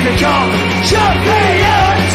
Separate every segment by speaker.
Speaker 1: become champions.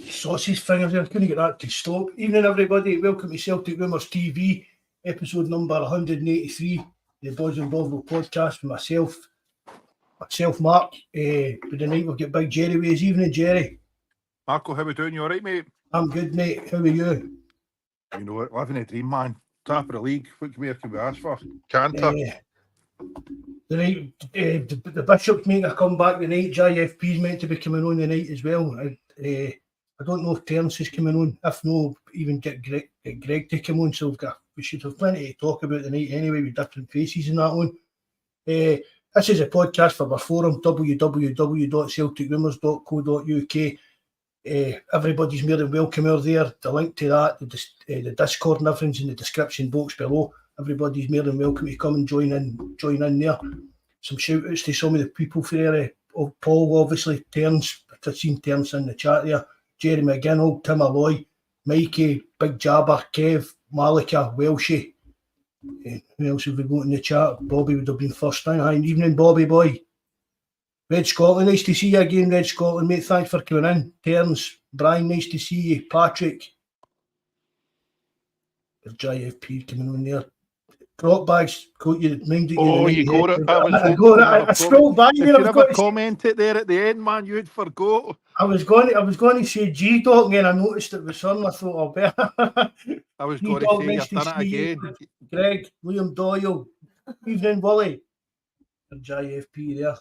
Speaker 1: Sausage fingers, I couldn't get that to stop. Evening everybody, welcome to Celtic Rumours TV, episode number 183, the Bawz and Bovril podcast with myself Mark. But tonight we've got Big Jerry with us. Evening Jerry.
Speaker 2: Marco, how we doing? You alright, mate?
Speaker 1: I'm good, mate. How are you?
Speaker 2: You know what, living a dream, man. Top of the league, what more can we ask for? Can't
Speaker 1: the Bishop's making a comeback tonight. JFP's meant to be coming on the night as well. I don't know if Terence is coming on. If no, even get Greg to come on. So we should have plenty to talk about tonight anyway, with different faces and that one. This is a podcast for our forum, www.celticrumours.co.uk. Everybody's more than welcome over there. The link to that, the Discord and everything's in the description box below. Everybody's more than welcome to come and join in there. Some shout outs to some of the people for there. Paul, obviously, Terence. I've seen Terence in the chat there. Jerry McGinnell, Tim Alloy, Mikey, Big Jabber, Kev, Malika, Welshie. Who else have we got in the chat? Bobby would have been first time. Hi, evening, Bobby boy. Red Scotland, nice to see you again, Red Scotland, mate. Thanks for coming in. Terence, Brian, nice to see you. Patrick. There's JFP coming on there. Crop bags, got you minded.
Speaker 2: Oh, you got it.
Speaker 1: I scrolled by
Speaker 2: there. If you never commented there at the end, man, you'd forgot. I
Speaker 1: was going to say G-Dog, and I noticed it was on. I thought, I'll bet.
Speaker 2: I was going to say, you've done it again.
Speaker 1: Greg, William Doyle, evening, Wally. And JFP there.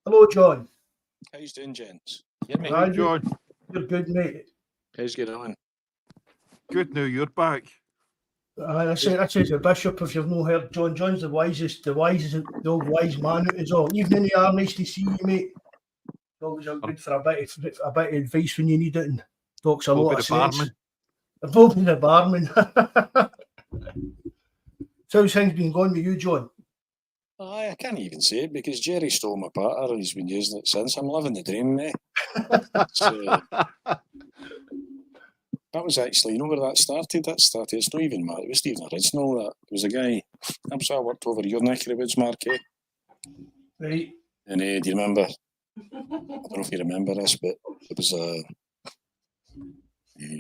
Speaker 1: Hello, John.
Speaker 3: How you doing, gents?
Speaker 2: Hi, John.
Speaker 1: You're good, mate.
Speaker 3: How's it going?
Speaker 2: Good now, you're back.
Speaker 1: I said the Bishop, if you've not heard, John's the wisest, the old wise man is all. Evening, you are, nice to see you, mate. Always good for a bit of advice when you need it, and talks a lot of sense. Bobby the barman. So how's things been going with you, John?
Speaker 3: I can't even say it because Jerry stole my patter and he's been using it since. I'm living the dream, mate. That was actually, you know where that started? It's not even Mark, it was Stephen original. That it was a guy, I worked over your neck of the woods, Mark, eh?
Speaker 1: Right.
Speaker 3: And do you remember? I don't know if you remember this, but it was a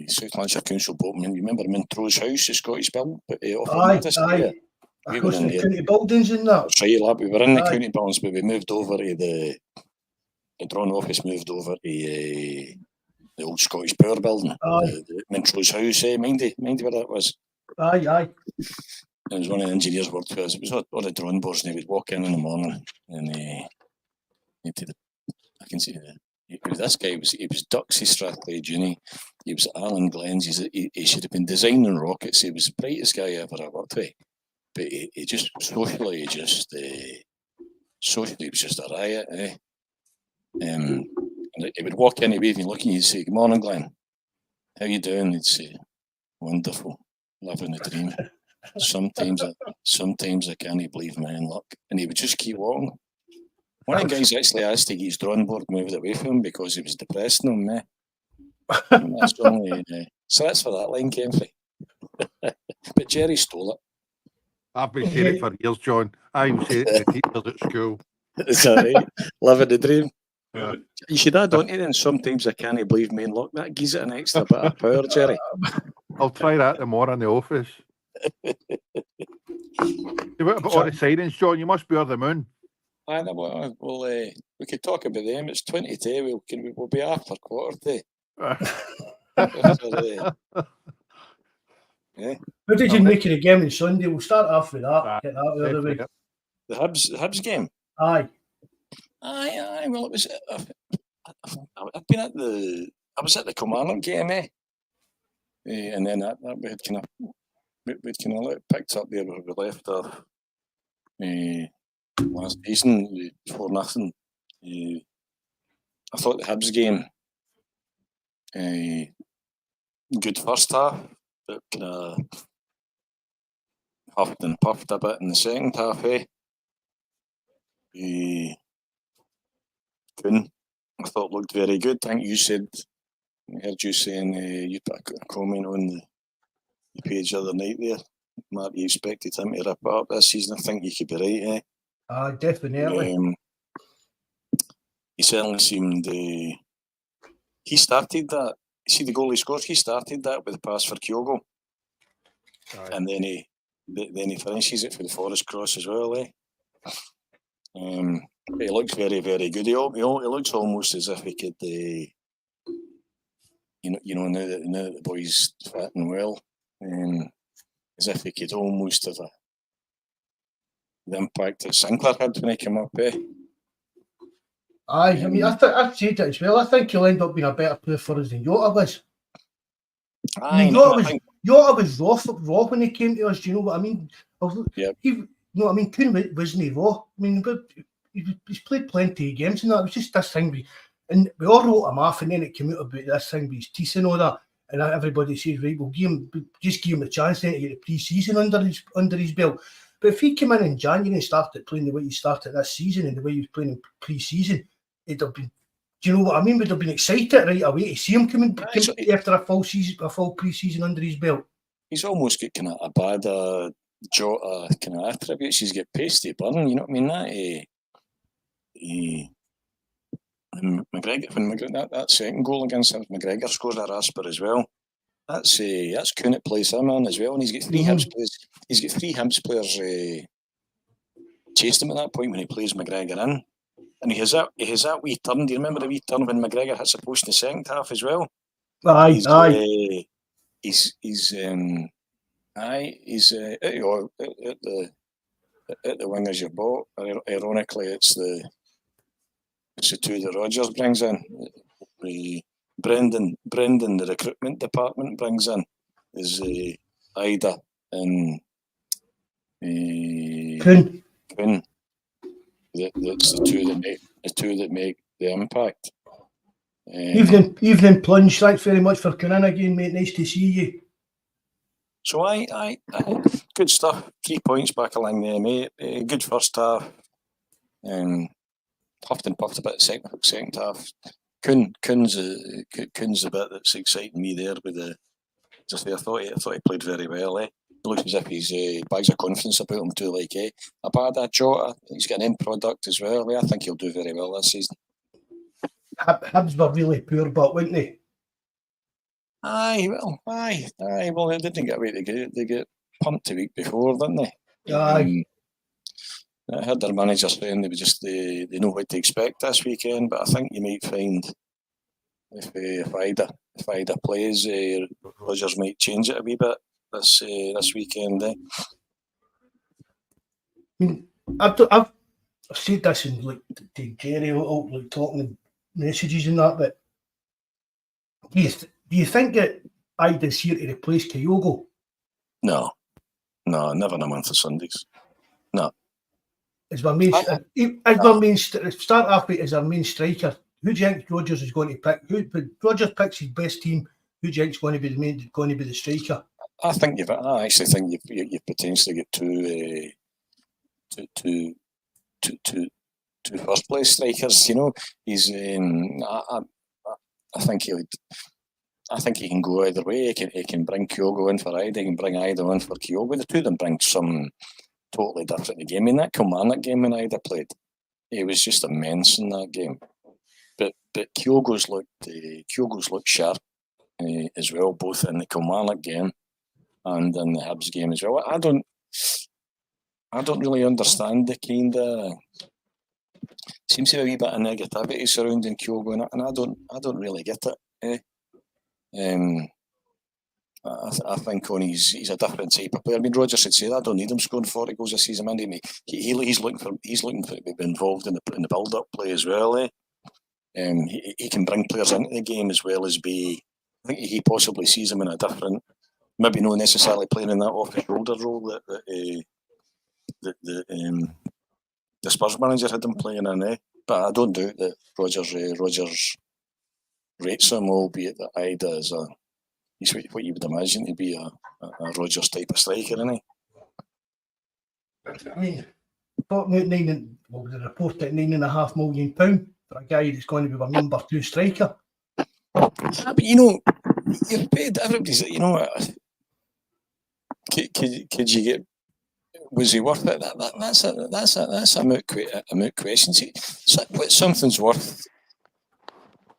Speaker 3: South Lanarkshire Council boatman. You remember Montrose House, the Scottish build?
Speaker 1: Aye. We were in the county buildings in that.
Speaker 3: That's right, lad. We were in the county buildings, but we moved over to the Drawn office, moved over to the old Scottish Power building, the Montrose House, mind you where that was?
Speaker 1: Aye.
Speaker 3: It was one of the engineers worked for us. It was all the drawing boards, and he would walk in the morning, and I can see this guy. He was Duxie Strathclyde Uni. He was at Alan Glenn's. He should have been designing rockets. He was the brightest guy ever I worked with. But he just socially, he was just a riot, eh? And he would walk in, he'd be even looking, he'd say, "Good morning, Glenn. How you doing?" He'd say, "Wonderful, living the dream. Sometimes I can't believe my own luck." And he would just keep walking. One of the guys actually asked to get his drawing board moved away from him because he was depressing him, eh? So that's where that line came from. But Jerry stole it.
Speaker 2: I've been saying it for years, John. I was saying it to the teachers at school.
Speaker 3: Is that right? Living the dream.
Speaker 2: Yeah.
Speaker 3: You should add on to it, and sometimes I can't believe main luck. That gives it an extra bit of power, Jerry.
Speaker 2: I'll try that tomorrow in the office. About all the signings, John, you must be over the moon.
Speaker 3: I know. Well, we could talk about them. It's 20 to. We'll be after quarter to. Yeah.
Speaker 1: What did you make of the game on Sunday? We'll start off with that. Get that out of the way.
Speaker 3: The Hibs game.
Speaker 1: Aye.
Speaker 3: Well, it was. I've been at the. I was at the Kilmarnock game, and then that we had kind of picked up there where we left off last season 4-0. I thought the Hibs game, good first half, but kind of huffed and puffed a bit in the second half. Kuhn, I thought looked very good. I think you said, I heard you saying you put a comment on the page the other night there. Mark, you expected him to rip it up this season. I think you could be right,
Speaker 1: definitely.
Speaker 3: He certainly seemed. He started that. You see the goal he scored. He started that with a pass for Kyogo, and then he finishes it for the Forest cross as well. He looks very, very good. He looks almost as if he could. Now that the boy's fit and well, as if he could almost have the impact that Sinclair had when he came up.
Speaker 1: Aye, I mean, I've said it as well. I think he'll end up being a better player for us than Jota was. Jota was raw when he came to us. Do you know what I mean?
Speaker 3: Yeah.
Speaker 1: Kuhn wasn't raw. I mean, he's played plenty of games and that. It was just this thing. And we all wrote him off, and then it came out about this thing with his teeth and all that. And everybody says, right, we'll give him a chance then to get the pre-season under his belt. But if he came in January and started playing the way he started this season and the way he was playing in pre-season, it'd have been, do you know what I mean? We'd have been excited right away to see him come after a full pre-season under his belt. He's almost got kind of a bad Jota kind of attributes. He's got pasty burn, you know what I mean? McGregor, that second goal against him, McGregor scores a rasper as well. That's Kuhn that plays him in as well, and he's got three Hibs players. He's got three Hibs players chased him at that point when he plays McGregor in, and he has that wee turn. Do you remember the wee turn when McGregor hits the post in the second half as well? Aye. He's at the wing as your bought. Ironically, it's the two that Rodgers brings in. Brendan, the recruitment department brings in is Idah and Kuhn. That's the two that make the impact. Evening plunge. Thanks very much for coming in again, mate. Nice to see you. So I good stuff. 3 points back along there, mate. Good first half. Puffed and puffed a bit second half. Kuhn's the bit that's exciting me there with the. Just I thought he played very well. It looks as if he's bags of confidence about him too. A bad Jota. He's got an end product as well. I think he'll do very well this season. Hibs were really poor, but weren't they? Aye. Well, they didn't get away. They get pumped the week before, didn't they? Aye. I heard their manager saying they know what to expect this weekend, but I think you might find if Idah plays, Rodgers might change it a wee bit this weekend. I mean, I've said this in to Jerry, talking messages and that, but do you think that Idah's here to replace Kyogo? No, never in a month of Sundays. No. As our main start off with as our main striker, who do you think Rodgers is going to pick? Rodgers picks his best team. Who do you think is going to be the striker? I actually think you've potentially got two first place strikers. You know, he's I think he can go either way. He can bring Kyogo in for Idah. He can bring Idah in for Kyogo. The two of them bring some totally different game. In that Kilmarnock game when Idah played, he was just immense in that game. But Kyogo's looked sharp as well, both in the Kilmarnock game and in the Hibs game as well.
Speaker 3: I don't really understand the kind of, seems to be a wee bit of negativity surrounding Kyogo, and I don't really get it. I think he's a different type of player. I mean, Rodgers had said, I don't need him scoring 40 goals a season. He's looking to be involved in the build-up play as well. He can bring players into the game as well as be. I think he possibly sees him in a different, maybe not necessarily playing in that off-the-shoulder role that the Spurs manager had him playing in. But I don't doubt that Rodgers rates him, albeit that Idah is he's what you would imagine to be a Rodgers type of striker, isn't he?
Speaker 1: I mean, talking about the report at £9.5 million for a guy that's going to be our number 2 striker.
Speaker 3: But you've paid everybody's. Could you get? Was he worth it? That's a moot question. See, what something's worth.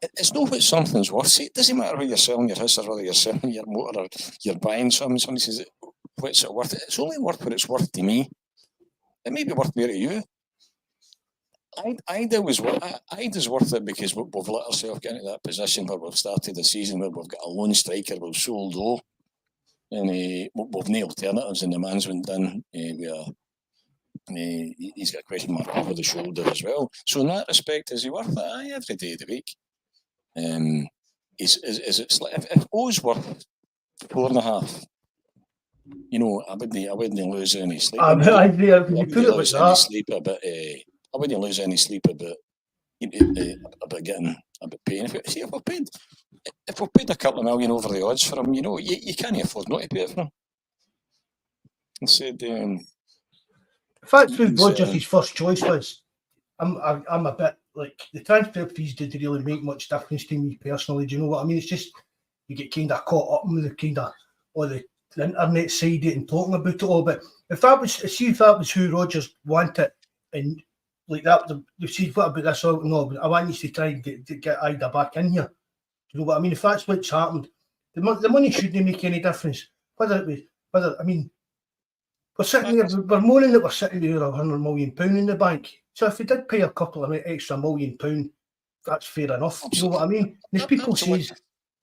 Speaker 3: It's not what something's worth. See, it doesn't matter whether you're selling your house or whether you're selling your motor or you're buying something. Somebody says, what's it worth? It's only worth what it's worth to me. It may be worth more to you. Idah's worth it because we've let ourselves get into that position where we've started the season where we've got a lone striker, we've sold low, and we've no alternatives, and the man's went done. He's got a question mark over the shoulder as well. So in that respect, is he worth it? Aye, every day of the week. Is it if O's worth 4.5? I wouldn't lose any sleep. I wouldn't lose any sleep about paying. If we paid a couple of million over the odds for him, you can't afford not to pay it for him. Instead,
Speaker 1: the fact with Rodgers, his first choice was, I'm a bit like the transfer fees didn't really make much difference to me personally. Do you know what I mean? It's just you get kind of caught up with the kind of all the internet side and talking about it all. But if that was who Rodgers wanted, and like that, see what about this? No, but I want you to try and get Idah back in here. Do you know what I mean? If that's what's happened, the money shouldn't make any difference. We're sitting there, we're moaning that we're sitting there with £100 million in the bank. So if we did pay a couple of extra £1 million, that's fair enough. Absolutely. You know what I mean? There's people say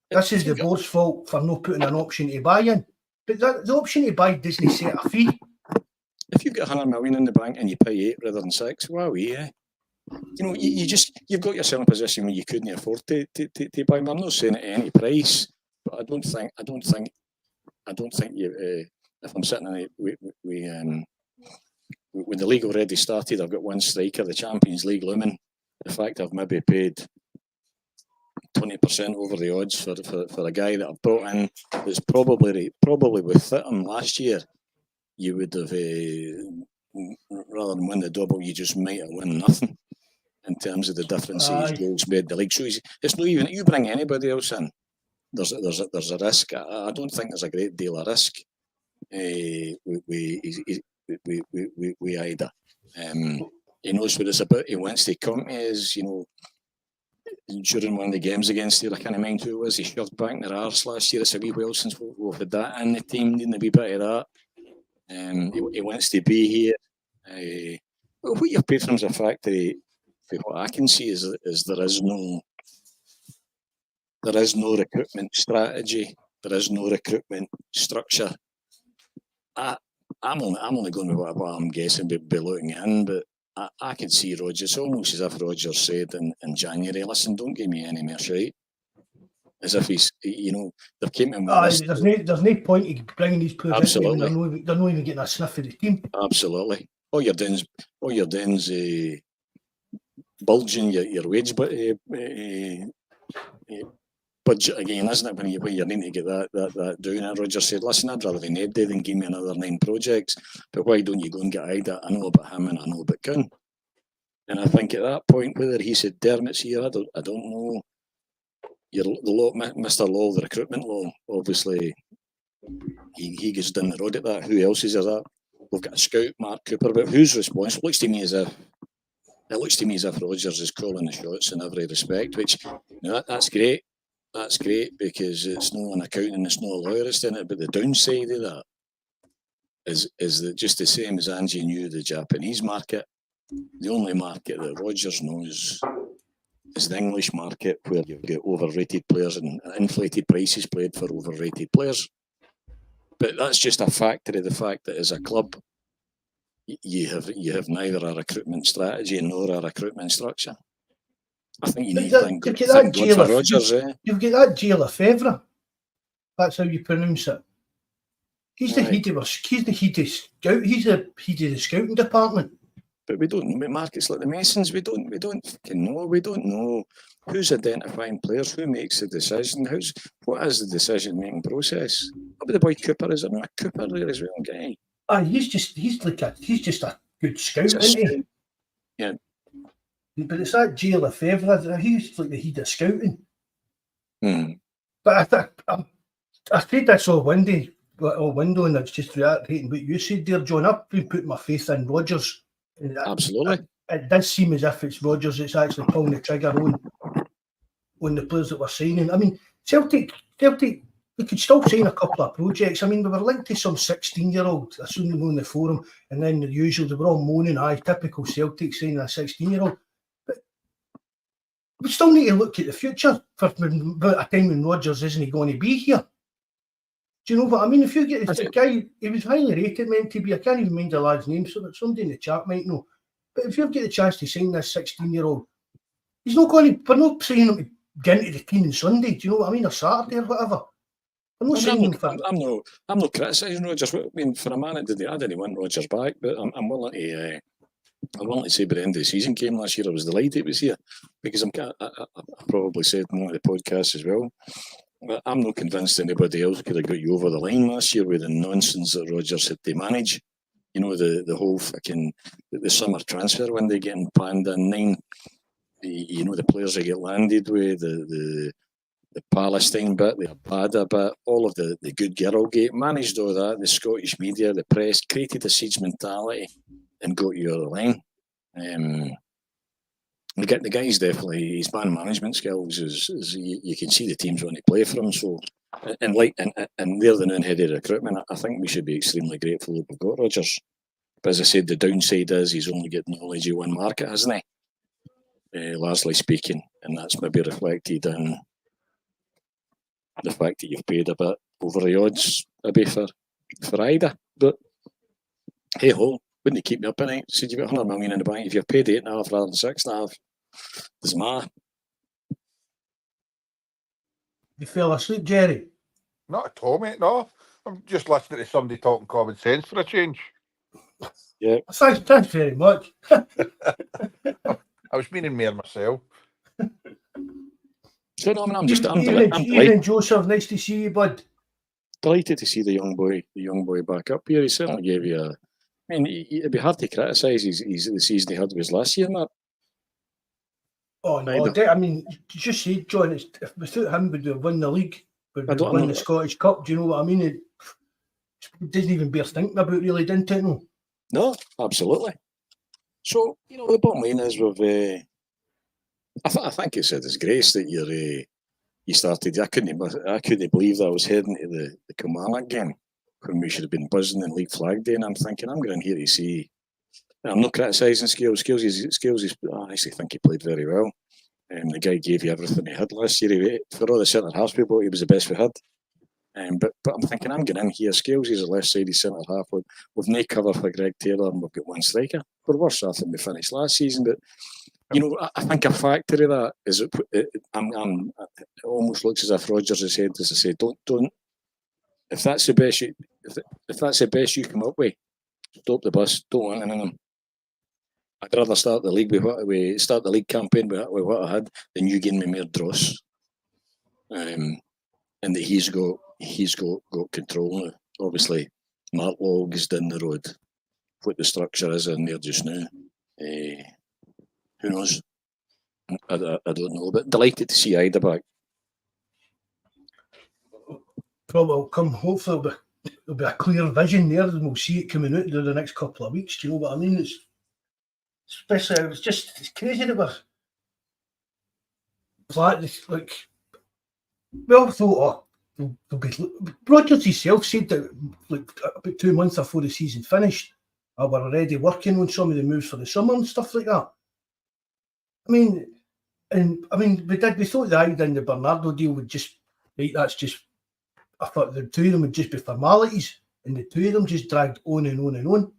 Speaker 1: this is the board's fault for not putting an option to buy in. But the option to buy doesn't set a fee.
Speaker 3: If you've got £100 million in the bank and you pay 8 rather than 6, yeah. You've got yourself in a position where you couldn't afford to buy. I'm not saying at any price, but I don't think you. If I'm sitting in it, when the league already started, I've got one striker, the Champions League looming. The fact I've maybe paid 20% over the odds for a guy that I've brought in that's probably with him last year, you would have rather than win the double, you just might have won nothing in terms of the difference his goals made the league. So it's not even you bring anybody else in. There's a risk. I don't think there's a great deal of risk. We Idah. He knows what it's about. He wants to come. During one of the games against here, I can't mind who it was. He shoved back in their arse last year. It's a wee while since we've had that in the team. Didn't a wee bit of that. He wants to be here. What you've paid for him is a fact that what I can see is there is no recruitment strategy. There is no recruitment structure. I'm only going with what I'm guessing be looking in, but I could see Rodgers almost as if Rodgers said in January, listen, don't give me any more shite. As if he's, they've came in with
Speaker 1: there's no point in bringing these players. Absolutely. In they're not even getting a sniff of the team.
Speaker 3: Absolutely. All you're doing is bulging your wage budget again, isn't it? When you need to get that doing. And Rodgers said, listen, I'd rather than Eddie than give me another 9 projects. But why don't you go and get Idah? I know about him and I know about Kuhn. And I think at that point, whether he said Dermot's here, I don't know. The law, Mr. Law, the recruitment law, obviously, he gets down the road at that. Who else is there? We've got a scout, Mark Cooper, but who's responsible? It looks to me as if Rodgers is calling the shots in every respect, which that's great. That's great because it's not an accountant, it's not a lawyer, it's in it. But the downside of that is that just the same as Angie knew the Japanese market, the only market that Rodgers knows is the English market, where you've got overrated players and inflated prices played for overrated players. But that's just a factor of the fact that as a club, you have neither a recruitment strategy nor a recruitment structure. I think you need to thank God for Rodgers.
Speaker 1: You've got that Gilles Lefebvre. That's how you pronounce it. He's the head of the scouting department.
Speaker 3: But we don't know markets like the Masons. We don't fucking know. We don't know who's identifying players, who makes the decision, what is the decision making process. What about the boy Cooper? Is there not a Cooper there as well, guy?
Speaker 1: He's just a good scout, isn't he?
Speaker 3: Yeah.
Speaker 1: But it's that Gilles Lefebvre. He's like the head of scouting.
Speaker 3: Mm.
Speaker 1: But I said this all window, and it's just reiterating what you said there, John. I've been putting my faith in Rodgers.
Speaker 3: Absolutely.
Speaker 1: It does seem as if it's Rodgers that's actually pulling the trigger on the players that we're signing. I mean, Celtic, we could still sign a couple of projects. I mean, we were linked to some 16-year-old. I saw them on the forum, and then the usual, they were all moaning, typical Celtic signing a 16-year-old. But we still need to look at the future for a time when Rodgers isn't going to be here. Do you know what I mean? If you get the guy, he was highly rated, meant to be. I can't even mind the lad's name, so that somebody in the chat might know. But if you get the chance to sign this 16-year-old, he's not going to. We're not saying him to get into the team on Sunday. Do you know what I mean? Or Saturday or whatever. I'm
Speaker 3: not criticising Rodgers. I mean, for a man that did I didn't want Rodgers back, but I'm willing to. I'm willing to say by the end of the season came last year, I was delighted it was here, because I probably said in one of the podcasts as well. I'm not convinced anybody else could have got you over the line last year with the nonsense that Rodgers had to manage. You know, the whole fucking the summer transfer window getting planned in 9. The players that get landed with, the Palestine bit, the Abada bit, all of the good girl gate, managed all that, the Scottish media, the press, created a siege mentality and got you over the line. The guy's definitely, his man management skills is you can see the teams want to play for him. So, and they're the non-head of recruitment. I think we should be extremely grateful that we've got Rodgers. But as I said, the downside is he's only getting knowledge of one market, hasn't he? Largely speaking, and that's maybe reflected in the fact that you've paid a bit over the odds, maybe for Idah. But hey ho, wouldn't it keep me up at night? Said you've got 100 million in the bank. If you've paid 8.5 rather than 6.5, doesn't matter.
Speaker 1: You fell asleep, Jerry?
Speaker 2: Not at all, mate. No, I'm just listening to somebody talking common sense for a change.
Speaker 3: Yeah.
Speaker 1: Thanks very much.
Speaker 2: I was meaning more myself.
Speaker 3: So no, I'm
Speaker 1: Evening, Joseph. Nice to see you, bud.
Speaker 3: Delighted to see the young boy back up here. He certainly gave you a. I mean, it'd be hard to criticise the season he had was last year, Matt.
Speaker 1: Oh no, I mean, just say, John, if without him, would have won the league, would have won the Scottish Cup. Do you know what I mean? It didn't even bear thinking about, really, didn't it?
Speaker 3: No, absolutely. So the bottom line is we've. I think it's a disgrace that you started. I couldn't believe that I was heading to the Kilmarnock game when we should have been buzzing in League Flag Day, and I'm thinking I'm going here to see. I'm not criticising Scales. I actually think he played very well. The guy gave you everything he had last year. For all the centre halves people, he was the best we had. But I'm thinking I'm getting in here. Scales is a left-sided centre half. We've no cover for Greg Taylor, and we've got one striker. We're worse off than we finished last season. But I think a factor of that is it almost looks as if Rodgers has said, as I say, don't. If that's the best if that's the best you come up with, stop the bus. Don't want any of them. I'd rather start the league start the league campaign with what I had than you giving me more dross. And that he's got control. Obviously, Mark Log is down the road. What the structure is in there just now, who knows? I don't know. But delighted to see Idah back.
Speaker 1: Probably will come. Hopefully, there'll be a clear vision there, and we'll see it coming out in the next couple of weeks. Do you know what I mean? It's crazy that we're like we all thought, Rodgers himself said that like about 2 months before the season finished, I were already working on some of the moves for the summer and stuff like that. I mean, we thought the Idah and the Bernardo deal would just, right, that's just, I thought the two of them would just be formalities, and the two of them just dragged on and on and on.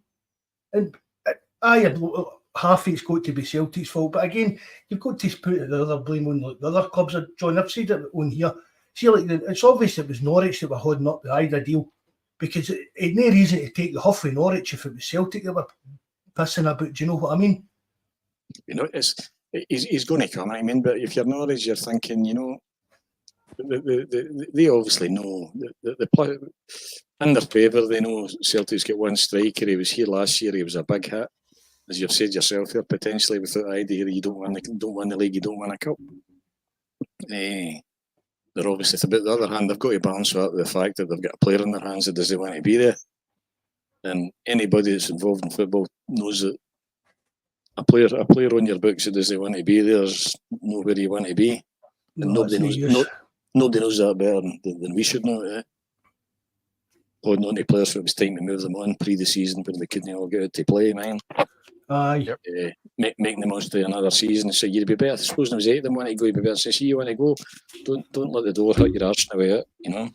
Speaker 1: And half it's got to be Celtic's fault, but again, you've got to put the other blame on like the other clubs. John, I've said it on here. See, like it's obvious it was Norwich that were holding up the Idah deal, because it no reason to take the huff with Norwich if it was Celtic that were pissing about. Do you know what I mean?
Speaker 3: You know, he's going to come. I mean, but if you're Norwich, you're thinking, you know, they obviously know the play in their favour. They know Celtic's got one striker. He was here last year. He was a big hit, as you've said yourself here. Potentially, without Idah, you don't win the league. You don't win a cup. They're obviously, but the other hand, they've got to balance out the fact that they've got a player in their hands that doesn't want to be there. And anybody that's involved in football knows that a player on your books that doesn't want to be there is nowhere you want to be. And nobody knows that better than we should know. Holding on to players when it was time to move them on pre the season when we couldn't all get out to play, man.
Speaker 1: Aye.
Speaker 3: Making the most of another season. So you'd be better. Supposing there was 8 of them want to go, you'd be better. So see you want to go. Don't let the door hit your arse on the way out, you know.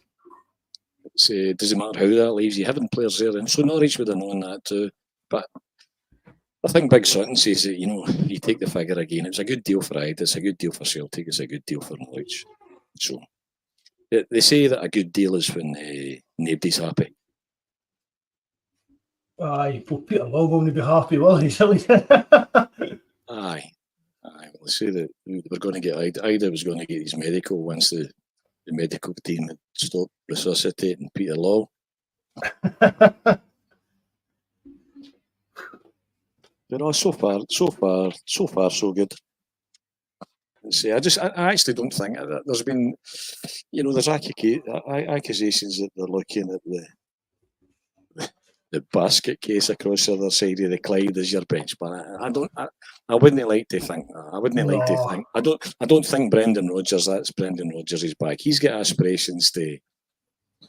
Speaker 3: It doesn't matter how that leaves you. Having players there, and so Norwich would have known that too. But I think Big Sutton says that, you know, you take the figure again. It was a good deal for Idah. It's a good deal for Celtic. It's a good deal for Norwich. So they say that a good deal is when nobody's happy.
Speaker 1: Aye, well, Peter Law won't be happy, will he?
Speaker 3: Aye. Well, they say that they were going to get Idah was going to get his medical once the medical team had stopped resuscitating Peter Law. You know, so far, so good. See, I actually don't think that there's been, you know, there's accusations that they're looking at the basket case across the other side of the Clyde as your bench, but I wouldn't like to think that. I wouldn't like to think. I don't think Brendan Rodgers. That's Brendan Rodgers is back. He's got aspirations to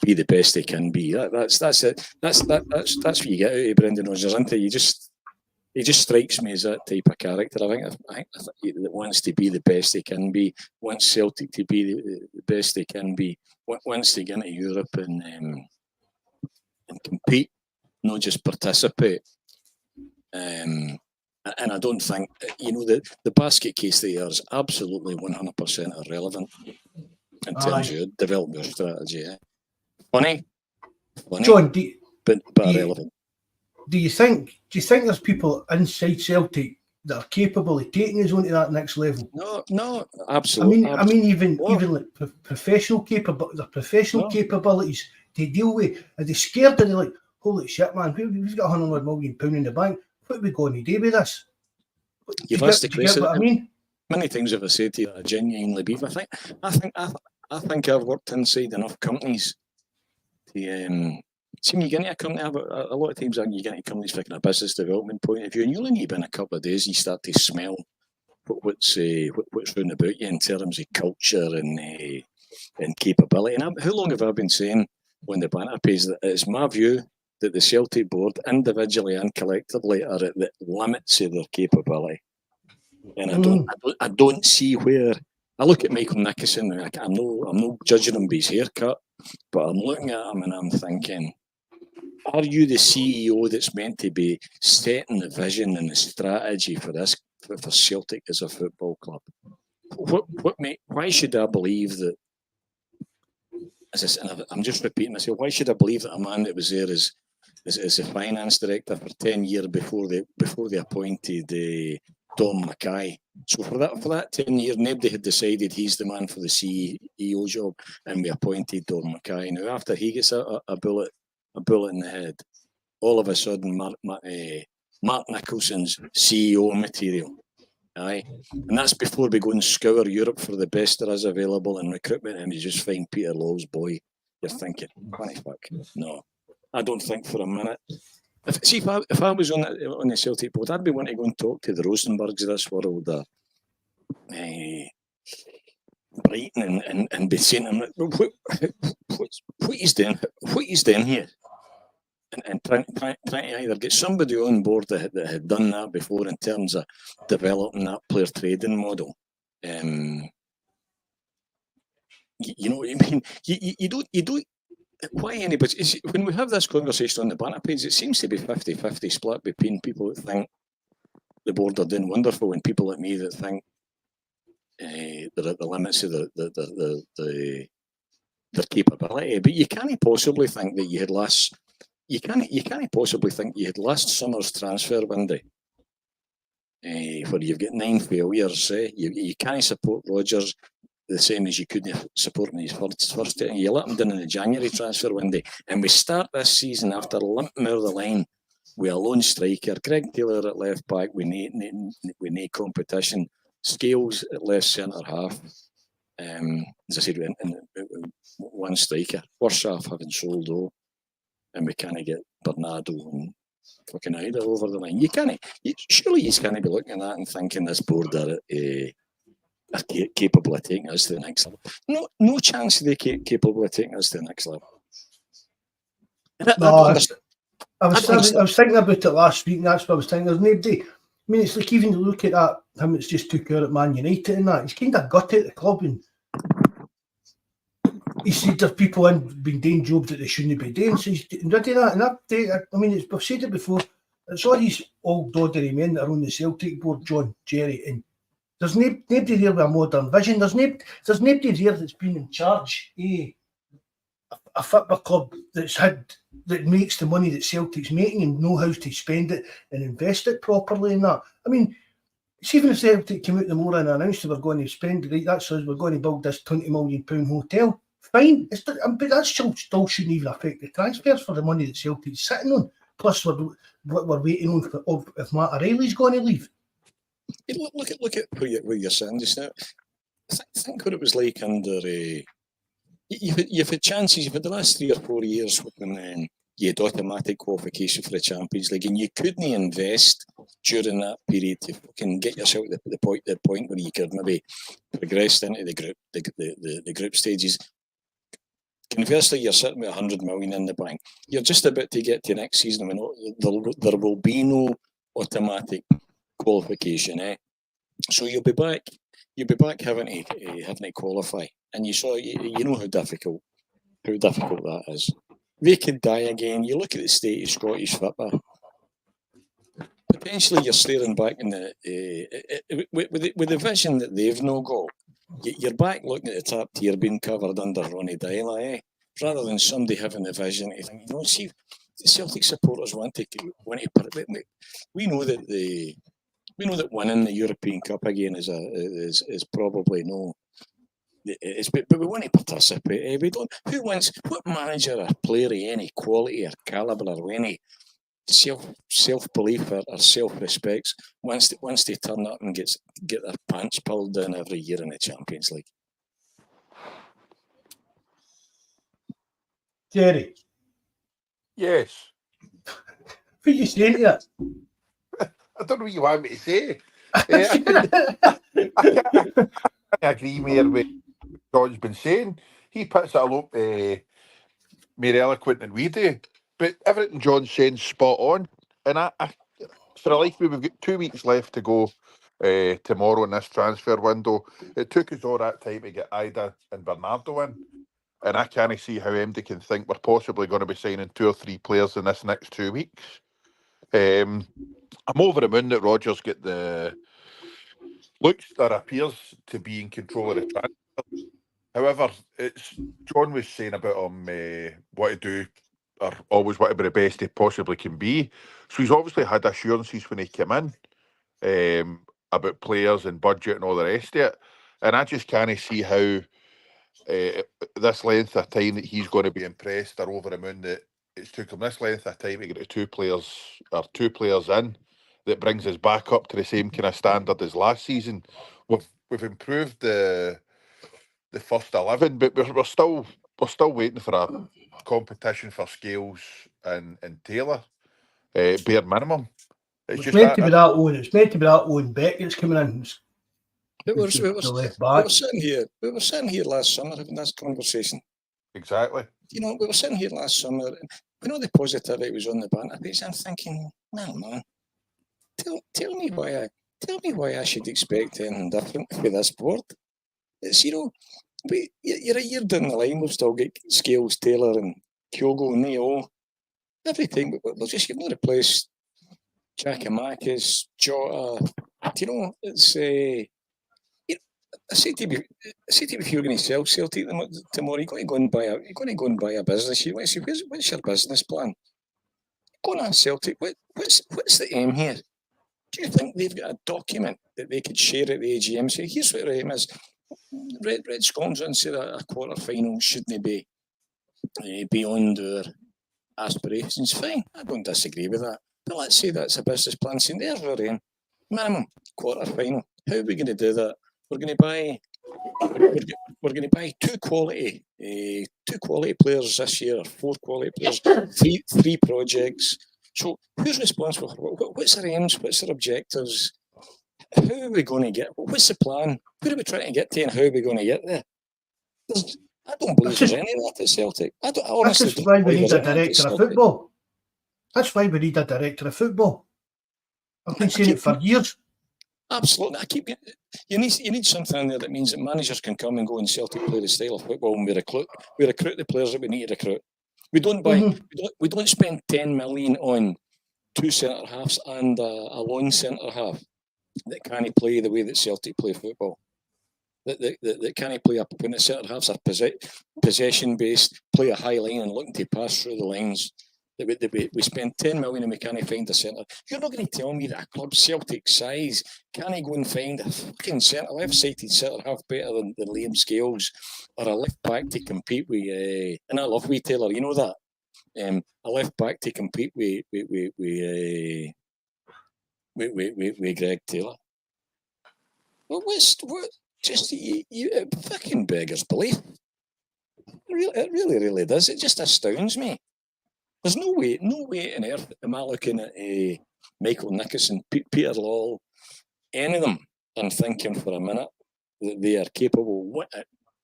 Speaker 3: be the best he can be. That's it. That's what you get out of Brendan Rodgers, isn't it? He just strikes me as that type of character. I think that wants to be the best he can be, wants Celtic to be the best they can be, wants to get into Europe and compete, not just participate. And I don't think, you know, the basket case there is absolutely 100% irrelevant in terms of developing your strategy. Funny,
Speaker 1: John,
Speaker 3: but irrelevant.
Speaker 1: Do you think there's people inside Celtic that are capable of taking us onto that next level?
Speaker 3: No, absolutely.
Speaker 1: I mean, even like professional capabilities to deal with. Are they scared? Are they like, holy shit, man, we've got £100 million in the bank. What are we going to do with this?
Speaker 3: You've asked the question.
Speaker 1: I mean,
Speaker 3: many things have I said to you that I genuinely believe. I think I've worked inside enough companies to. See, when you get into a company, a lot of times you get into companies from a business development point of view, and you only need in a couple of days, you start to smell what's round about you in terms of culture and capability. And how long have I been saying on the banter page that it's my view that the Celtic board, individually and collectively, are at the limits of their capability. And I don't see where. I look at Michael Nicholson, and I'm not judging him by his haircut, but I'm looking at him and I'm thinking, are you the CEO that's meant to be setting the vision and the strategy for this for Celtic as a football club? Why should I believe that? I'm just repeating myself. Why should I believe that a man that was there as a finance director for 10 years before they appointed Dom Mackay? So for that 10 years, nobody had decided he's the man for the CEO job, and we appointed Dom Mackay. Now, after he gets a bullet in the head, all of a sudden, Mark Nicholson's CEO material. Aye, and that's before we go and scour Europe for the best there is available in recruitment, and you just find Peter Law's boy. You're thinking, funny fuck. No, I don't think for a minute. If I was on the Celtic board, I'd be wanting to go and talk to the Rosenbergs of this world, Brighton, and be saying, what he's doing here. and trying to either get somebody on board that had done that before in terms of developing that player trading model. You know what I mean? You don't. Why anybody? When we have this conversation on the banner page, it seems to be 50-50 split between people that think the board are doing wonderful and people like me that think they're at the limits of their capability. But you can't possibly think that you had last. You can't possibly think you had last summer's transfer window, where you've got 9 failures. You can't support Rodgers the same as you couldn't support him in his first. You let him down in the January transfer window, and we start this season after limping out of the line with a lone striker, Greg Taylor at left back with no competition, Scales at left centre half. As I said, one striker, first half having sold out, and we can't get Bernardo and fucking Idah over the line. Surely you can't be looking at that and thinking this board are capable of taking us to the next level. No chance they capable of taking us to the next level.
Speaker 1: I was thinking about it last week, and that's what I was thinking. There's nobody. I mean, it's like even to look at that, him that's just took out at Man United and that, he's kind of got it at the club, and he said there's people been doing jobs that they shouldn't be doing, so he's ready that. And I mean, I've said it before, it's all these old doddery men that are on the Celtic board, John, Jerry, and there's nobody there with a modern vision. There's nobody there that's been in charge a football club that makes the money that Celtic's making and know how to spend it and invest it properly in that. I mean, see, even if Celtic came out tomorrow and announced they were going to spend it, that says we're going to build this £20 million hotel, fine. But that still shouldn't even affect the transfers for the money that Celtic's sitting on. Plus, we're waiting on if Matt O'Reilly's going to leave.
Speaker 3: Look at what you're saying just now. Think what it was like under. You've had chances. You've had the last 3 or 4 years when you had automatic qualification for the Champions League, and you couldn't invest during that period to fucking get yourself to the point where you could maybe progress into the group stages. Conversely, you're sitting with 100 million in the bank. You're just about to get to next season when there will be no automatic qualification. So you'll be back having to qualify, and you know how difficult that is. They could die again. You look at the state of Scottish football. Potentially, you're staring back in with the vision that they've now got. You're back looking at the top tier being covered under Ronnie Dyla, rather than somebody having the vision to think, see, the Celtic supporters want to. We know that winning the European Cup again is probably no. But we want to participate. We don't. Who wants? What manager or player of any quality or calibre or any self-belief or self-respect wants to turn up and get their pants pulled down every year in the Champions League?
Speaker 1: Jerry.
Speaker 2: Yes.
Speaker 1: What are you saying to that?
Speaker 2: I don't know what you want me to say. I agree more with what John's been saying. He puts it a lot more eloquent than we do. But everything John's saying spot on. And I for the life of me, we've got 2 weeks left to go tomorrow in this transfer window. It took us all that time to get Idah and Bernardo in. And I can't see how MD can think we're possibly going to be signing 2 or 3 players in this next 2 weeks. I'm over the moon that Rodgers get looks or appears to be in control of the transfer. However, it's John was saying about him what to do or always want to be the best he possibly can be. So he's obviously had assurances when he came in about players and budget and all the rest of it. And I just can't see how this length of time that he's going to be impressed or over the moon that it's took him this length of time to get 2 players in that brings us back up to the same kind of standard as last season. We've improved the first 11, but we're still waiting for a competition for Scales and Taylor, bare minimum.
Speaker 1: It's meant to be that one. It's meant to be that one Beckett's coming in.
Speaker 3: We were sitting here last summer having this conversation.
Speaker 2: Exactly.
Speaker 3: We were sitting here last summer. when all the positivity was on the banter page, I'm thinking, nah, man, tell me why I should expect anything different with this board. It's, you're a year down the line, we've still got Scales, Taylor and Kyogo and they all. Every time we'll just give another place. Giacomakis, Jota, it's I say to you, if you're going to sell Celtic tomorrow, you're going to go and buy a business. You want to say, what's your business plan? Go and ask Celtic, what's the aim here? Do you think they've got a document that they could share at the AGM? Say, here's what our aim is. Red Scotland's and say that a quarter final shouldn't be beyond our aspirations. Fine, I don't disagree with that. But let's say that's a business plan. Saying there's our aim, minimum quarter final. How are we going to do that? We're going to buy two quality players this year, 4 quality players, three projects. So who's responsible for what's our aims? What's our objectives? How are we going to get? What's the plan? Where are we trying to get to, and how are we going to get there? I don't believe there's any of that at Celtic. I honestly
Speaker 1: that's why we need a director of football. That's why we need a director of football. I've been saying it for years.
Speaker 3: Absolutely. You need something in there that means that managers can come and go and Celtic play the style of football, and we recruit the players that we need to recruit. We don't buy. We don't spend 10 million on 2 centre halves and a lone centre half that can't play the way that Celtic play football. That can't play up when the centre halves are possession based, play a high line and looking to pass through the lines. We spend 10 million and we can't find a centre. You're not going to tell me that a club Celtic size can't go and find a fucking left-sided centre half better than Liam Scales, or a left back to compete with. And I love Taylor, you know that. A left back to compete with Greg Taylor. Well, you fucking beggars belief. It really does. It just astounds me. There's no way on earth am I looking at Michael Nicholson, Peter Lawwell, any of them, and thinking for a minute that they are capable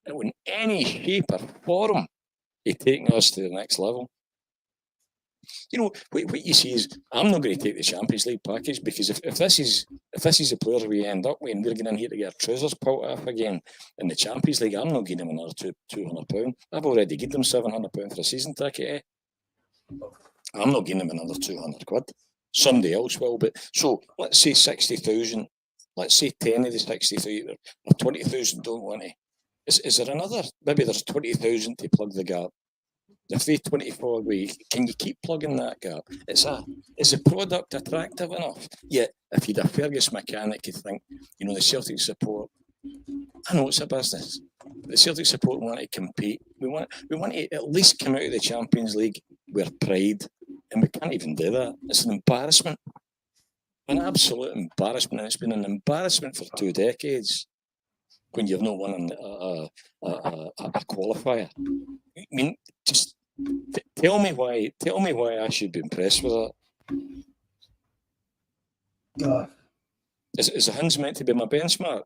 Speaker 3: in any shape or form of taking us to the next level. What you see is I'm not going to take the Champions League package, because if this is the players we end up with, and we're getting in here to get our trousers pulled off again in the Champions League, I'm not giving them another £200. I've already given them £700 for a season ticket. I'm not giving them another 200 quid. Somebody else will. But so let's say 60,000. Let's say 10 of the 60,000 or 20,000 don't want it. Is there another? Maybe there's 20,000 to plug the gap. If they 24 week, can you keep plugging that gap? Is the product attractive enough? Yet, if you'd a Fergus mechanic, you think, the Celtic support. I know it's a business. The Celtic support want to compete. We want to at least come out of the Champions League with pride, and we can't even do that. It's an embarrassment, an absolute embarrassment, and it's been an embarrassment for 2 decades when you've not won a qualifier. I mean, just tell me why I should be impressed with that. Is the Huns meant to be my benchmark?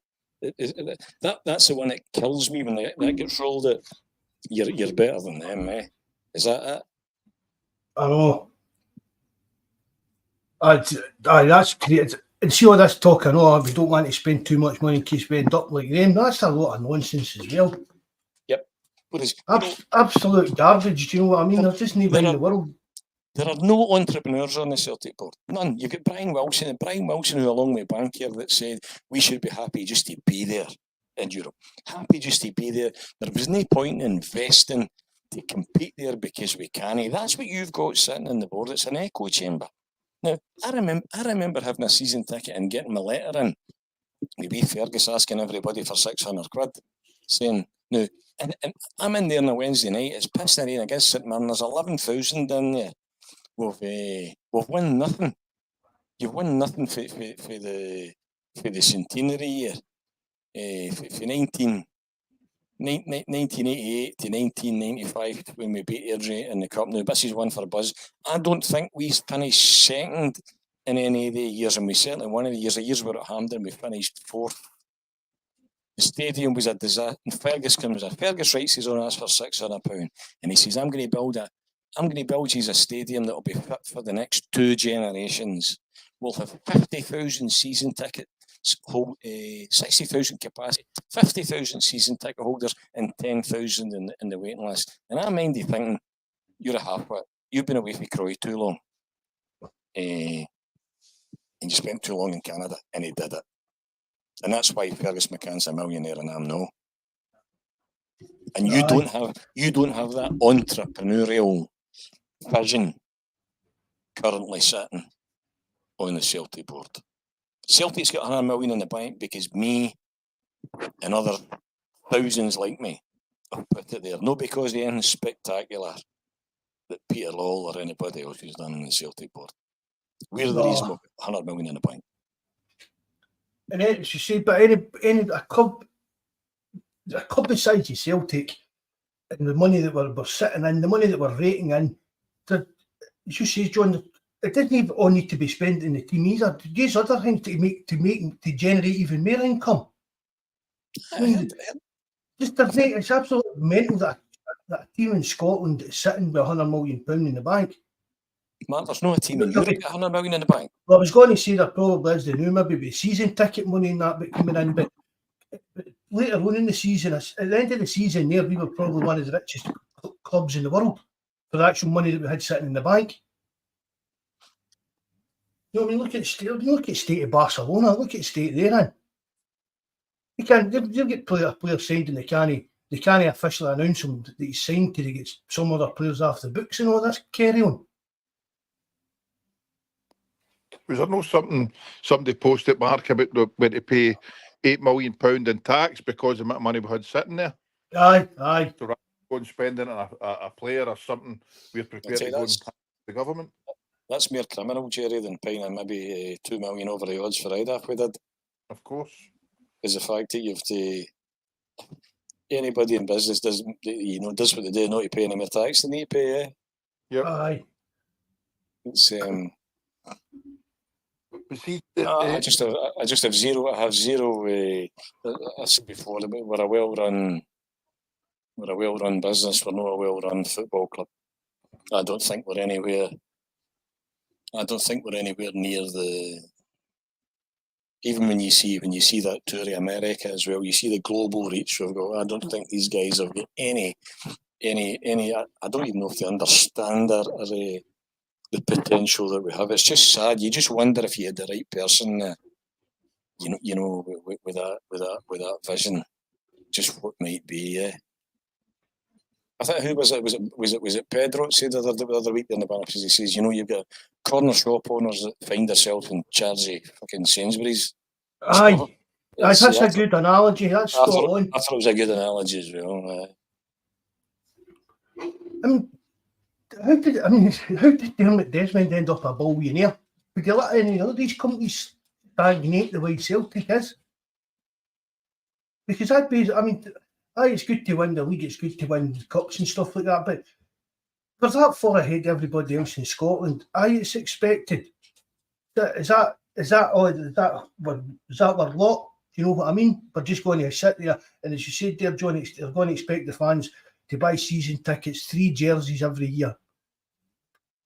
Speaker 3: That's the one that kills me when that gets rolled out. You're better than them, eh? Is that it?
Speaker 1: I know. That's great. And see all this talk, I know we don't want to spend too much money in case we end up like them. That's a lot of nonsense as well.
Speaker 3: Yep.
Speaker 1: Absolute garbage, do you know what I mean? They're just not in the world.
Speaker 3: There are no entrepreneurs on the Celtic board. None. You've got Brian Wilson, who along with Bankier, that said we should be happy just to be there in Europe. Happy just to be there. There was no point in investing to compete there because we can't. That's what you've got sitting on the board. It's an echo chamber. Now, I remember having a season ticket and getting my letter in. Maybe Fergus asking everybody for 600 quid, saying, no, and I'm in there on a Wednesday night, it's pissing the rain against St Mirren, there's 11,000 in there. We've won nothing. You've won nothing for the centenary year. For 1988 to 1995 when we beat Airdrie in the Cup. Now, this is one for Bawz. I don't think we finished second in any of the years, and we certainly one of the years we were at Hampden, we finished 4th. The stadium was a disaster. And Fergus writes his own ask for £600, and he says, I'm going to build I'm going to build you a stadium that will be fit for the next 2 generations. We'll have 50,000 season tickets, 60,000 capacity, 50,000 season ticket holders, and 10,000 in the waiting list. And I mind you thinking, you're a halfwit. You've been away from Croy too long. And you spent too long in Canada, and he did it. And that's why Fergus McCann's a millionaire and I'm no. And you don't have that entrepreneurial vision currently sitting on the Celtic board. Celtic's got 100 million in the bank because me and other thousands like me have put it there. Not because of anything spectacular that Peter Lawwell or anybody else has done in the Celtic board. We're the reason we've got 100 million in the bank.
Speaker 1: And then, as you say, but a club besides the Celtic and the money that we're sitting in, the money that we're rating in, as you say, John, it doesn't even all need to be spent in the team either. There's other things to generate even more income. I mean, it's absolutely mental that a team in Scotland is sitting with £100 million in the bank.
Speaker 3: Man, there's no a team in Europe with 100 million in the bank.
Speaker 1: Well, I was going to say there probably is the new, maybe with season ticket money and that bit coming in, but later on in the season, at the end of the season there, we were probably one of the richest clubs in the world for the actual money that we had sitting in the bank. You know, I mean, look at state of Barcelona, look at the state they're in. They'll get players signed and they can't officially announce them that he's signed till he gets some other players off the books and all this carry on.
Speaker 2: Was there no somebody posted, Mark, about when to pay £8 million in tax because of the money we had sitting there?
Speaker 1: Aye.
Speaker 2: So rather than go and spending on a player or something, we're prepared to go and tax the government.
Speaker 3: That's more criminal, Jerry, than paying maybe 2 million over the odds for Idah if we did.
Speaker 2: Of course. Is
Speaker 3: the fact that you have to... Anybody in business does what they do, not to pay any more tax than they pay,
Speaker 2: Yep.
Speaker 1: Aye.
Speaker 3: It's... I just have zero. I said before, we're a well-run business. We're not a well-run football club. I don't think we're anywhere near the. Even when you see that tour of America as well, you see the global reach we've got. I don't think these guys have got any. I don't even know if they understand the potential that we have. It's just sad. You just wonder if you had the right person, with that vision, just what might be. Yeah. I think who was it? Was it Pedro that said the other week in the banner? Because he says, you've got corner shop owners that find themselves in charge of fucking Sainsbury's.
Speaker 1: Aye. That's a good analogy. That's spot on.
Speaker 3: I thought it was a good analogy as well.
Speaker 1: How did Dermot Desmond end up a billionaire? Would you let any of these companies stagnate the way Celtic is? Because it's good to win the league, it's good to win cups and stuff like that, but for that far ahead of everybody else in Scotland, it's expected. Is that our lot? Do you know what I mean? We're just going to sit there, and as you said there, John, they're going to expect the fans to buy season tickets, 3 jerseys every year.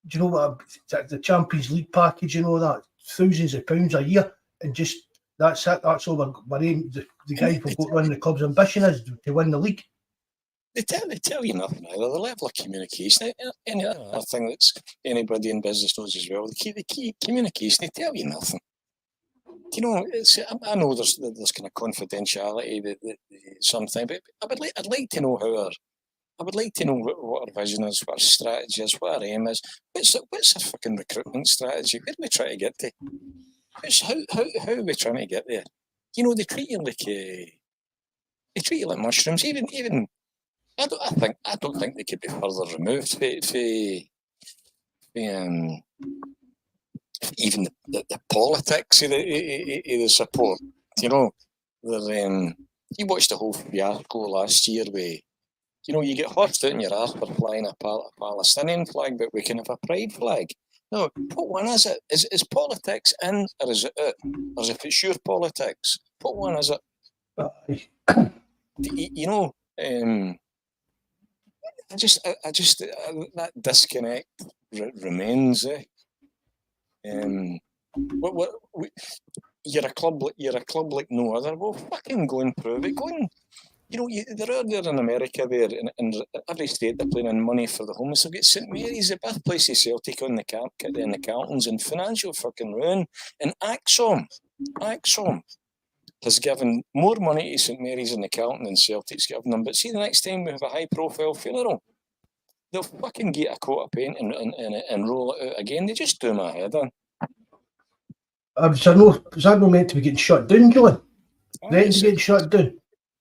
Speaker 1: Do you know what? The Champions League package and all that, thousands of pounds a year, and just that's it. That's all we're aiming. The guy who've got running the club's ambition is to win the league.
Speaker 3: They tell you nothing either. The level of communication, any other thing that's anybody in business knows as well. The key communication, they tell you nothing. I know there's kind of confidentiality that sometimes, but I'd like to know I would like to know what our vision is, what our strategy is, what our aim is. What's our fucking recruitment strategy? Where are we trying to get to? How are we trying to get there? They treat you like mushrooms. Even I don't think they could be further removed even the politics of the support. You watched the whole fiasco last year where you get horsed out in your arse for flying a Palestinian flag, but we can have a pride flag. No, what one is it? Is politics in, or is it out? Or is it pure politics? What one is it? that disconnect remains. You're a club like no other. Well, fucking go and prove it. Go and, they're out there in America there, in every state they're playing in money for the homeless. They've got St Mary's, the birthplace of Celtic, on the Carltons, and financial fucking ruin. And Axom has given more money to St Mary's and the Carlton than Celtic's given them. But see, the next time we have a high-profile funeral, they'll fucking get a coat of paint and roll it out again. They just do my head in.
Speaker 1: Is that not meant to be getting shut down, John? Meant to be getting shut down?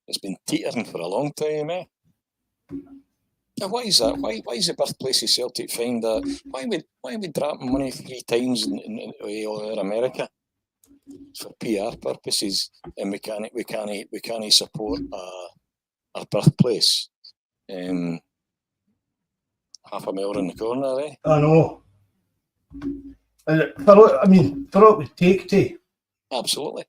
Speaker 3: It's been teetering for a long time, eh? Now, why is that? Why is the birthplace of Celtic find that? Why are we dropping money 3 times in all over America for PR purposes, and we can't support our birthplace? Half a mile in the corner, eh?
Speaker 1: I know. For what it would take to.
Speaker 3: Absolutely.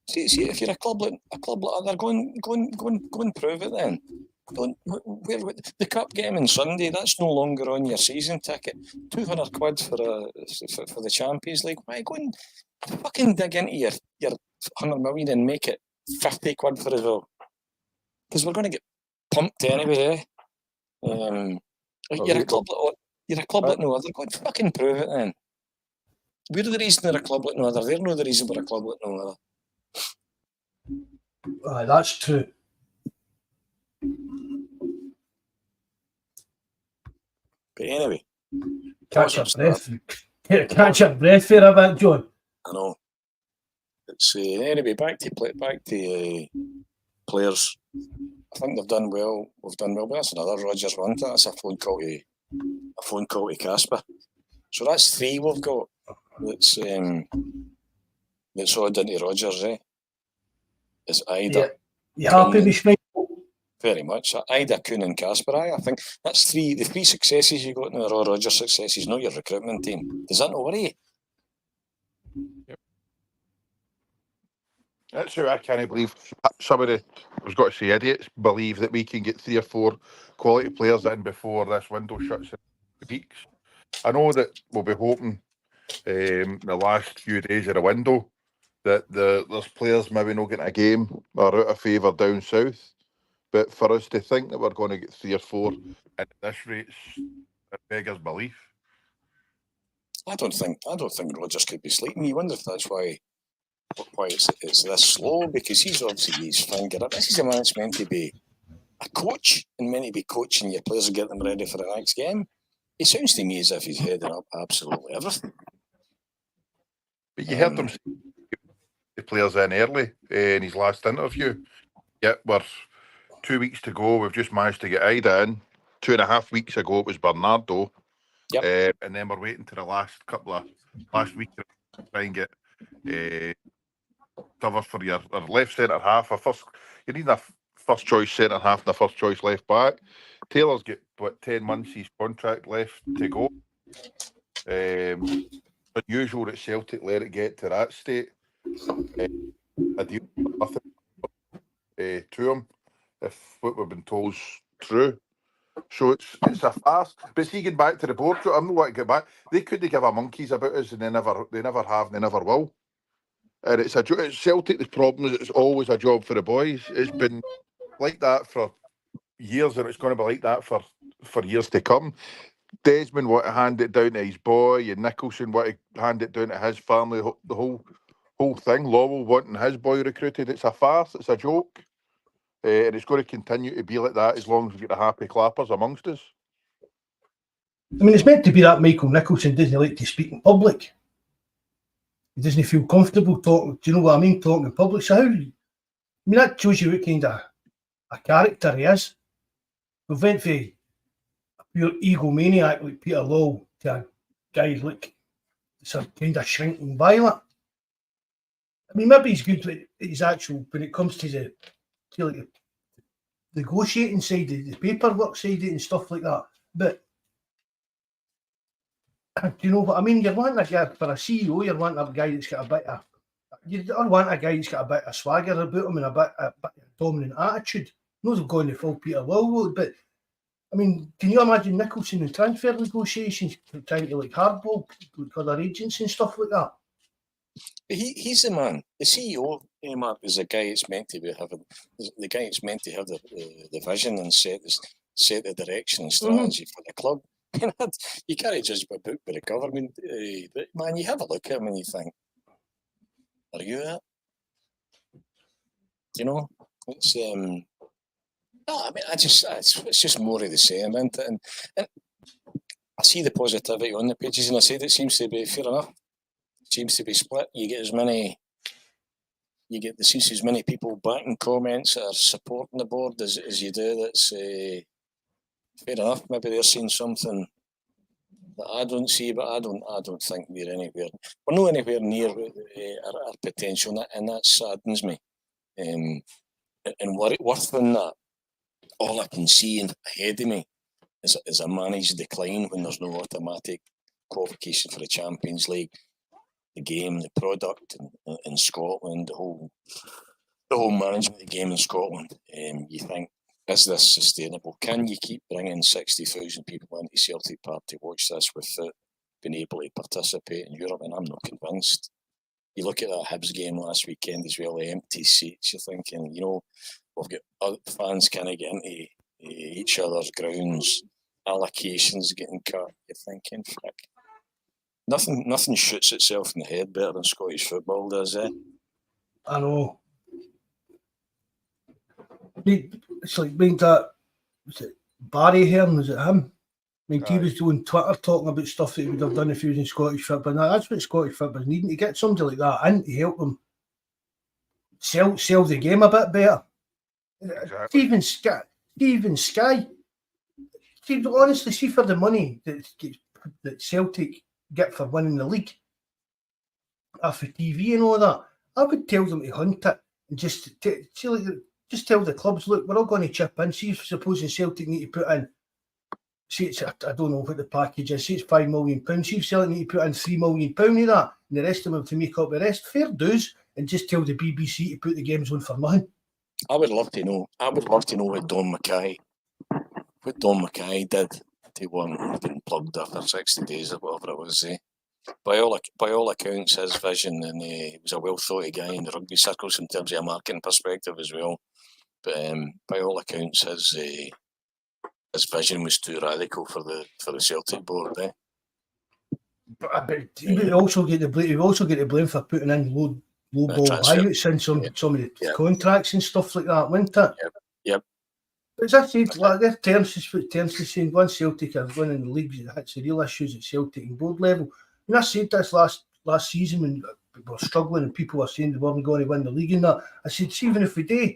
Speaker 3: See, if you're a club like other, go and prove it then. The cup game on Sunday, that's no longer on your season ticket. £200 for the Champions League. Why go and fucking dig into your 100 million and make it £50 for us all? Because we're going to get pumped anyway. You're a club like no other. Go and fucking prove it then. We're the reason they're a club like no other. They're not the reason we're a club like no other.
Speaker 1: That's true.
Speaker 3: But anyway,
Speaker 1: catch your breath for a bit, John.
Speaker 3: I know. It's anyway. Back to players. I think they've done well. We've done well. But that's another Rodgers one. That's a phone call to Casper. So that's 3 we've got. That's all done to Rodgers, eh? Is Idah.
Speaker 1: You happy with me?
Speaker 3: Very much. Idah, Kuhn and Casper. I think that's 3. The 3 successes you got now are all Rodgers successes, not your recruitment team. Does that not worry you?
Speaker 2: Yep. That's how I can't believe somebody, I was got to say idiots, believe that we can get 3 or 4 quality players in before this window shuts in weeks. I know that we'll be hoping the last few days of the window that there's players maybe not getting a game or out of favour down south, but for us to think that we're going to get 3 or 4 at this rate, it beggars belief.
Speaker 3: I don't think Rodgers could be sleeping. You wonder if that's why it's this slow, because he's finger up. This is a man that's meant to be a coach and meant to be coaching your players and get them ready for the next game. It sounds to me as if he's heading up absolutely everything.
Speaker 2: But you heard him say the players in early in his last interview. Yeah, we're 2 weeks to go. We've just managed to get Idah in. 2.5 weeks ago it was Bernardo.
Speaker 3: Yep.
Speaker 2: And then we're waiting to the last week to try and get cover for your left centre half. You need a first choice centre half and a first choice left back. Taylor's got 10 months his contract left to go. Unusual that Celtic let it get to that state. I deal with nothing to him if what we've been told is true. So it's a farce. But see, getting back to the board, I'm not wanting to get back. They couldn't give a monkeys about us, and they never have, and they never will. And it's Celtic. The problem is it's always a job for the boys. It's been like that for years, and it's going to be like that for years to come. Desmond want to hand it down to his boy, and Nicholson want to hand it down to his family. The whole thing. Lowell wanting his boy recruited. It's a farce. It's a joke, and it's going to continue to be like that as long as we get the happy clappers amongst us.
Speaker 1: I mean, it's meant to be that Michael Nicholson doesn't like to speak in public. He doesn't feel comfortable talking. Do you know what I mean? Talking in public. So that shows you what kind of a character he is. We went from a pure egomaniac like Peter Lowell to a guy like some kind of shrinking violet. I mean, maybe he's good at his actual, when it comes to the negotiating side, the paperwork side and stuff like that. But do you know what I mean? You're wanting a guy for a CEO. You're wanting a guy that's got a bit of. You don't want a guy that's got a bit of swagger about him and a bit of dominant attitude. Not going to full Peter Lowell, but I mean, can you imagine Nicholson in transfer negotiations trying to like hardball like other agents and stuff like that?
Speaker 3: He's the man. The CEO, Mark, is the guy that's meant to be having the guy that's meant to have the vision and set the direction and strategy for the club. You can't judge by book by the government. But man, you have a look at him and you think, are you that? You know, it's no, I mean, it's just more of the same, isn't it? And I see the positivity on the pages, and I said it seems to be fair enough. Seems to be split. You get as many people backing comments that are supporting the board as you do. That's fair enough. Maybe they're seeing something that I don't see, but I don't think we're not anywhere near our potential, and that saddens me. And worse than that, all I can see ahead of me is a managed decline when there's no automatic qualification for the Champions League. The game, the product in Scotland, the whole management of the game in Scotland. You think, is this sustainable? Can you keep bringing 60,000 people into Celtic Park to watch this without being able to participate in Europe? And I'm not convinced. You look at that Hibs game last weekend as well, the empty seats. You're thinking, we've got other fans kind of getting into each other's grounds, allocations getting cut. You're thinking, frick. Nothing shoots itself in the head better than Scottish football, does it?
Speaker 1: I know. It's like being that. Was it Barry Hearn? Was it him? I mean, he was doing Twitter talking about stuff that he would have done if he was in Scottish football. Now, that's what Scottish football is needing, to get somebody like that in to help them sell the game a bit better. Exactly. Stephen Sky. See, honestly, see for the money that Celtic get for winning the league for TV and all that, I would tell them to hunt it and just tell the clubs, look, we're all going to chip in. See if supposing Celtic need to put in, see it's, I don't know what the package is, see it's £5 million, see if Celtic need to put in £3 million of that and the rest of them to make up the rest, fair dues, and just tell the BBC to put the games on for nothing.
Speaker 3: I would love to know what Don Mackay did to one getting plugged after 60 days or whatever it was. By all accounts, his vision, and he was a well thought of guy in the rugby circles in terms of a marketing perspective as well. But by all accounts, his vision was too radical for the Celtic board.
Speaker 1: But he would also get the blame for putting in low ball buyouts in some of the contracts and stuff like that, wouldn't it?
Speaker 3: Yep.
Speaker 1: But as I said, like their terms is saying once Celtic are winning the league, it hits the real issues at Celtic and board level. And I said this last season when we were struggling and people were saying they weren't going to win the league and that. I said, see, even if we do,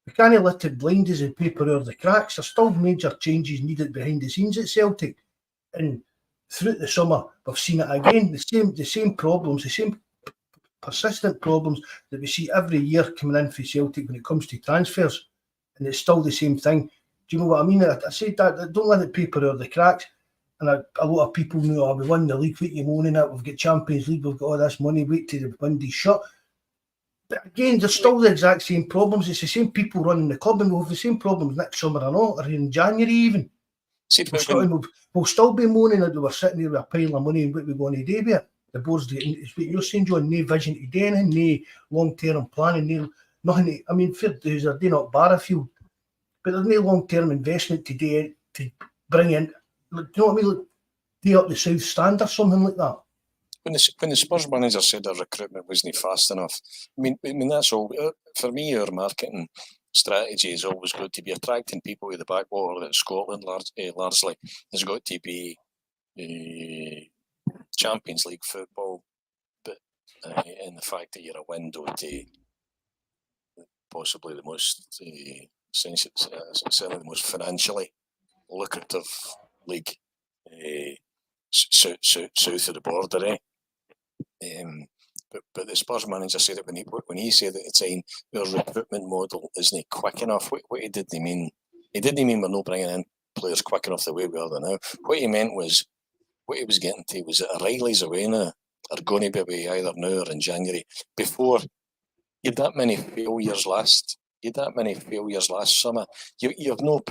Speaker 1: we can't let it blind us and paper over the cracks. There's still major changes needed behind the scenes at Celtic. And throughout the summer, we've seen it again. The same problems, the same persistent problems that we see every year coming in for Celtic when it comes to transfers. And it's still the same thing. Do you know what I mean? I said that, don't let it paper over the cracks. And a lot of people know, we won the league, what you moaning at? We've got Champions League, we've got all this money, wait till the window's shut. But again, there's still the exact same problems. It's the same people running the club, and we'll have the same problems next summer or not, or in January even. We'll still be moaning that we were sitting there with a pile of money and what we're going to do with it. The board's it's what you're saying, John, no vision to do anything, no long-term planning, nothing. I mean, fair dues, they're doing up Barrafield, but there's no long-term investment to bring in. Do you know what I mean? Like, do up the South Stand or something like that.
Speaker 3: When the Spurs manager said our recruitment wasn't fast enough, I mean that's all. For me, our marketing strategy has always got to be attracting people to the backwater that Scotland largely has got to be Champions League football, but in the fact that you're a window to possibly the most, certainly the most financially lucrative league south of the border. But the Spurs manager said it when he said at the time our recruitment model isn't quick enough. What he didn't mean? He didn't mean we're not bringing in players quick enough the way we are now. What he meant was, what he was getting to was that O'Reilly's away now, are going to be away either now or in January. Before you had that many failures last you had that many failures last summer. You're not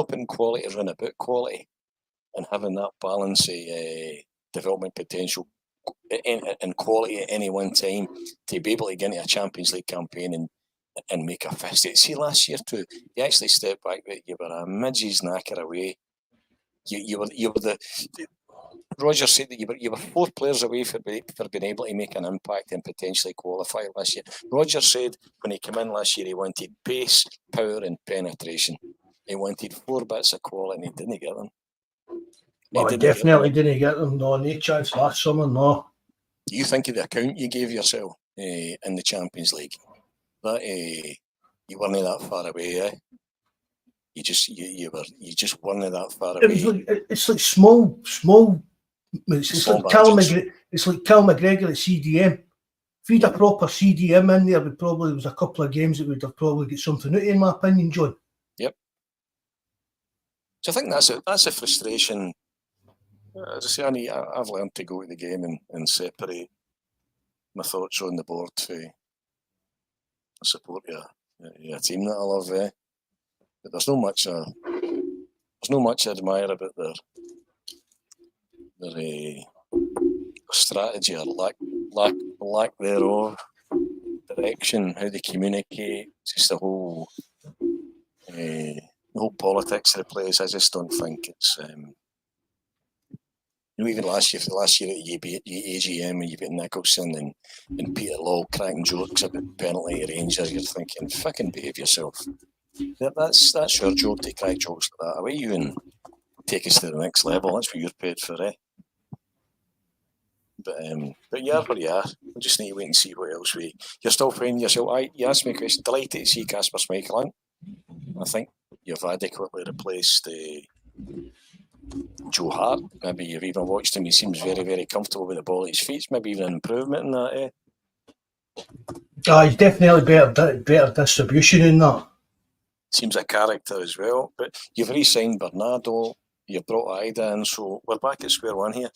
Speaker 3: putting quality around about quality, and having that balance of development potential and quality at any one time to be able to get into a Champions League campaign and make a fist. See, last year too, you actually stepped back, but you were a midge's knacker away. You were the Roger said that you were 4 players away for being able to make an impact and potentially qualify last year. Roger said when he came in last year he wanted pace, power and penetration. He wanted 4 bits of quality and he didn't get them.
Speaker 1: Well, he definitely didn't get them. No chance last summer, no.
Speaker 3: You think of the account you gave yourself in the Champions League. That you weren't that far away, eh? You just weren't that far away.
Speaker 1: It's like small. It's like Cal McGregor at CDM. If he'd a proper CDM in there, there was a couple of games that would have probably got something out, in my opinion, John.
Speaker 3: Yep. So I think that's a frustration. As I say, I've learned to go to the game and separate my thoughts on the board to support your team that I love. But there's no much I admire about their strategy or lack thereof, direction, how they communicate, just the whole politics of the place. I just don't think it's. Even last year at the AGM, and you've got Nicholson and Peter Law cracking jokes about penalty Rangers, you're thinking, fucking behave yourself. That's your job, to crack jokes like that. Away you and take us to the next level. That's what you're paid for, eh? But you are where you are. We just need to wait and see what else you're still finding yourself. You asked me a question. Delighted to see Casper Schmeichel in. I think you've adequately replaced Joe Hart. Maybe you've even watched him. He seems very, very comfortable with the ball at his feet. Maybe even an improvement in that, eh?
Speaker 1: He's definitely better distribution in that.
Speaker 3: Seems a character as well. But you've re-signed Bernardo. You've brought Idah in, so we're back at square one here.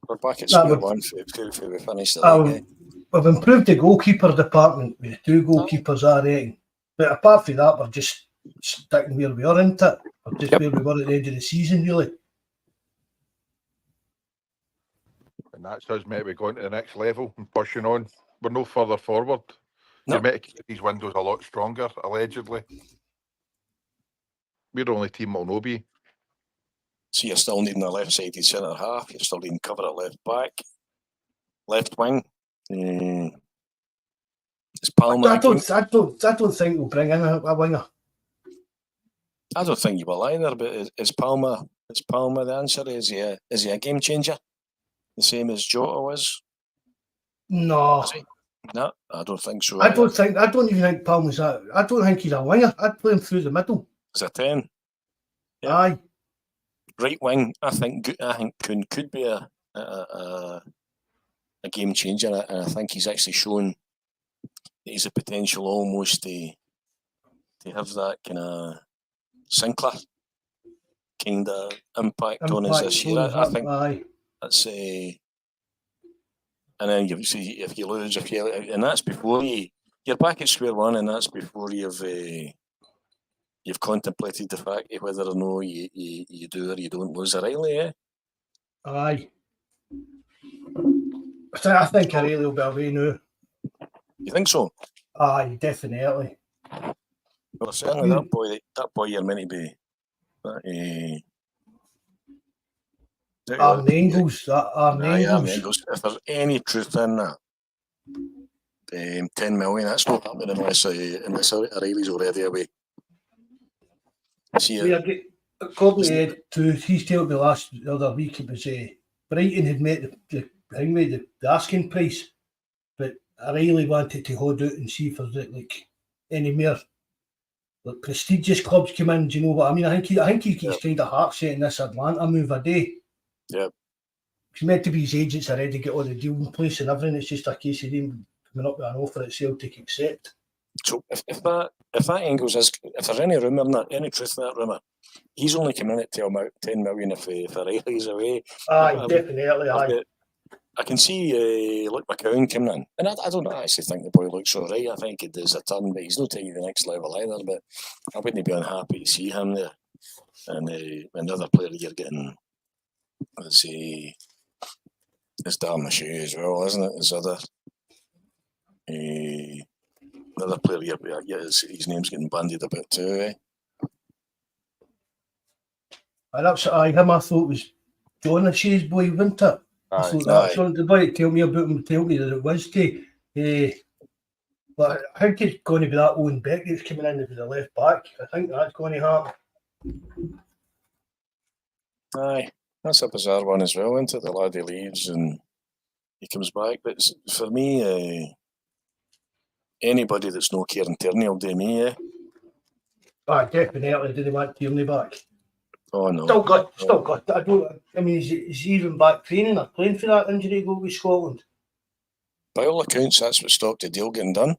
Speaker 3: We're back at square one before we finish the league.
Speaker 1: We've improved the goalkeeper department with the 2 goalkeepers already. But apart from that, we're just sticking where we are, isn't it? We're just where we were at the end of the season, really.
Speaker 2: And that's us maybe going to the next level and pushing on. We're no further forward.
Speaker 3: No.
Speaker 2: You might keep these windows a lot stronger, allegedly. We're the only team that'll know be.
Speaker 3: So you're still needing a left-sided centre half. You're still needing cover at left back, left wing. Is Palmer?
Speaker 1: I don't think we'll bring in a winger.
Speaker 3: I don't think you will either. But is Palmer? Is Palmer the answer? Is he a game changer? The same as Jota was?
Speaker 1: No.
Speaker 3: No, I don't think so.
Speaker 1: I don't even think Palmer's that. I don't think he's a winger. I'd play him through the middle.
Speaker 3: He's a 10.
Speaker 1: Yeah. Aye.
Speaker 3: Right wing, I think Kuhn could be a game changer, and I think he's actually shown that he's a potential almost to have that kind of Sinclair kind of impact on us this year. I think that's and then if you lose, and that's before you're back at square one, and that's before you've contemplated the fact of whether or no you do or you don't lose a Riley, eh?
Speaker 1: Aye. I think a Riley will be away now.
Speaker 3: You think so?
Speaker 1: Aye, definitely.
Speaker 3: Well, certainly that boy you're meant to be.
Speaker 1: Aaron Engels.
Speaker 3: If there's any truth in that, 10 million, that's not happening unless Riley's already away.
Speaker 1: According to Ed, he's told me the other week, it was Brighton had met the asking price, but I really wanted to hold out and see if there's any more prestigious clubs come in. Do you know what I mean? I think he's kind of heart set in this Atlanta move a day.
Speaker 3: Yeah.
Speaker 1: It's meant to be his agents already get all the deal in place and everything. It's just a case of him coming up with an offer at Celtic accept.
Speaker 3: So if that Engels is, if there's any rumour in that, any truth in that rumour, he's only coming in at 10 million if Riley's away.
Speaker 1: Aye, definitely.
Speaker 3: I can see Luke McCowan coming in, and I don't actually think the boy looks all right. I think he does a turn, but he's not taking the next level either. But I wouldn't be unhappy to see him there. And another player you're getting is Darren Machu as well, isn't it? His other another player his name's getting bandied about too. Eh?
Speaker 1: And that's him I thought was John O'Shea's boy, wasn't it? I thought that's what the boy tell me about him, tell me that it was to. But I think it's going to be that Owen Beckett's coming in as the left back. I think that's going to happen.
Speaker 3: Aye, that's a bizarre one as well, isn't it? The laddie leaves and he comes back. But for me, anybody that's no Kieran Tierney will do me, eh?
Speaker 1: Definitely didn't want Tierney back.
Speaker 3: Oh no.
Speaker 1: Still got. I mean, is he even back training or playing for that injury goal with Scotland?
Speaker 3: By all accounts, that's what stopped the deal getting done.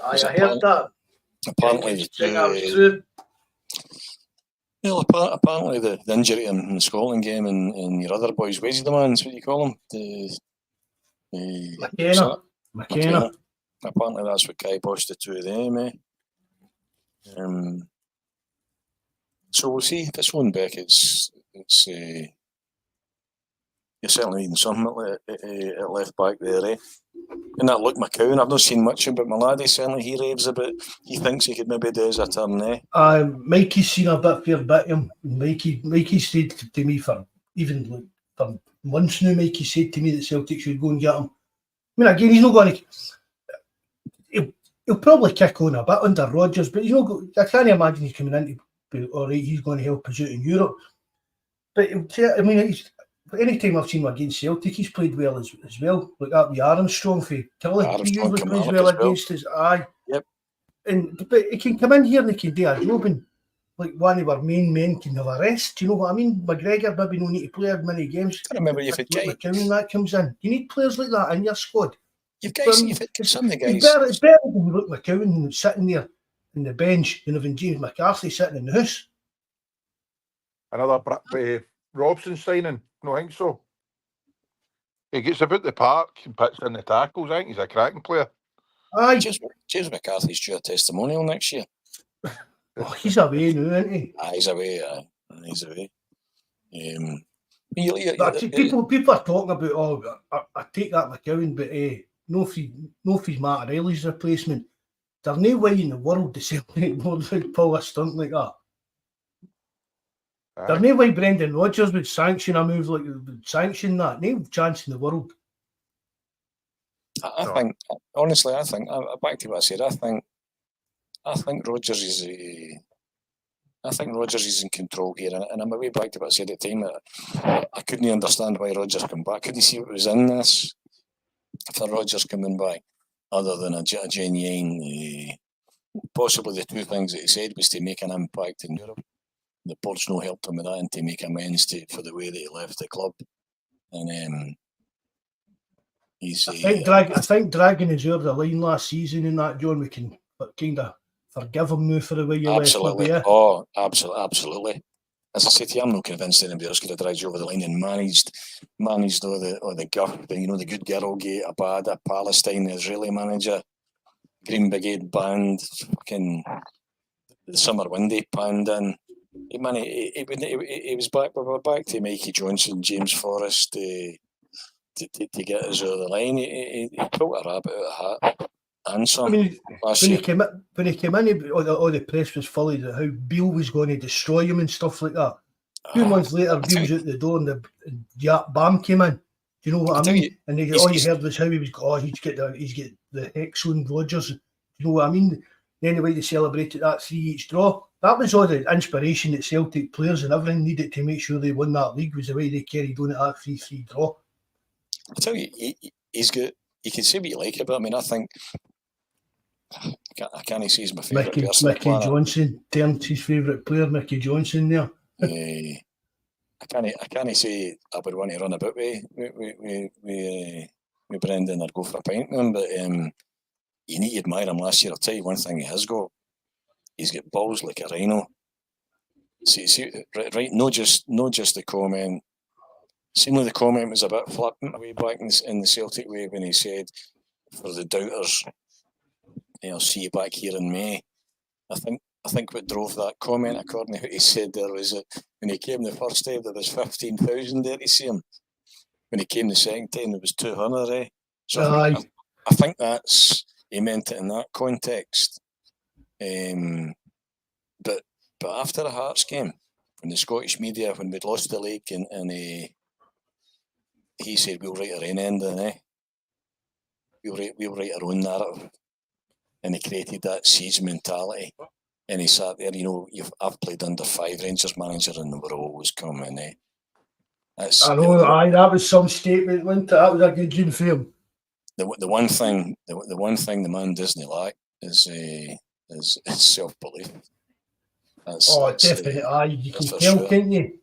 Speaker 1: I heard that.
Speaker 3: Apparently, apparently the injury in the Scotland game and your other boys' wages demands, what do you call them?
Speaker 1: McKenna.
Speaker 3: Apparently that's what kiboshed the two of them, eh? So we'll see. If it's Owen Beckett's, you're certainly needing something at left back there, eh? And that Luke McCowan, I've not seen much of, but my laddie certainly he raves about. He thinks he could maybe do as a turn, eh?
Speaker 1: Mikey's seen a fair bit of him. Mikey said to me for months now. Mikey said to me that Celtic should go and get him. I mean, again, he's not going to. He'll probably kick on a bit under Rodgers, but I can't imagine he's coming in to be all right. He's going to help us out in Europe. But I mean, any time I've seen him against Celtic, he's played well as well. Like that with Armstrong for Tilly, he usually plays well against us. Aye.
Speaker 3: Yep.
Speaker 1: But he can come in here and he can do a job, and like one of our main men can have a rest. Do you know what I mean? McGregor maybe no need to play as many games.
Speaker 3: I remember you've had guys.
Speaker 1: McCowan that comes in. You need players like that in your squad.
Speaker 3: You've had some of the guys.
Speaker 1: It's better than Luke McCowan sitting there in the bench than having James McCarthy sitting in the house.
Speaker 2: Another Robson signing. No, I think so. He gets about the park and puts in the tackles. I think he's a cracking player.
Speaker 1: Aye.
Speaker 3: James McCarthy's due a testimonial next year.
Speaker 1: Oh, he's away now, isn't he?
Speaker 3: He's away. He's away.
Speaker 1: People are talking about, I take that McCowan, but no for Matt Riley's replacement. There's no way in the world to celebrate more than pull a stunt like that. There's no way Brendan Rodgers would sanction a move like sanction that. No chance in the world.
Speaker 3: I think, honestly, back to what I said. I think Rodgers is. I think Rodgers is in control here, and I'm away back to what I said at the time. I couldn't understand why Rodgers come back. Couldn't see what was in this for Rodgers coming back, other than a genuine. Possibly the two things that he said was to make an impact in Europe. The board's no helped him with that, and to make amends for the way that he left the club. And he's.
Speaker 1: I think dragging his over the line last season in that, John, we can kind of forgive him now for the way you
Speaker 3: absolutely.
Speaker 1: left.
Speaker 3: Oh, absolutely. As I said to you, I'm not convinced anybody else could have dragged you over the line and managed all the guff, the good girl gate, Abada, Palestine, the Israeli manager, Green Brigade band, fucking the Summer Windy band in. He was back. We were back to Mikey Johnson, James Forrest to get us over the line. He pulled a rabbit out of a hat. And some.
Speaker 1: I mean, when he came in, all the press was full of how Beale was going to destroy him and stuff like that. 2 months later, Beale was out the door and Bam came in. Do you know what I mean? And all you heard was how he was. He's get the Hex on Rodgers. Do you know what I mean? Then the way they celebrated that 3-each draw. That was all the inspiration that Celtic players and everything needed to make sure they won that league, was the way they carried on at that 3-3 draw.
Speaker 3: I tell you, he's good. You can say what you like about him. I mean, I think I can't say he's my favourite person.
Speaker 1: Mickey Johnson turned his favourite player, Mickey Johnson there.
Speaker 3: I can't say I would want to run about with Brendan or go for a pint with him, but you need to admire him last year. I'll tell you one thing he has got. He's got balls like a rhino. See, right? Not just the comment. seemingly the comment was a bit flippant way back in the Celtic way when he said, for the doubters, I'll see you back here in May. I think what drove that comment, according to what he said there, was that when he came the first time, there was 15,000 there to see him. When he came the second time, there was 200. So I think that's, he meant it in that context. But after the Hearts game, when the Scottish media, when we'd lost the league, and he said, we'll write our own ending, we'll write our own narrative. And he created that siege mentality. And he sat there, I've played under 5 Rangers managers and they were always coming.
Speaker 1: I know, that was some statement, wasn't it? That was a good dream for him.
Speaker 3: The one thing the man doesn't lack is self-belief.
Speaker 1: Definitely. You can tell, sure. Can't you?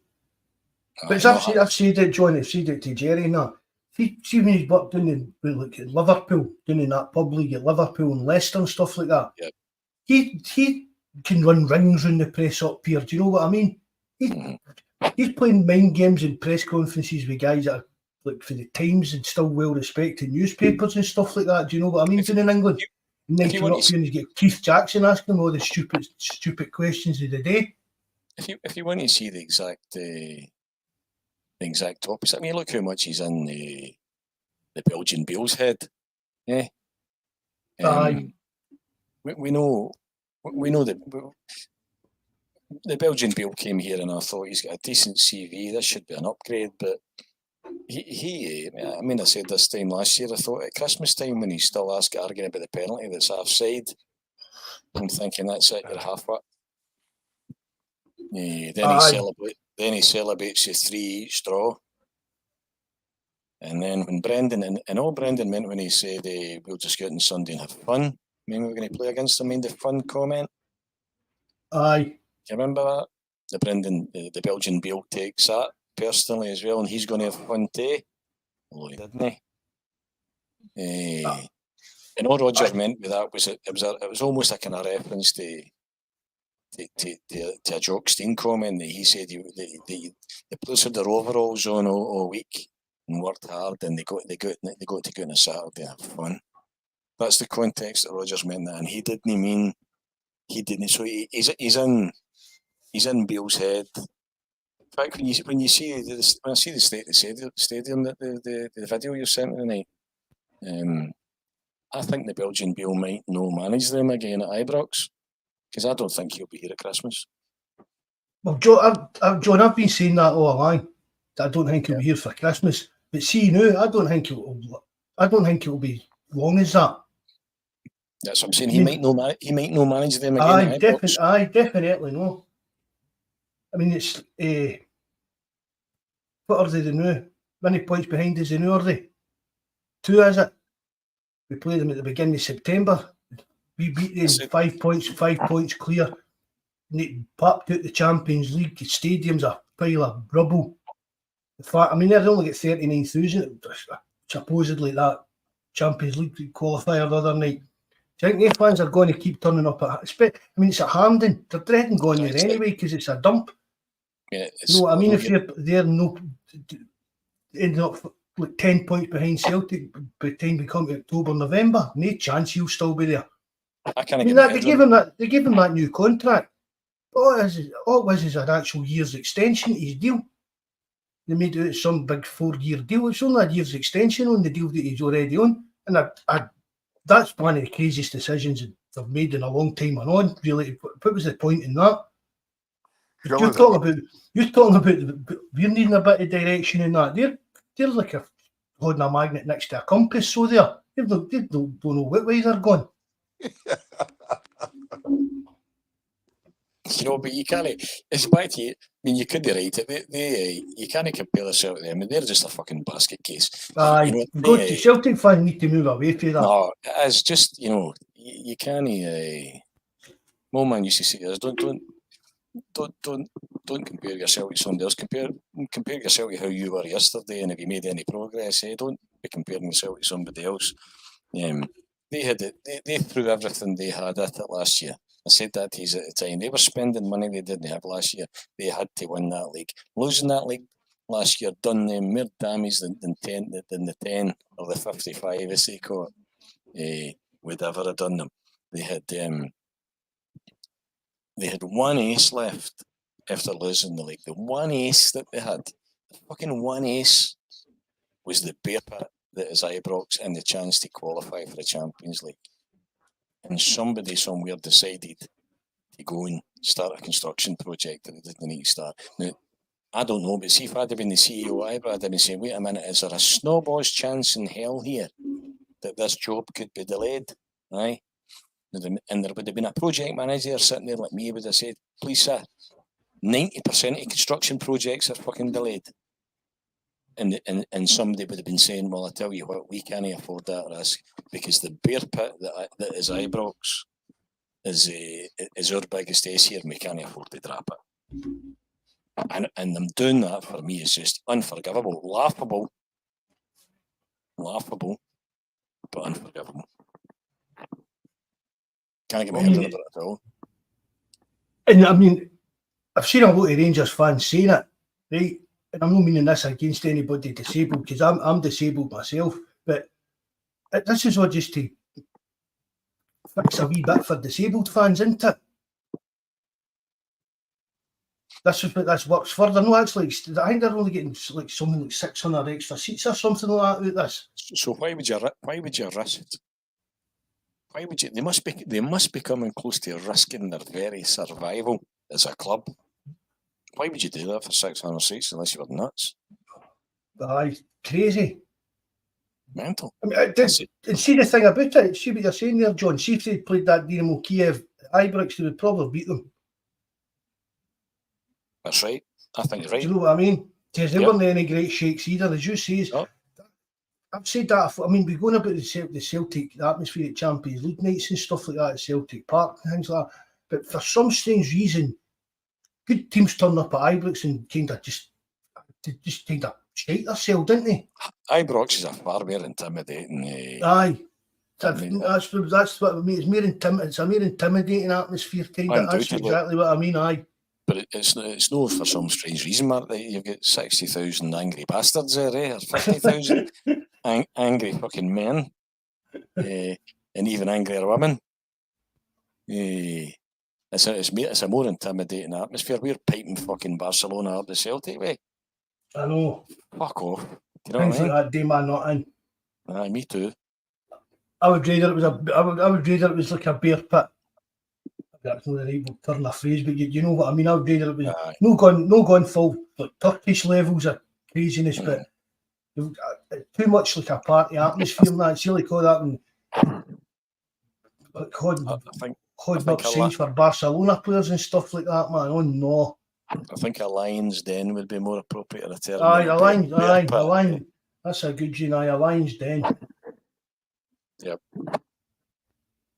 Speaker 1: But I've said it, John. I've said it to Jerry and that. See when he's worked down at Liverpool, down in that pub league at Liverpool and Leicester and stuff like that.
Speaker 3: Yep.
Speaker 1: He can run rings round the press up here. Do you know what I mean? He's playing mind games and press conferences with guys that are like for the Times and still well respected newspapers and stuff like that. Do you know what I mean? In England. And then come up here and you get Keith Jackson asking him all the stupid questions of the day.
Speaker 3: If you want to see the exact opposite, I mean, look how much he's in the Belgian Bale's head. Yeah. We know that the Belgian Bale came here and I thought he's got a decent CV. This should be an upgrade, but I said this time last year, I thought at Christmas time when he's still arguing about the penalty that's offside, I'm thinking that's it, you're halfway. Then he celebrates the 3 straw. And then when Brendan, and all Brendan meant when he said we'll just go out on Sunday and have fun, I mean, we're going to play against them in the fun comment.
Speaker 1: Aye.
Speaker 3: Do you remember that? The Belgian Bale takes that personally as well, and he's going to have fun too. Although he didn't. And all Rodgers meant with that was it was almost a kind of reference to a Jock Stein comment that he said the players had their overalls on all week and worked hard, and they got to go on a Saturday and have fun. That's the context that Rodgers meant that, and he didn't. So he's in Bale's head. In fact, when I see the state of the stadium, the video you sent me tonight, I think the Belgian Bale might no manage them again at Ibrox, because I don't think he'll be here at Christmas.
Speaker 1: Well, John, I've been saying that all along. That I don't think he'll be here for Christmas. But see now, I don't think it'll be long as that.
Speaker 3: That's what I'm saying. He might no manage them again.
Speaker 1: Definitely no. I mean, it's what are they now? How many points behind us now, are they? 2, is it? We played them at the beginning of September. We beat them 5 points clear. They popped out the Champions League. The stadium's a pile of rubble. In fact, I mean, they've only got 39,000. Supposedly that Champions League qualifier the other night. Do you think the fans are going to keep turning up at? It's at Hampden. They're dreading going there anyway because it's a dump.
Speaker 3: Yeah,
Speaker 1: you know what I mean? If they're ending up like 10 points behind Celtic by the time we come to October, November, no chance he'll still be there. They gave him that new contract. All it was is an actual year's extension to his deal. They made it some big 4-year deal. It's only a year's extension on the deal that he's already on. And that's one of the craziest decisions they've made in a long time and on, really. What was the point in that? You're talking about we're needing a bit of direction in that. They're like holding a magnet next to a compass, so they don't know what way they're going.
Speaker 3: But you can't. It's back to you. I mean, you could write it. You can't compare yourself to them. I mean, they're just a fucking basket case.
Speaker 1: Celtic fans need to move away from that.
Speaker 3: No, it's just you can't. My man used to say, don't compare yourself with somebody else. Compare yourself with how you were yesterday, and if you made any progress, don't be comparing yourself with somebody else. They had it. They threw everything they had at it last year. I said that to you at the time. They were spending money they didn't have last year. They had to win that league. Losing that league last year done them more damage than the 10 or the 55, as they call it, would ever have done them. They had one ace left after losing the league. The one ace that they had, the fucking one ace, was the bear pit that is Ibrox and the chance to qualify for the Champions League. And somebody somewhere decided to go and start a construction project that they didn't need to start. Now, I don't know, but see if I'd have been the CEO of Ibrox, I'd have been saying, wait a minute, is there a snowball's chance in hell here that this job could be delayed? Aye. And there would have been a project manager sitting there like me who would have said, please sir, 90% of construction projects are fucking delayed. And somebody would have been saying, well, I tell you what, we can't afford that risk because the bear pit that is Ibrox is our biggest ace here and we can't afford to drop it. And them doing that for me is just unforgivable. Laughable, but unforgivable. Can't get my head around it at all.
Speaker 1: And I mean, I've seen a lot of Rangers fans saying it, right? And I'm not meaning this against anybody disabled because I'm disabled myself, but this is all just to fix a wee bit for disabled fans, isn't it? This is what this works for. They're not actually, I think they're only getting like something like 600 extra seats or something like that with this.
Speaker 3: So why would you risk it? Why would you? They must be coming close to risking their very survival as a club. Why would you do that for 600 seats unless you were nuts?
Speaker 1: Aye, crazy.
Speaker 3: Mental.
Speaker 1: I mean, and see the thing about it, see what you're saying there, John. See if they played that Dynamo Kiev Ibrox, they would probably beat them.
Speaker 3: That's right. I think you're right.
Speaker 1: Do you know what I mean? Because they weren't any great shakes either, as you say.
Speaker 3: Oh.
Speaker 1: I've said that. I mean, we're going about the Celtic atmosphere at Champions League nights and stuff like that at Celtic Park and things like that. But for some strange reason, good teams turn up at Ibrox and kind of just shite themselves, didn't they?
Speaker 3: Ibrox is a far more intimidating.
Speaker 1: Aye. That's what I mean. It's a more intimidating atmosphere, kind of. That's exactly what I mean. Aye.
Speaker 3: But it's no for some strange reason, Mark, that you've got 60,000 angry bastards there, or 50,000 angry fucking men, and even angrier women. It's a more intimidating atmosphere. We're piping fucking Barcelona up the Celtic way.
Speaker 1: I know.
Speaker 3: Fuck off. You know
Speaker 1: Things
Speaker 3: what I mean?
Speaker 1: like that, day man not in.
Speaker 3: Aye, me too.
Speaker 1: I would rather it was like a bear pit. That's not the right turn of phrase, but you know what I mean. I would rather it was no gone full like Turkish levels of craziness, but too much like a party atmosphere and that. See, like all that and holding up signs for Barcelona players and stuff like that, man. Oh no.
Speaker 3: I think a Lion's Den would be more appropriate at a term.
Speaker 1: Aye, a lion. That's a good gene. A Lion's Den.
Speaker 3: Yep.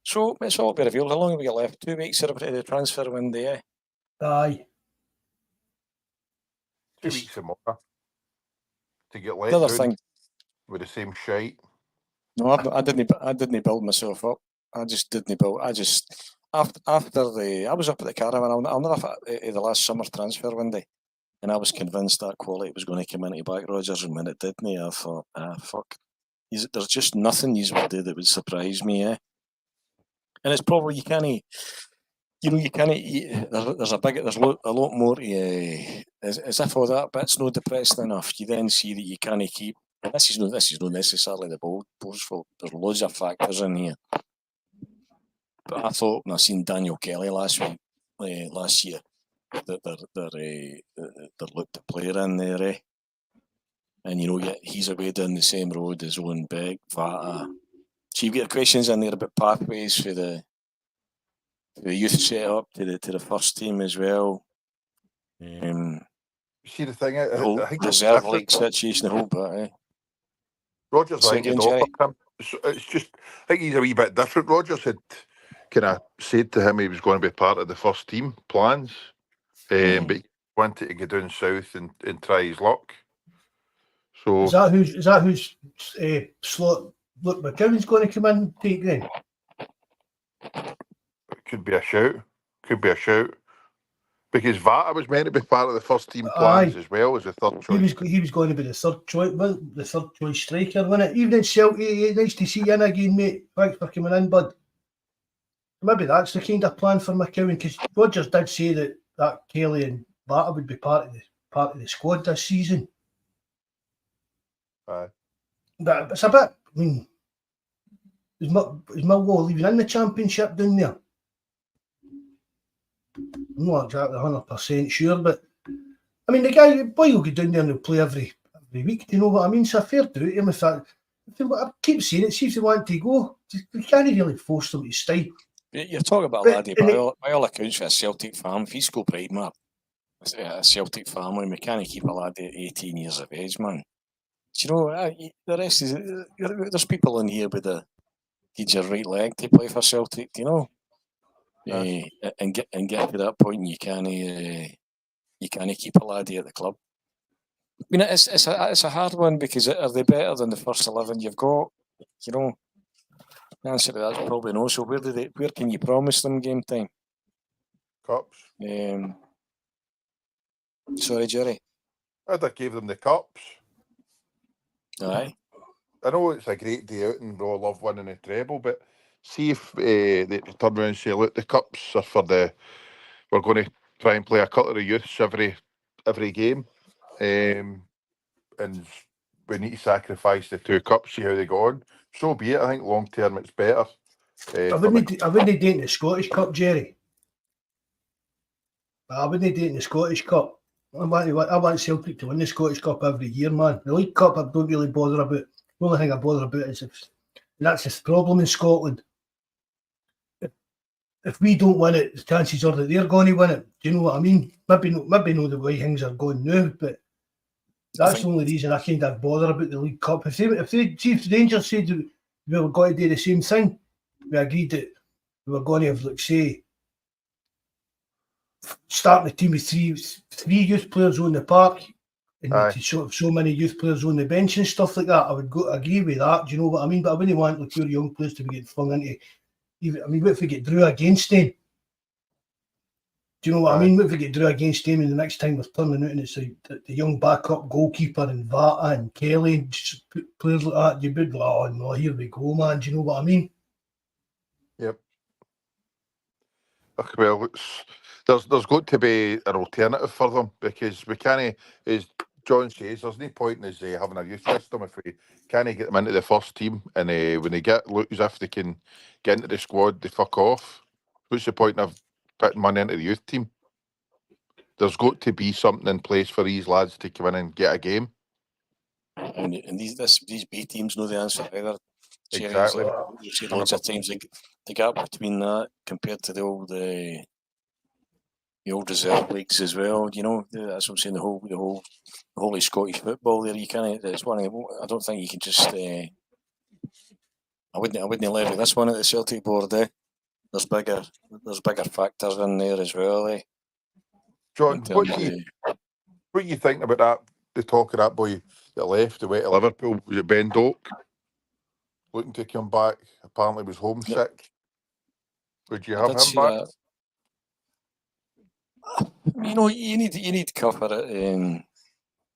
Speaker 3: So it's all be revealed. How long have we got left? 2 weeks to the transfer window, eh?
Speaker 1: Aye.
Speaker 2: 2 weeks or more to get let
Speaker 3: The other
Speaker 2: down
Speaker 3: thing
Speaker 2: with the same shite.
Speaker 3: No, I didn't build myself up. I just didn't build. I just after I was up at the Caravan. I'll never forget the last summer transfer window, and I was convinced that quality was going to come into back Rodgers, and when it didn't, I thought, fuck. There's just nothing you would do that would surprise me, eh? And it's probably you can't. There's a lot more. As if all that bit's not depressing enough, you then see that you can't keep. And this is not necessarily the Bawz fault. There's loads of factors in here. But I thought when I seen Daniel Kelly last year, that there looked a player in there, eh? And he's away down the same road as Owen Beck, Vata. So you've got questions in there about pathways for the youth set up to the first team as well.
Speaker 2: See the thing, I think
Speaker 3: reserve league situation, the whole bit, eh?
Speaker 2: Rodgers, I think he'd offered him. It's just, I think he's a wee bit different. Rodgers had kind of said to him he was going to be part of the first team plans, but he wanted to go down south and try his luck. So
Speaker 1: is that who's slot? Look, McGowan's going to come in and take then.
Speaker 2: Could be a shout. Because Vata was meant to be part of the first team plans
Speaker 1: Aye.
Speaker 2: as well as the third choice.
Speaker 1: He was going to be the third choice striker, wasn't it? Evening Celtic, nice to see you in again, mate. Thanks for coming in, bud. Maybe that's the kind of plan for McCowan, because Rodgers did say that Kelly and Vata would be part of the squad this season.
Speaker 2: Aye.
Speaker 1: But it's a bit. I mean, is Millwall leaving in the Championship down there? I'm not exactly 100% sure, but I mean, the boy will go down there and he'll play every week. Do you know what I mean? So fair to him if that. I keep saying it. See if they want to go. We can't really force them to stay.
Speaker 3: You're talking about a laddie, by all accounts, for a Celtic farm, if he's got pride, man, a Celtic family, we can't keep a laddie at 18 years of age, man. Do you know, the rest is, there's people in here with need your right leg to play for Celtic, do you know? And get to that point, and you can't keep a laddie at the club. I mean, it's a hard one, because are they better than the first 11 you've got? You know, the answer to that's probably no. So where can you promise them game time?
Speaker 2: Cups.
Speaker 3: Sorry, Jerry.
Speaker 2: I'd have gave them the cups.
Speaker 3: Aye.
Speaker 2: I know it's a great day out and we all love winning a treble, but see if they turn around and say, look, the cups are for we're going to try and play a couple of youths every game. And we need to sacrifice the 2 cups, see how they go on. So be it. I think long term it's better.
Speaker 1: I wouldn't do it in the Scottish Cup, Jerry. I wouldn't do it in the Scottish Cup. I want Celtic to win the Scottish Cup every year, man. The League Cup I don't really bother about. The only thing I bother about is that's the problem in Scotland. If we don't win it, the chances are that they're going to win it. Do you know what I mean? Maybe not the way things are going now, but that's the only reason I kind of bother about the League Cup. If the Rangers said we were going to do the same thing, we agreed that we were going to have, like, say, starting the team with three youth players on the park and so many youth players on the bench and stuff like that, I would agree with that. Do you know what I mean? But I wouldn't want, like, your young players to be getting flung into. I mean, what if we get Drew against them? Do you know what I mean? What if we get Drew against them and the next time we're turning out and it's the young backup goalkeeper and Vata and Kelly and just players like that? You'd be like, oh no, here we go, man. Do you know what I mean?
Speaker 2: Yep. Well, there's got to be an alternative for them, because we can't, as John says, there's no point in us having a youth system if we can't get them into the first team, and when they look as if they can get into the squad, they fuck off. What's the point of putting money into the youth team? There's got to be something in place for these lads to come in and get a game.
Speaker 3: And these B teams know the answer either.
Speaker 2: Exactly.
Speaker 3: You see loads of times the gap between that compared to the old reserve leagues as well. You know, that's what I'm saying. The whole of Scottish football there. You can't. It's one. I don't think you can just. I wouldn't levy this one at the Celtic board. There's bigger factors in there as well.
Speaker 2: John, what do you think about that? The talk of that boy that left, that went to Liverpool, was it Ben Doak? Looking to come back, apparently was homesick. Yep. Would you have him back?
Speaker 3: You know, you need to cover it.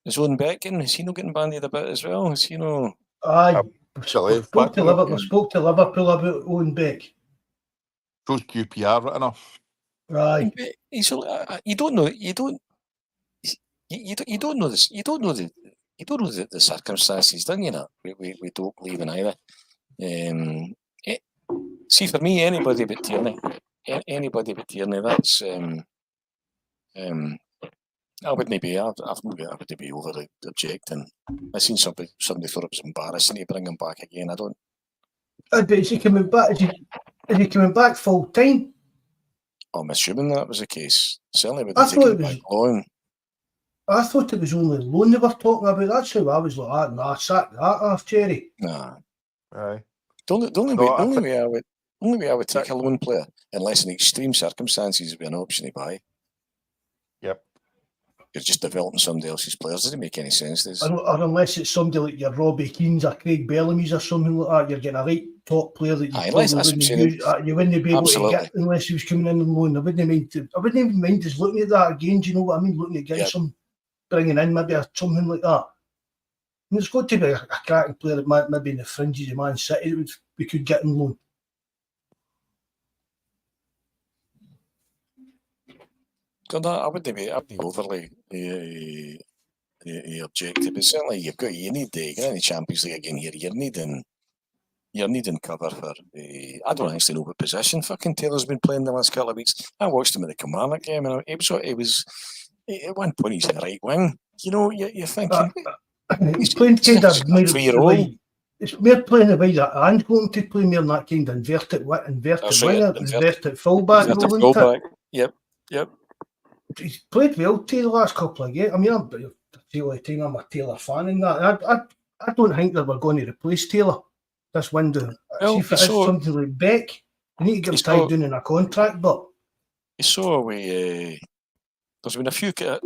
Speaker 3: His own Beckham, is he not getting bandied about as well? Is he no?
Speaker 1: Aye, spoke to Liverpool about Owen Beck.
Speaker 2: Shows QPR right enough.
Speaker 1: Right.
Speaker 3: You don't know this. You don't know the circumstances, don't you? We don't believe in either. See, for me, anybody but Tierney. That's I wouldn't be over objecting. I seen somebody thought it was embarrassing to bring him back again. I don't.
Speaker 1: But is he coming back? Is he coming back full time?
Speaker 3: I'm assuming that was the case. Certainly with the loan.
Speaker 1: I thought it was only loan they were talking about. That's how I was like, nah, sack that off, Jerry.
Speaker 3: Nah.
Speaker 2: Aye.
Speaker 3: The only way I would take a loan player, unless in extreme circumstances, would be an option to buy.
Speaker 2: Yep.
Speaker 3: you're just developing somebody else's players. Doesn't make any sense.
Speaker 1: Or unless it's somebody like your Robbie Keanes or Craig Bellamy's or something like that, you're getting a right top player that you probably you wouldn't be able to get unless he was coming in on loan. I wouldn't even mind just looking at that again. Do you know what I mean? Looking at getting some, bringing in maybe something like that. And it's got to be a cracking player that maybe in the fringes of Man City that we could get in loan.
Speaker 3: I wouldn't be overly objective, but certainly you need to get in the Champions League again here. You're needing cover for. I don't actually know what position fucking Taylor's been playing the last couple of weeks. I watched him at the Kilmarnock game, and it was at one point he's in the right wing. You know, you're thinking
Speaker 1: he's playing kind of 3-year-old. It's more playing the way that I'm going to play more than that kind of inverted winger, inverted fullback.
Speaker 3: Yep.
Speaker 1: He's played well to the last couple of games. I mean, I'm a Taylor fan in that. I don't think that we're going to replace Taylor this window.
Speaker 3: Well,
Speaker 1: see if it is something like Beck, we need to get him tied down in a contract. But
Speaker 3: there's been a few come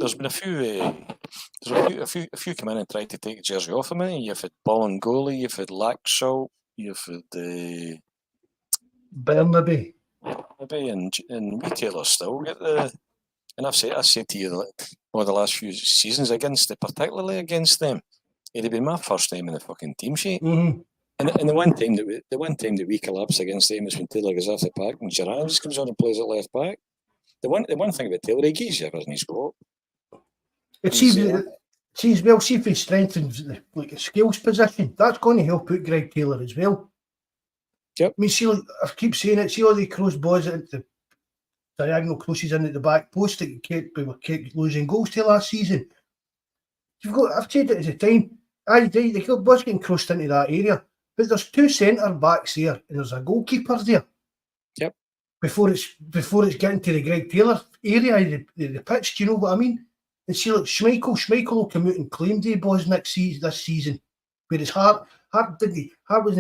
Speaker 3: in and tried to take the jersey off of me. You've had Bolingoli, you've had Laxalt, you've had
Speaker 1: Burnaby,
Speaker 3: and we Taylor still get the. And I said to you that over the last few seasons particularly against them, it'd been my first time in the fucking team sheet.
Speaker 1: Mm-hmm.
Speaker 3: And the one time that we collapsed against them is when Taylor goes off the park and Gerrard just comes on and plays at left back. The one thing about Taylor, he gives you everything he's got.
Speaker 1: See if he strengthens like a skills position, that's going to help out Greg Taylor as well.
Speaker 3: Yep.
Speaker 1: I mean, see, like, I keep saying it. See all the cross balls at the diagonal crosses in at the back post that we were kept losing goals to last season. I've said it at the time. The ball's getting crossed into that area, but there's two centre backs there and there's a goalkeeper there.
Speaker 3: Yep.
Speaker 1: Before it's getting to the Greg Taylor area of the pitch, do you know what I mean? And see, like Schmeichel will come out and claim the balls this season. Whereas Hart wasn't the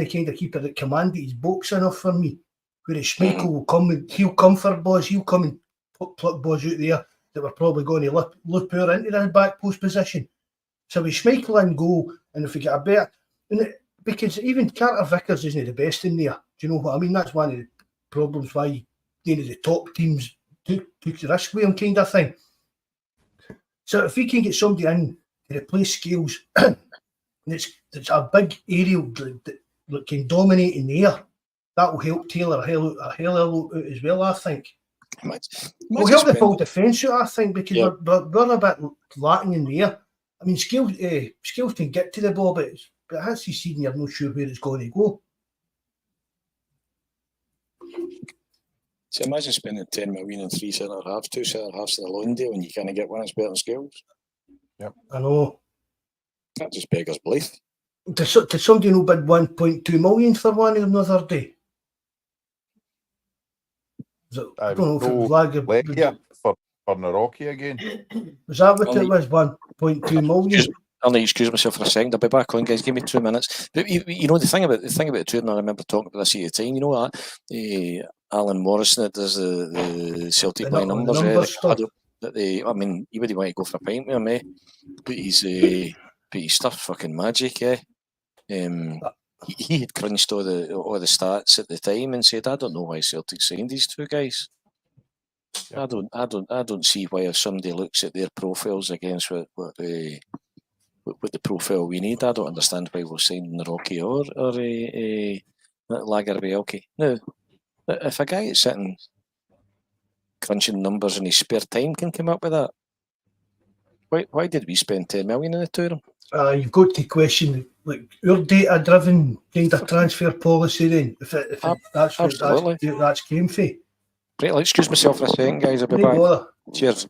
Speaker 1: kind of keeper that commanded his box enough for me. Whereas Schmeichel will come, he'll come for balls, he'll come and pluck balls out there that we're probably going to loop her into that back post position. So with Schmeichel in goal, and if we get a better, because even Carter Vickers isn't the best in there. Do you know what I mean? That's one of the problems why the top teams took the risk with him, kind of thing. So if we can get somebody in to replace Scales, and it's a big aerial that can dominate in the air, that will help Taylor a hell out as well, I think. We'll help the full defence out, I think, because we're a bit lacking in the air. I mean, Scales can get to the ball, but as you see, you're not sure where it's going to go.
Speaker 3: So imagine spending 10 million on 3 centre halves, 2 centre halves in a loan deal, and you can't get one that's better than Scales.
Speaker 2: Yep.
Speaker 1: I know.
Speaker 3: That just beggars belief.
Speaker 1: Did somebody know bid 1.2 million for one of them the other day? I don't know if it was
Speaker 2: for Narocki again.
Speaker 1: Was that what it was? 1.2 million.
Speaker 3: I'll need to excuse myself for a second. I'll be back on, guys. Give me 2 minutes. But you know the thing about the tour, and I remember talking about this at the time. You know that Alan Morrison that does the Celtic by numbers. I mean, you wouldn't want to go for a pint with him, eh? But he's stuff fucking magic, eh? He had crunched all the stats at the time and said, I don't know why Celtic signed these two guys. Yeah. I don't see why if somebody looks at their profiles against what the profile we need, I don't understand why we're signing Rocky or Lagerbielke. Now, if a guy is sitting crunching numbers in his spare time can come up with that, why did we spend 10 million in the tour?
Speaker 1: You've got to question like your data-driven kind of transfer policy. Then, if that's what that's came for.
Speaker 3: Right, I'll excuse myself for a second, guys. I'll be back.
Speaker 1: Bother.
Speaker 3: Cheers.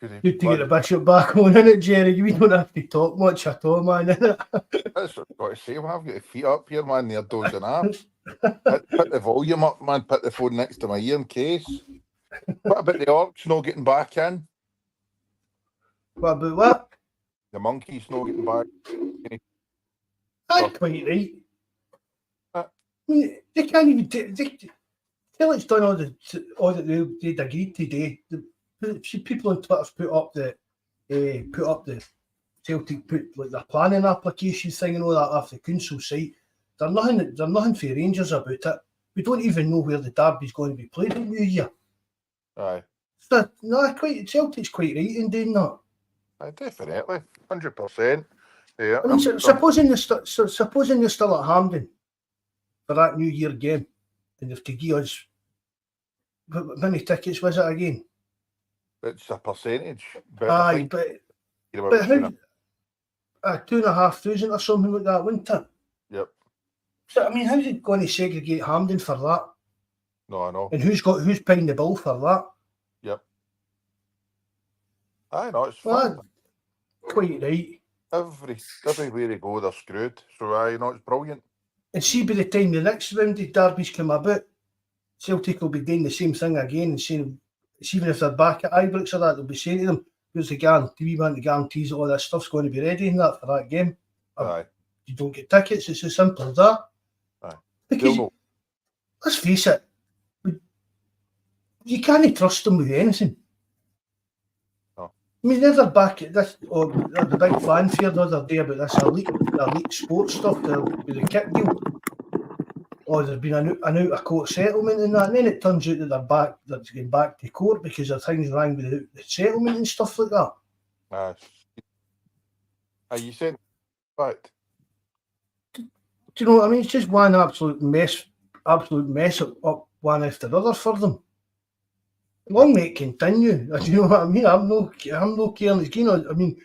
Speaker 1: Good to get the Bishop back on, innit, Jerry? We don't have to talk much at all, man, innit?
Speaker 2: That's what I've got to say. Well, I've got the feet up here, man. They're dozing off. Put the volume up, man. Put the phone next to my ear in case. What about the orcs not getting back in?
Speaker 1: What about what?
Speaker 2: The monkeys not getting back.
Speaker 1: That's quite right. I mean, they can't even Celtic's done all that they'd agreed to do. See, people on Twitter's put up the Celtic like their planning application thing and all that off the council site. There's nothing for Rangers about it. We don't even know where the derby's going to be played in New Year.
Speaker 2: Aye.
Speaker 1: So, no, Celtic's quite right in doing that.
Speaker 2: Aye, definitely, 100%. Yeah.
Speaker 1: I mean, supposing you're still at Hampden for that New Year game, and if to give us how many tickets was it again?
Speaker 2: It's a percentage. But
Speaker 1: Aye, but how? 2,500 or something like that, wouldn't it?
Speaker 2: Yep.
Speaker 1: So I mean, how's it going to segregate Hampden for that?
Speaker 2: No, I know.
Speaker 1: And who's paying the bill for that?
Speaker 2: Yep. I know, it's fun.
Speaker 1: Quite right.
Speaker 2: Everywhere they go, they're screwed. So I know it's brilliant.
Speaker 1: And see, by the time the next round of derbies come about, Celtic will be doing the same thing again and saying, even if they're back at Ibrox or that, they'll be saying to them, "Here's the guarantee. We want the guarantees that all that stuff's going to be ready and that for that game."
Speaker 2: Aye.
Speaker 1: You don't get tickets. It's as simple as that.
Speaker 2: Aye.
Speaker 1: Because let's face it, you can't trust them with anything.
Speaker 2: No.
Speaker 1: I mean, they're back at this, or the big fanfare the other day about this elite sports stuff with the kit deal. Or there's been an out of court settlement and that, and then it turns out that they're going back to court because of things wrong with the settlement and stuff like that.
Speaker 2: Are you saying fact?
Speaker 1: Do you know what I mean? It's just one absolute mess up one after the other for them. Long may it continue. Do you know what I mean? I'm no careless. You know, I mean,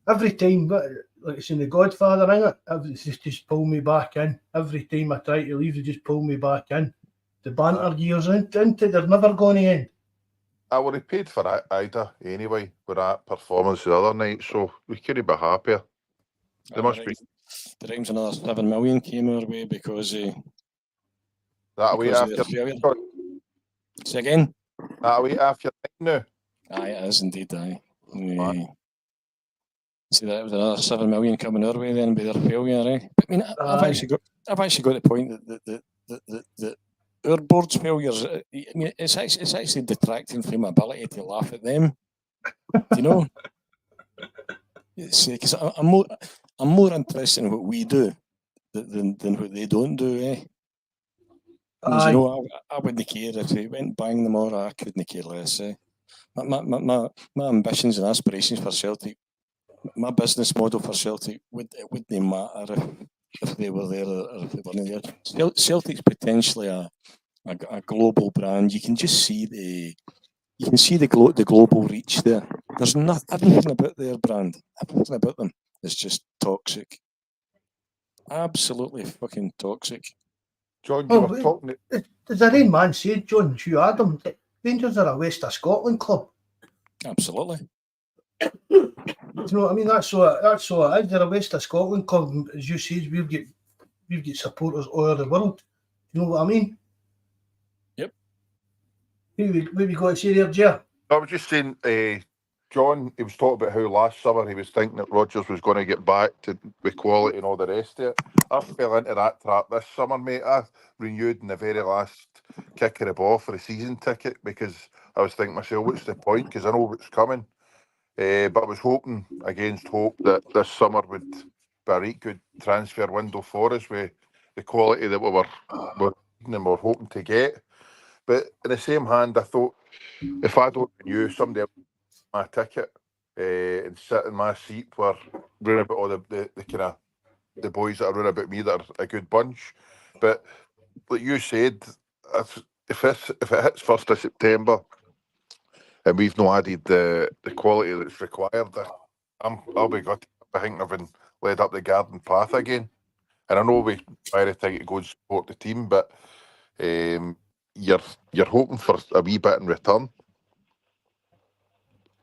Speaker 1: every time, like it's in The Godfather, innit? They just pull me back in. Every time I try to leave, they just pull me back in. The banter gears into they're never going to end.
Speaker 2: I would have paid for Idah anyway with that performance the other night, so we couldn't be happier. There must be.
Speaker 3: The times another 7 million came our way because
Speaker 2: that way after.
Speaker 3: Say again.
Speaker 2: That way after now.
Speaker 3: Aye, it is indeed. Aye. See that was another 7 million coming our way then by their failure, eh? But I mean, I've actually got the point that our board's failures. I mean, it's actually detracting from my ability to laugh at them. Do you know? Because I'm more interested in what we do than what they don't do, eh? You know, I wouldn't care if they went bang them or I couldn't care less. Eh? My ambitions and aspirations for Celtic, my business model for Celtic it wouldn't matter if they were there or if they weren't there. Celtic's potentially a global brand. You can just see the global reach there. There's everything about their brand, everything about them is just toxic. Absolutely fucking toxic.
Speaker 2: John, you were talking.
Speaker 1: There's a rain man said, John Hugh Adam, Rangers are a West of Scotland club.
Speaker 3: Absolutely.
Speaker 1: You know what I mean? That's so it is. They're a West of Scotland club. As you said, we've got supporters all over the world. You know what I mean?
Speaker 3: Yep.
Speaker 1: What we got to say there, Jer?
Speaker 2: I was just saying, John, he was talking about how last summer he was thinking that Rodgers was going to get back to with quality and all the rest of it. I fell into that trap this summer, mate. I renewed in the very last kick of the ball for a season ticket because I was thinking myself, what's the point? Because I know what's coming. But I was hoping against hope that this summer would be a right good transfer window for us with the quality that we were hoping to get. But in the same hand, I thought if I don't renew, somebody else my ticket and sit in my seat where round about all the kind of the boys that are round about me that are a good bunch. But like you said, if it hits 1st of September and we've not added the quality that's required, I'll be gutted. I think I've been led up the garden path again. And I know we buy everything to go and support the team, but you're hoping for a wee bit in return.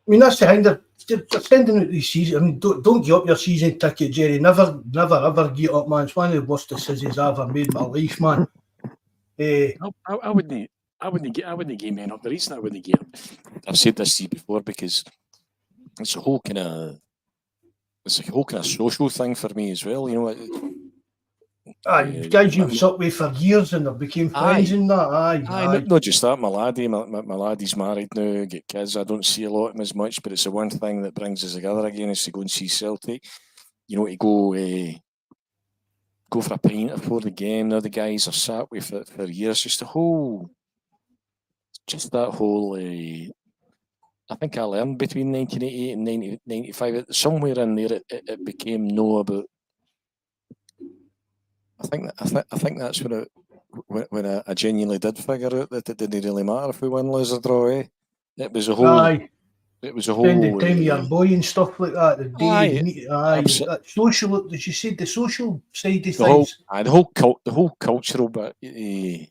Speaker 1: I mean, that's the thing. They're sending out these season. I mean, don't give up your season ticket, Jerry. Never, ever give up, man. It's one of the worst decisions I've ever made in my life, man.
Speaker 3: I wouldn't give men up. The reason I wouldn't give up, I've said this to you before, because it's a whole kind of social thing for me as well. You know,
Speaker 1: Guys you've sucked with for years and they became friends and that. Aye.
Speaker 3: Not just that. My laddie's married now, get kids. I don't see a lot of him as much, but it's the one thing that brings us together again is to go and see Celtic. You know, to go for a pint before the game. Now the guys are sat with for years. Just that whole. I think I learned between 1988 and 1995. Somewhere in there, it became about. I think that's when I genuinely did figure out that it didn't really matter if we win, lose, or draw. It was a whole.
Speaker 1: Aye.
Speaker 3: It was a whole.
Speaker 1: Spending time with your boy and stuff like that. The day,
Speaker 3: That
Speaker 1: social. As you said, the social side of
Speaker 3: things.
Speaker 1: The
Speaker 3: whole cultural bit. You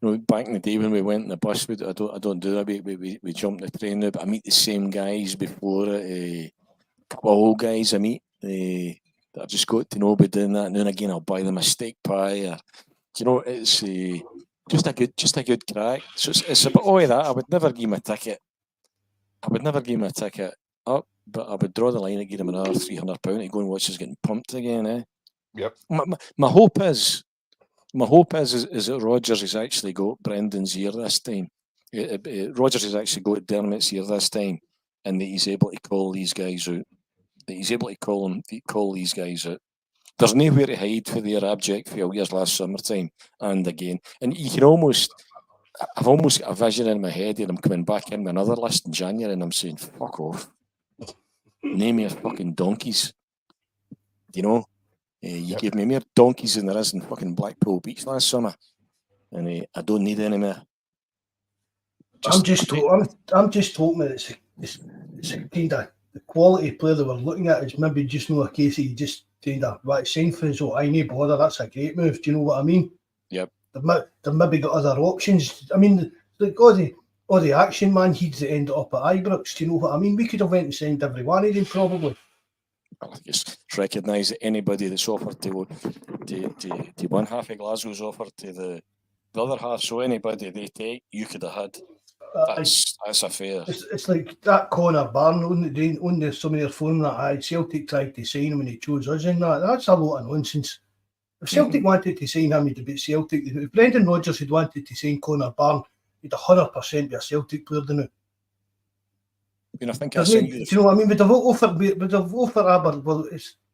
Speaker 3: know, back in the day when we went in the bus, I don't do that. We jumped the train now, but I meet the same guys before it. A couple of old guys I meet that I've just got to know by doing that. And then again, I'll buy them a steak pie. Or, you know, it's just a good crack. So it's about all of that. I would never give him a ticket. Up, but I would draw the line and give him another £300 to go and watch us getting pumped again.
Speaker 2: Yep.
Speaker 3: My hope is that Rodgers has actually got Brendan's ear this time. Rodgers has actually got Dermot's ear this time, and that he's able to call these guys out. That he's able to call these guys out. There's nowhere to hide for their abject failures last summertime and again. And you can I've almost got a vision in my head of them coming back in with another list in January, and I'm saying, fuck off. Name me a fucking donkeys. You know? You gave me more donkeys than there is in fucking Blackpool Beach last summer, and I don't need any more.
Speaker 1: I'm just hoping that it's a kind of the quality player that we're looking at is maybe just not a case of you just kind of sign for us. Oh, I need bother. That's a great move. Do you know what I mean?
Speaker 3: Yep.
Speaker 1: They've maybe got other options. I mean, all the action man heats that ended up at Ibrox. Do you know what I mean? We could have went and signed every one of them probably.
Speaker 3: I just recognise that anybody that's offered to one half of Glasgow's offered to the other half, so anybody they take, you could have had. That's a fair.
Speaker 1: It's like that Connor Barn on some of their phone that Celtic tried to sign him when he chose us in that. That's a lot of nonsense. If Celtic wanted to sign him, he'd have been Celtic. If Brendan Rodgers had wanted to sign Connor Barn, he'd 100% be a Celtic player than it.
Speaker 3: You know, I think
Speaker 1: do you know what I mean? Would have offered Aber, well,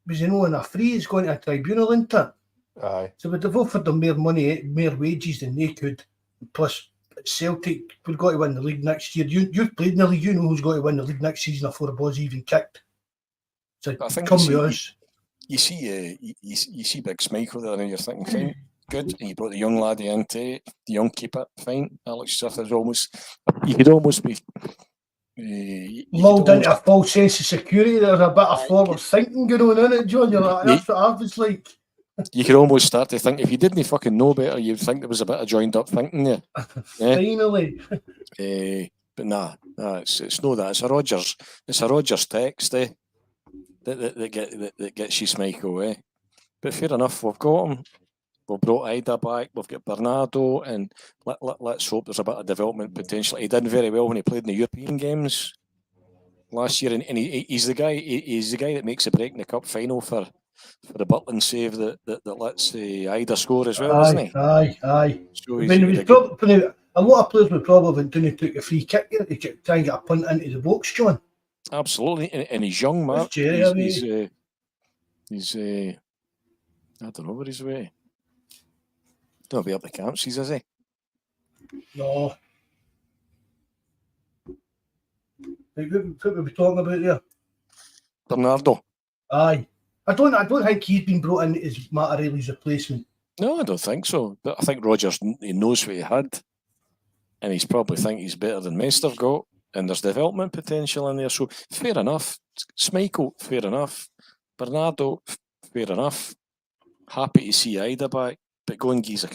Speaker 1: was in a free, it's going to a tribunal, isn't it?
Speaker 2: Aye.
Speaker 1: So we'd have offered them more money, more wages than they could. Plus, Celtic, we've got to win the league next year. You've played in the league, you know who's got to win the league next season before the ball's even kicked. So come with us.
Speaker 3: You see Big Schmeichel there, and you're thinking, fine, good. And you brought the young laddie into it, the young keeper, fine. Alex Smith is almost, you could almost be
Speaker 1: lulled into a false sense of security. There's a bit of forward thinking going on in it, John. You're like, that's what I was like.
Speaker 3: You could almost start to think, if you didn't fucking know better, you'd think there was a bit of joined up thinking there.
Speaker 1: Finally.
Speaker 3: But nah, it's no that. It's a Rodgers text, that gets you Schmeichel, But fair enough, we've got him. We've brought Idah back. We've got Bernardo, and let's hope there's a bit of development potential. He did very well when he played in the European games last year, and he's the guy. He's the guy that makes a break in the cup final for the Butland save that lets Idah score as well, isn't he?
Speaker 1: Aye.
Speaker 3: So
Speaker 1: I mean, a lot of players would probably have done it, took a free kick to try and get a punt into the box, John.
Speaker 3: Absolutely, and he's young, Mark. He's I don't know where he's away. Don't be up the camps, is he?
Speaker 1: No. What were we talking about there?
Speaker 3: Bernardo.
Speaker 1: Aye. I don't think he's been brought in as Mattarelli's replacement.
Speaker 3: No, I don't think so. But I think Rodgers, he knows what he had, and he's probably think he's better than Meister got, and there's development potential in there. So fair enough. Schmeichel, fair enough. Bernardo, fair enough. Happy to see Idah back. But go and give a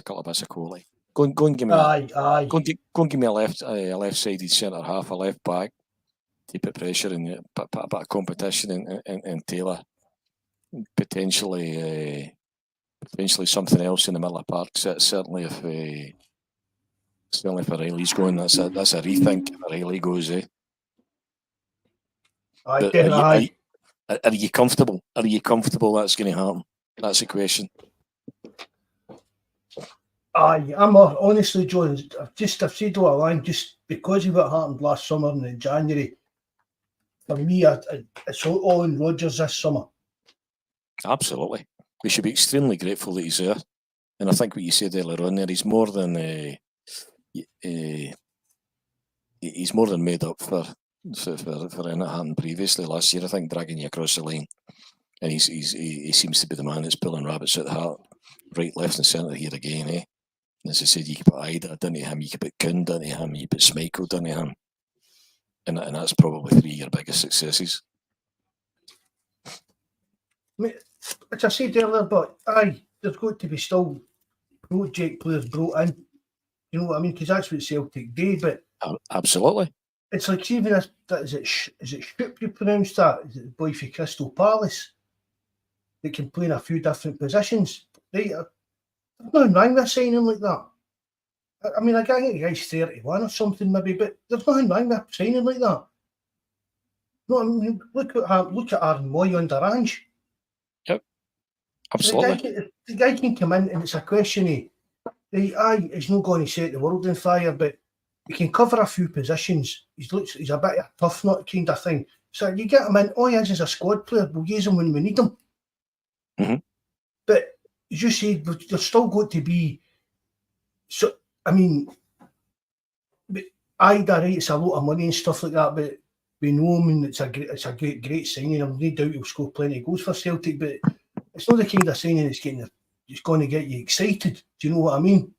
Speaker 3: couple of bits of quality. Go and give me go and give me a left-sided centre half, a left back to put pressure and put a bit of competition and Taylor. Potentially something else in the middle of the park. Certainly if Riley's going, that's a rethink. If Riley goes, Are you comfortable? Are you comfortable that's going to happen? That's the question.
Speaker 1: Aye, honestly, John, I've said all along, just because of what happened last summer and in January, for me, it's all in Rodgers this summer.
Speaker 3: Absolutely. We should be extremely grateful that he's there. And I think what you said earlier on there, he's more than made up for anything that happened previously last year. I think dragging you across the line, and he seems to be the man that's pulling rabbits at the heart, right, left, and centre here again. Eh? And as I said, you could put Idah down to him, you could put Kuhn down to him, you put Schmeichel down to him, and that's probably 3 of your biggest successes.
Speaker 1: As I said earlier, but there's got to be still project players brought in. You know what I mean? Because that's what Celtic do. But
Speaker 3: absolutely,
Speaker 1: it's like even is it Shoop you pronounce that? Is it the boy for Crystal Palace? They can play in a few different positions. There's nothing wrong with signing like that. I mean, I get the guy's 31 or something maybe, but there's nothing wrong with signing like that. No, I mean, look at Aaron Moy under Ange.
Speaker 3: Yep, absolutely.
Speaker 1: The guy can come in, and it's a question of, he's not going to set the world on fire, but he can cover a few positions. He's a bit of a tough nut kind of thing. So you get him in, he is a squad player, we'll use him when we need him.
Speaker 3: Mm-hmm.
Speaker 1: But as you said, there's still got to be, so I mean, Idah, right, it's a lot of money and stuff like that, but we know him and it's a great signing. I'm no doubt he'll score plenty of goals for Celtic, but it's not the kind of signing it's going to get you excited. Do you know what I mean?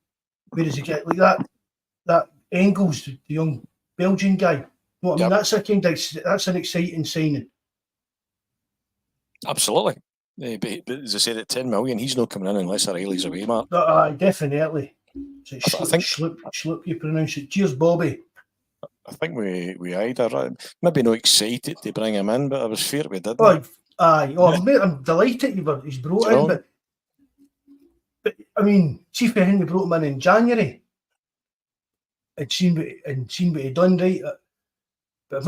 Speaker 1: Whereas you get like that Engels, the young Belgian guy. You know what I mean? That's an exciting signing.
Speaker 3: Absolutely. But as I said, at 10 million, he's not coming in unless O'Reilly's away, Mark.
Speaker 1: Definitely. So I think Schlupp, you pronounce it. Cheers, Bobby.
Speaker 3: I think we Idah, maybe not excited to bring him in, but I was fair we did.
Speaker 1: I'm delighted he's brought in, but I mean, see if Henry brought him in January and seen what he done, right? But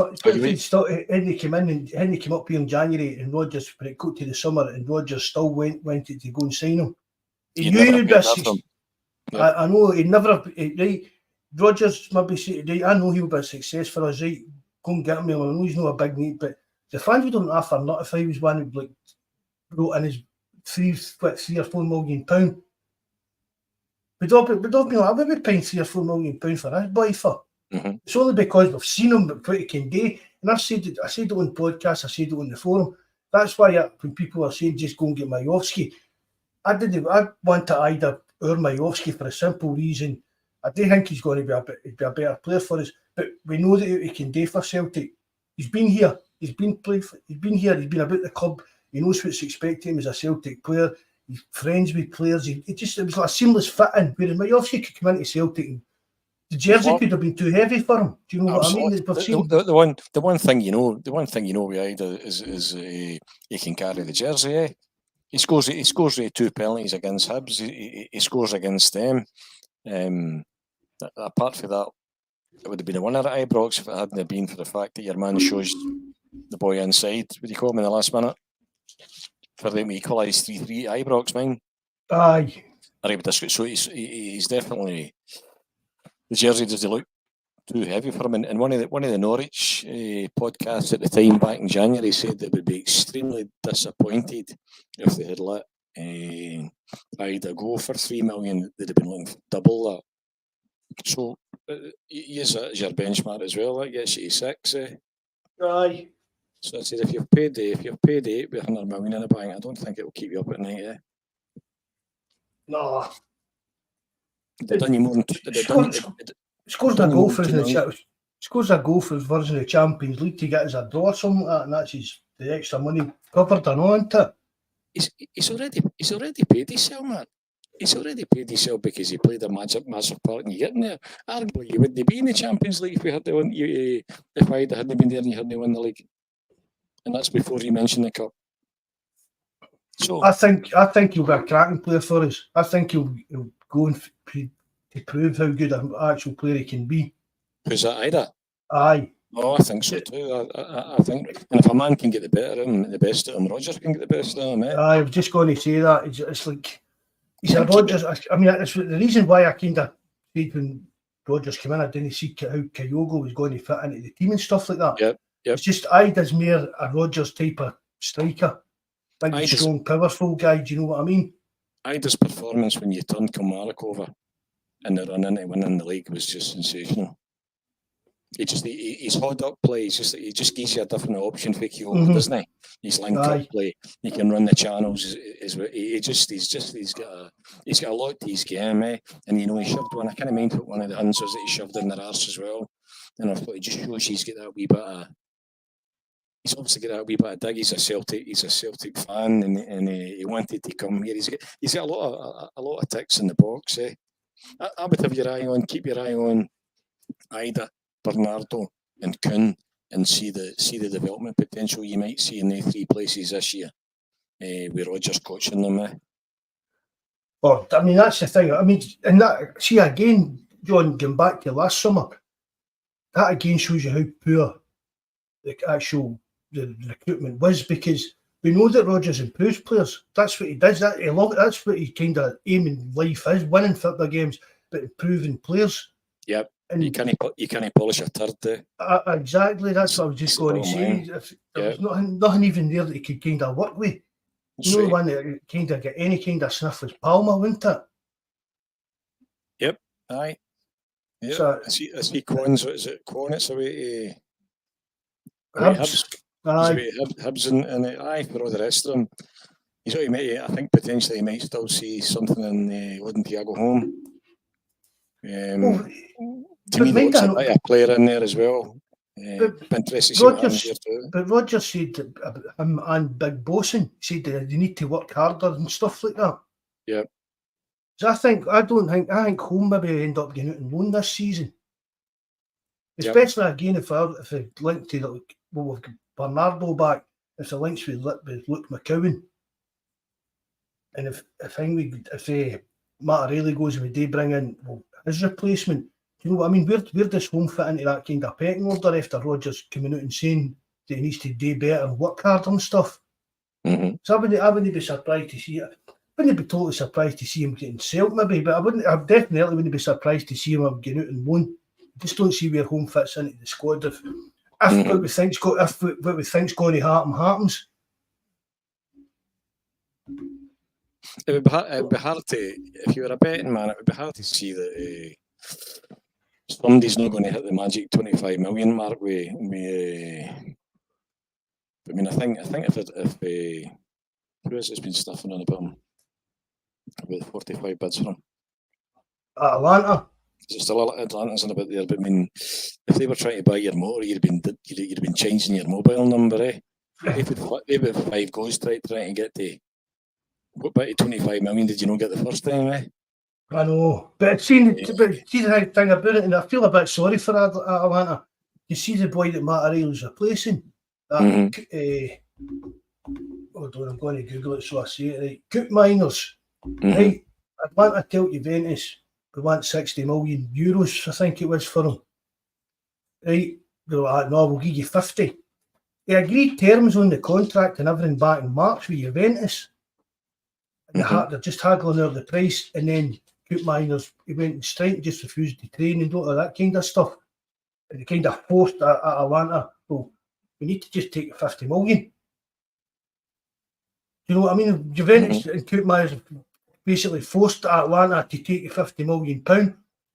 Speaker 1: Henry came in and Henry came up here in January, and Rodgers, when it got to the summer, and Rodgers still went to go and sign him. He knew he'd be I know he'd never right. Rodgers maybe say, right, I know he'll be a success for us, right? Go and get him. I know he's not a big need, but the fans would not offer not if he was one who like brought in his £3 or £4 million. We'd all be like, I would be paying £3 or £4 million for this boy for. Mm-hmm. It's only because we've seen him, but what he can do. And I said it on podcasts, I said it on the forum. That's why when people are saying just go and get Majowski, I want to Idah or Majowski for a simple reason. I do think he's going to be a better player for us, but we know that he can do for Celtic. He's been here, he's been here, he's been about the club. He knows what's expected him as a Celtic player. He's friends with players. It was like a seamless fit in. Whereas Majowski could come into Celtic and the jersey could have been too heavy for him. Do you know what I mean?
Speaker 3: The one thing you know with Idah is he can carry the jersey. Eh? He scores 2 penalties against Hibs. He scores against them. Apart from that, it would have been a winner at Ibrox if it hadn't been for the fact that your man shows the boy inside. Would you call him in the last minute? For them to equalise 3-3 at Ibrox, mine.
Speaker 1: Aye.
Speaker 3: So he's definitely, the jersey does look too heavy for him. And one of the Norwich podcasts at the time back in January said that would be extremely disappointed if they had let Idah go for 3 million. They'd have been looking for double that. So use that as your benchmark as well. That gets you to 6.
Speaker 1: Aye.
Speaker 3: So I said, if you've paid 8 with 100 million in the bank, I don't think it will keep you up at night. Eh?
Speaker 1: No.
Speaker 3: They've done you more than
Speaker 1: scores a goal for his version of the Champions League to get us a draw or something like that, and that's the extra money covered or not, isn't it?
Speaker 3: He's already paid himself, man. He's already paid himself because he played a massive part in you getting there. Arguably, you wouldn't be in the Champions League if Idah hadn't been there and you hadn't won the league. And that's before you mention the cup. So
Speaker 1: I think he'll be a cracking player for us. I think he'll go to prove how good an actual player he can be.
Speaker 3: Who's that, Idah?
Speaker 1: Aye.
Speaker 3: Oh, I think so too. I think, and if a man can get the best of him, Rodgers can get the best of him.
Speaker 1: I was just going to say that. It's like he's a Rodgers. I mean, it's the reason why I kind of said when Rodgers came in, I didn't see how Kyogo was going to fit into the team and stuff like that.
Speaker 3: Yep.
Speaker 1: It's just Idah's more a Rodgers type of striker, big, strong, powerful guy. Do you know what I mean?
Speaker 3: Idah's performance when you turned Kilmarnock over and the run into winning the league was just sensational. He's hard up play. He just gives you a different option for Kyogo, doesn't he? He's link up play. He can run the channels. He's got a lot to his game, And he shoved one. I can't mind what one of the hands was that he shoved in their arse as well. And I thought it just shows he's got that wee bit of. He's obviously got that wee bit of dig. He's a Celtic fan, and he wanted to come here. He's got a lot of ticks in the box. I would have keep your eye on Idah, Bernardo and Kuhn, and see the development potential you might see in the 3 places this year with Rodgers coaching them.
Speaker 1: Well, I mean, that's the thing. I mean, and that, see again, John, going back to last summer, that again shows you how poor the recruitment was, because we know that Rodgers improves players. That's what he does. That's what he kind of aim in life is, winning football games, but improving players.
Speaker 3: Yep. And you can't polish a turd there.
Speaker 1: Exactly, that's what I was just going to say. There was nothing even there that he could kind of work with. The only one that kind of get any kind of sniff was Palmer, wasn't it?
Speaker 3: Yep, aye. Yeah, so, I see Quan's, is it Quan? It's away to Hibs. Hibs and aye, for all the rest of them. I think potentially he might still see something in holding Thiago home. To me, there's a player in there as well. But
Speaker 1: Rodgers said him and Big Bosun said that they need to work harder and stuff like that.
Speaker 3: Yeah.
Speaker 1: So I think home maybe end up getting out and loan this season. Especially again if they link to we've got Bernardo back, if the links with Luke McCowan, and if Matt O'Reilly goes and they bring in his replacement. You know what I mean? Where does home fit into that kind of pecking order after Rodgers coming out and saying that he needs to do better and work harder and stuff?
Speaker 3: Mm-hmm.
Speaker 1: So I wouldn't be surprised to see it. I wouldn't be totally surprised to see him getting sold maybe, but I definitely wouldn't be surprised to see him getting out and loan. I just don't see where home fits into the squad if what we think's going to happen happens.
Speaker 3: It would be hard to, if you were a betting man, it would be hard to see that somebody's not going to hit the magic 25 million mark with I mean, I think if who has been stuffing on about him? About 45 bids for him.
Speaker 1: Atlanta.
Speaker 3: There's still Atlanta's in about there, but I mean, if they were trying to buy your motor, you'd have been changing your mobile number, They've had 5 goals trying to get to. What about 25 million did you not get the first time,
Speaker 1: I know, but see the thing about it, and I feel a bit sorry for Atlanta. You see the boy that Matt O'Reilly's replacing. Hold on, I'm going to Google it so I see it right. Cook Miners, right? Atlanta tell Juventus we want 60 million euros, I think it was, for him. Right? They're like, no, we'll give you 50. They agreed terms on the contract and everything back in March with Juventus. And they're just haggling over the price, and then Cook Miners, he went and straight and just refused to train and all that kind of stuff. And they kind of forced at Atlanta, well, we need to just take the 50 million. You know what I mean? Juventus and Cook Miners basically forced Atlanta to take the £50 million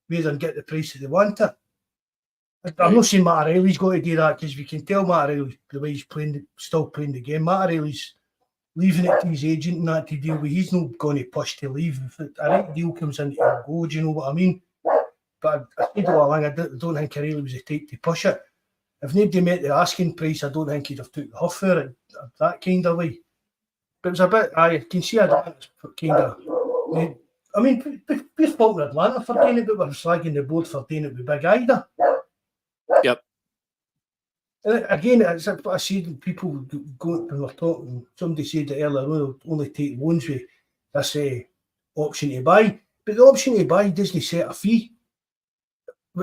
Speaker 1: rather than get the price that they wanted. I'm not saying Matt O'Reilly's got to do that, because we can tell Matt O'Reilly the way he's still playing the game. Matt O'Reilly's leaving it to his agent and that to deal with. He's not going to push to leave. If a right deal comes in, he'll go. Do you know what I mean? But I said all along, I don't think O'Reilly was the type to push it. If nobody met the asking price, I don't think he'd have took the huff for it that kind of way. But it was a bit, I can see Atlanta's kind of, I mean, we're faulting Atlanta for doing it, but we're slagging the board for doing it with Big Idah.
Speaker 3: Yep.
Speaker 1: And again, it's what I said, people go when we're talking, somebody said that earlier on, they'll only take loans with this option to buy. But the option to buy doesn't set a fee.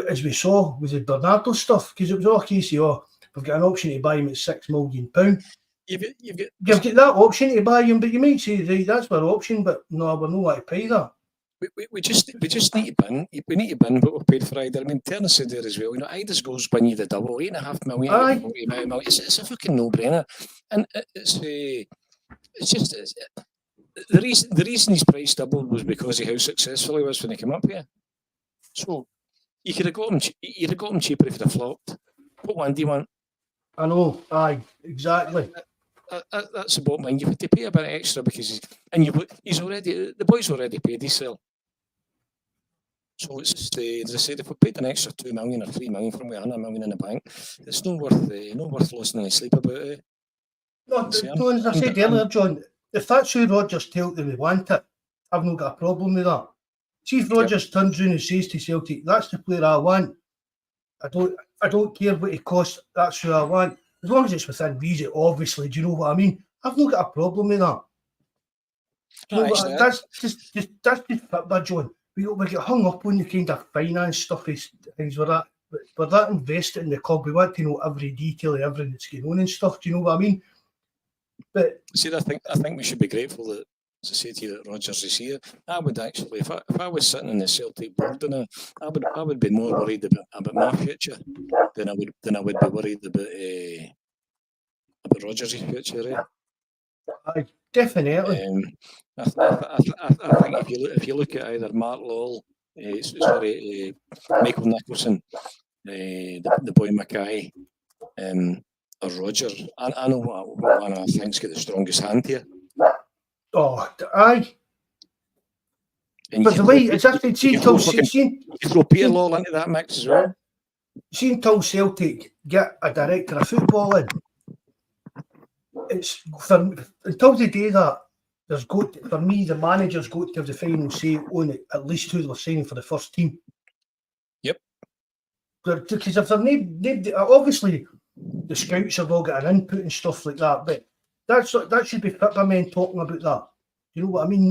Speaker 1: as we saw with the Bernardo stuff, because it was all a case of, we've got an option to buy him at £6 million.
Speaker 3: You've
Speaker 1: got that option to buy him, but you might say, right, that's our option, but no, we're not going to pay that.
Speaker 3: We just need to bin. We need to bin what we've paid for Idah. I mean, Turner said there as well. You know, Idah's goals win you the double, £8.5 million.
Speaker 1: Aye.
Speaker 3: 40 million. It's a fucking no-brainer, and it's just the reason his price doubled was because of how successful he was when he came up here. So you could have got him. You'd have got him cheaper if he'd have flopped. What one do you want?
Speaker 1: I know. Aye, exactly.
Speaker 3: That's the bottom line. You have to pay a bit extra because the boy's already paid himself. So it's just, as I said, if we paid an extra 2 million or 3 million from we earn $1 million in the bank, it's not worth losing any sleep about it.
Speaker 1: No, as I said earlier, John, if that's who Rodgers tells them we want it, I've not got a problem with that. See if Rodgers turns around and says to Celtic, that's the player I want. I don't care what it costs, that's who I want. As long as it's within reason, obviously, do you know what I mean? I've not got a problem with that. You know what, that's just football, John. We get hung up on the kind of finance stuff, things like that. We're that invested in the club. We want to know every detail of everything that's going on and stuff. Do you know what I mean? But
Speaker 3: see, I think we should be grateful that, as I say to you, that Rodgers is here. I would actually, if I was sitting in the Celtic board, I would be more worried about my future than I would be worried about Rodgers' future.
Speaker 1: Aye, definitely.
Speaker 3: I think if you look at either Mark Lowell, Michael Nicholson, the boy Mackay, or Rodgers, I know what one I think's got the strongest hand here.
Speaker 1: Oh, aye.
Speaker 3: And
Speaker 1: but the way it's actually
Speaker 3: you throw Peter Lawwell into that mix as well.
Speaker 1: See until Celtic get a director of football in, it's until they do that. For me, the manager's got to have the final say on it, at least who they're signing for the first team.
Speaker 3: Yep.
Speaker 1: Because if they're obviously the scouts have all got an input and stuff like that, but that should be football men talking about that. You know what I mean?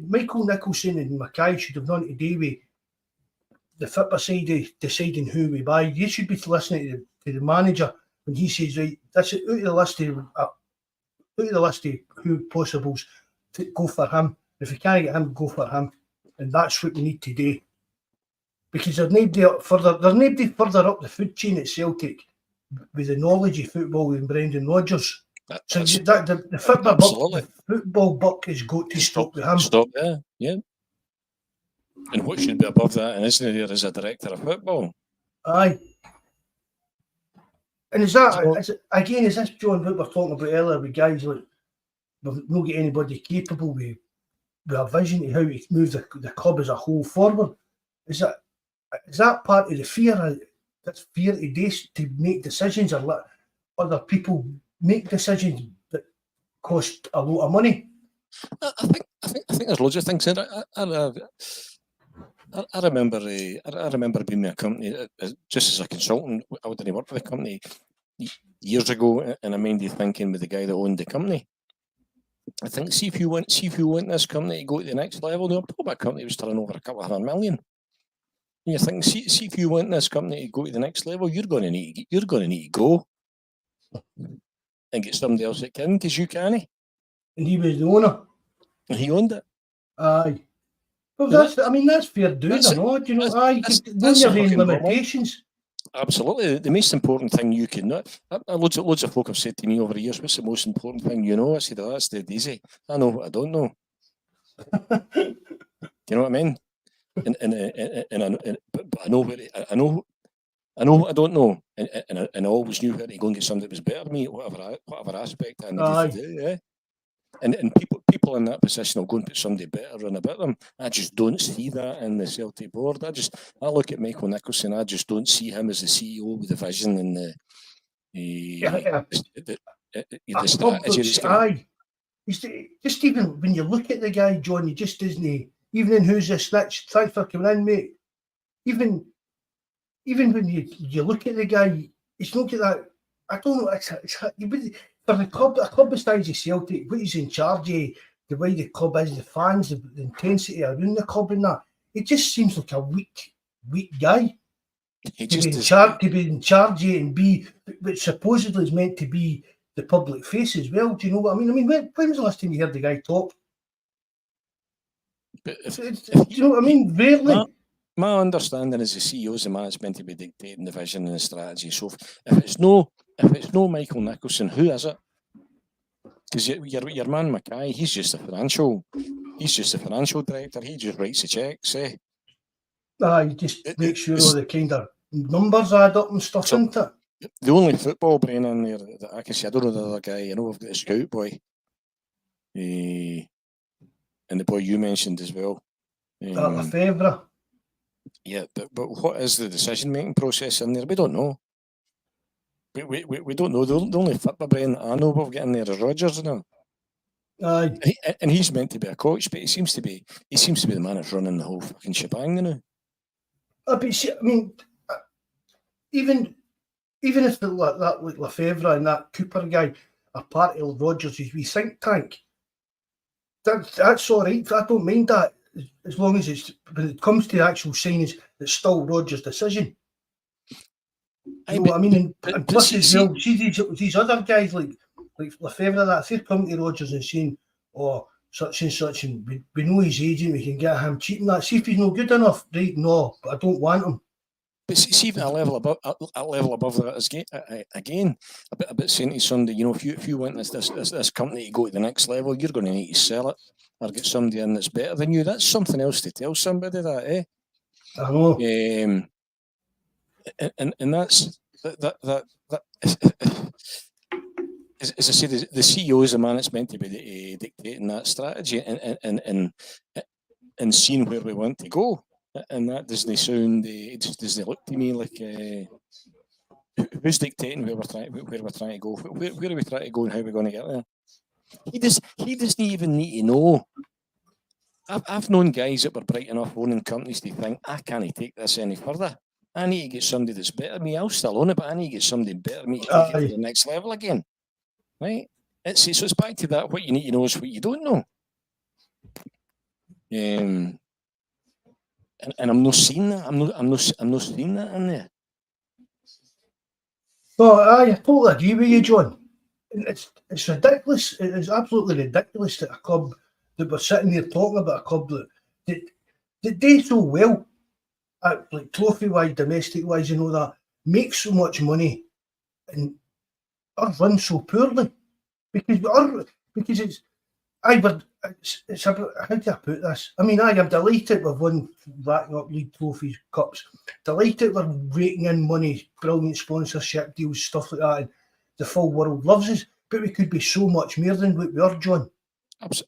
Speaker 1: Michael Nicholson and Mackay should have done today with the football side of deciding who we buy. You should be listening to the manager when he says, right, that's out of the list of who possibles to go for him. If you can't get him, go for him, and that's what we need to do. Because there's nobody further up the food chain at Celtic with the knowledge of football than Brendan Rodgers. So the football buck has got to stop with him.
Speaker 3: Stop there, yeah. And what should be above that, and isn't there as a director of football?
Speaker 1: Aye. And is this, John, what we're talking about earlier with guys like, we've not got anybody capable with a vision of how to move the club as a whole forward? Is that part of the fear? That's fear to make decisions or let other people make decisions that cost a lot of money?
Speaker 3: I think there's loads of things in it. I remember being with a company just as a consultant. I didn't work for the company years ago, and I minded thinking with the guy that owned the company. I think see if you want this company to go to the next level. The probably company was turning over $200 million. And you're thinking, see if you want this company to go to the next level, you're going to need to go and get somebody else that can, because you can't.
Speaker 1: And he was the owner.
Speaker 3: And he owned it.
Speaker 1: Aye. Well, that's fair dues, I know. Do you know? Aye, there's your own limitations.
Speaker 3: Absolutely. The most important thing you can know. Loads of folk have said to me over the years, what's the most important thing you know? I said, oh, that's dead easy. I know what I don't know. Do you know what I mean? But I know what I don't know, and I always knew where to go and get somebody that was better than me, whatever aspect I needed to do. Yeah. And people in that position will go and put somebody better in about them. I just don't see that in the Celtic board. I look at Michael Nicholson. I just don't see him as the CEO with the vision and the strategy.
Speaker 1: Aye, just even when you look at the guy, John, he just isn't. Even in Who's a Snitch, thanks for coming in, mate. Even when you look at the guy, it's not like that. I don't know. For the club besides the Celtic, what he's in charge of, the way the club is, the fans, the intensity around the club and that, it just seems like a weak guy.
Speaker 3: He
Speaker 1: to
Speaker 3: just
Speaker 1: be in
Speaker 3: is.
Speaker 1: charge, and be, which supposedly is meant to be the public face as well. Do you know what I mean? I mean, when was the last time you heard the guy talk?
Speaker 3: But
Speaker 1: Do you know what I mean? Rarely.
Speaker 3: My understanding is the CEO's the man that's meant to be dictating the vision and the strategy. So if it's no Michael Nicholson, who is it? Because your man Mackay, he's just a financial director. He just writes the checks.
Speaker 1: You just make sure all the kind of numbers add up and stuff, isn't it?
Speaker 3: The only football brain in there that I can see, I don't know the other guy. I know we've got a scout boy, and the boy you mentioned as well.
Speaker 1: Lefebvre.
Speaker 3: Yeah, but what is the decision making process in there? We don't know. We don't know. The only football brain I know we've got in there is Rodgers now. And he's meant to be a coach, but he seems to be the man that's running the whole fucking shebang now.
Speaker 1: But see, I mean, even if that like Lefebvre and that Cooper guy are part of Rodgers' wee think tank, that's all right. I don't mind that as long as it's, when it comes to the actual signings, it's still Rodgers' decision. You know what I mean? And plus as well, see these other guys like Lefebvre, that if they're coming to Rodgers and saying, "Oh, such and such, and we know his agent, we can get him cheap and that." See if he's no good enough, right? No, but I don't want him.
Speaker 3: But see, even a level above that is again about saying to somebody, you know, if you want this company to go to the next level, you're going to need to sell it or get somebody in that's better than you. That's something else to tell somebody that, eh?
Speaker 1: I know.
Speaker 3: And that's that. As I say, the CEO is the man that's meant to be dictating that strategy and seeing where we want to go. And that doesn't sound. It just doesn't look to me like who's dictating where we're trying to go. Where are we trying to go and how we're going to get there? He doesn't even need to know. I've known guys that were bright enough owning companies to think, I can't take this any further. I need to get somebody that's better than me. I'll still own it, but I need to get somebody better than me to take it to the next level again. Right? So it's back to that. What you need to know is what you don't know. And I'm not seeing that. I'm not seeing that in there.
Speaker 1: No, I totally agree with you, John. It's ridiculous. It is absolutely ridiculous that a club that we're sitting here talking about, a club that do so well, like trophy-wise, domestic-wise, and all that, make so much money and are run so poorly because it's about, how do I put this? I mean, I am delighted we've won, racking up league trophies, cups. Delighted we're raking in money, brilliant sponsorship deals, stuff like that. And the full world loves us, but we could be so much more than what we are, John.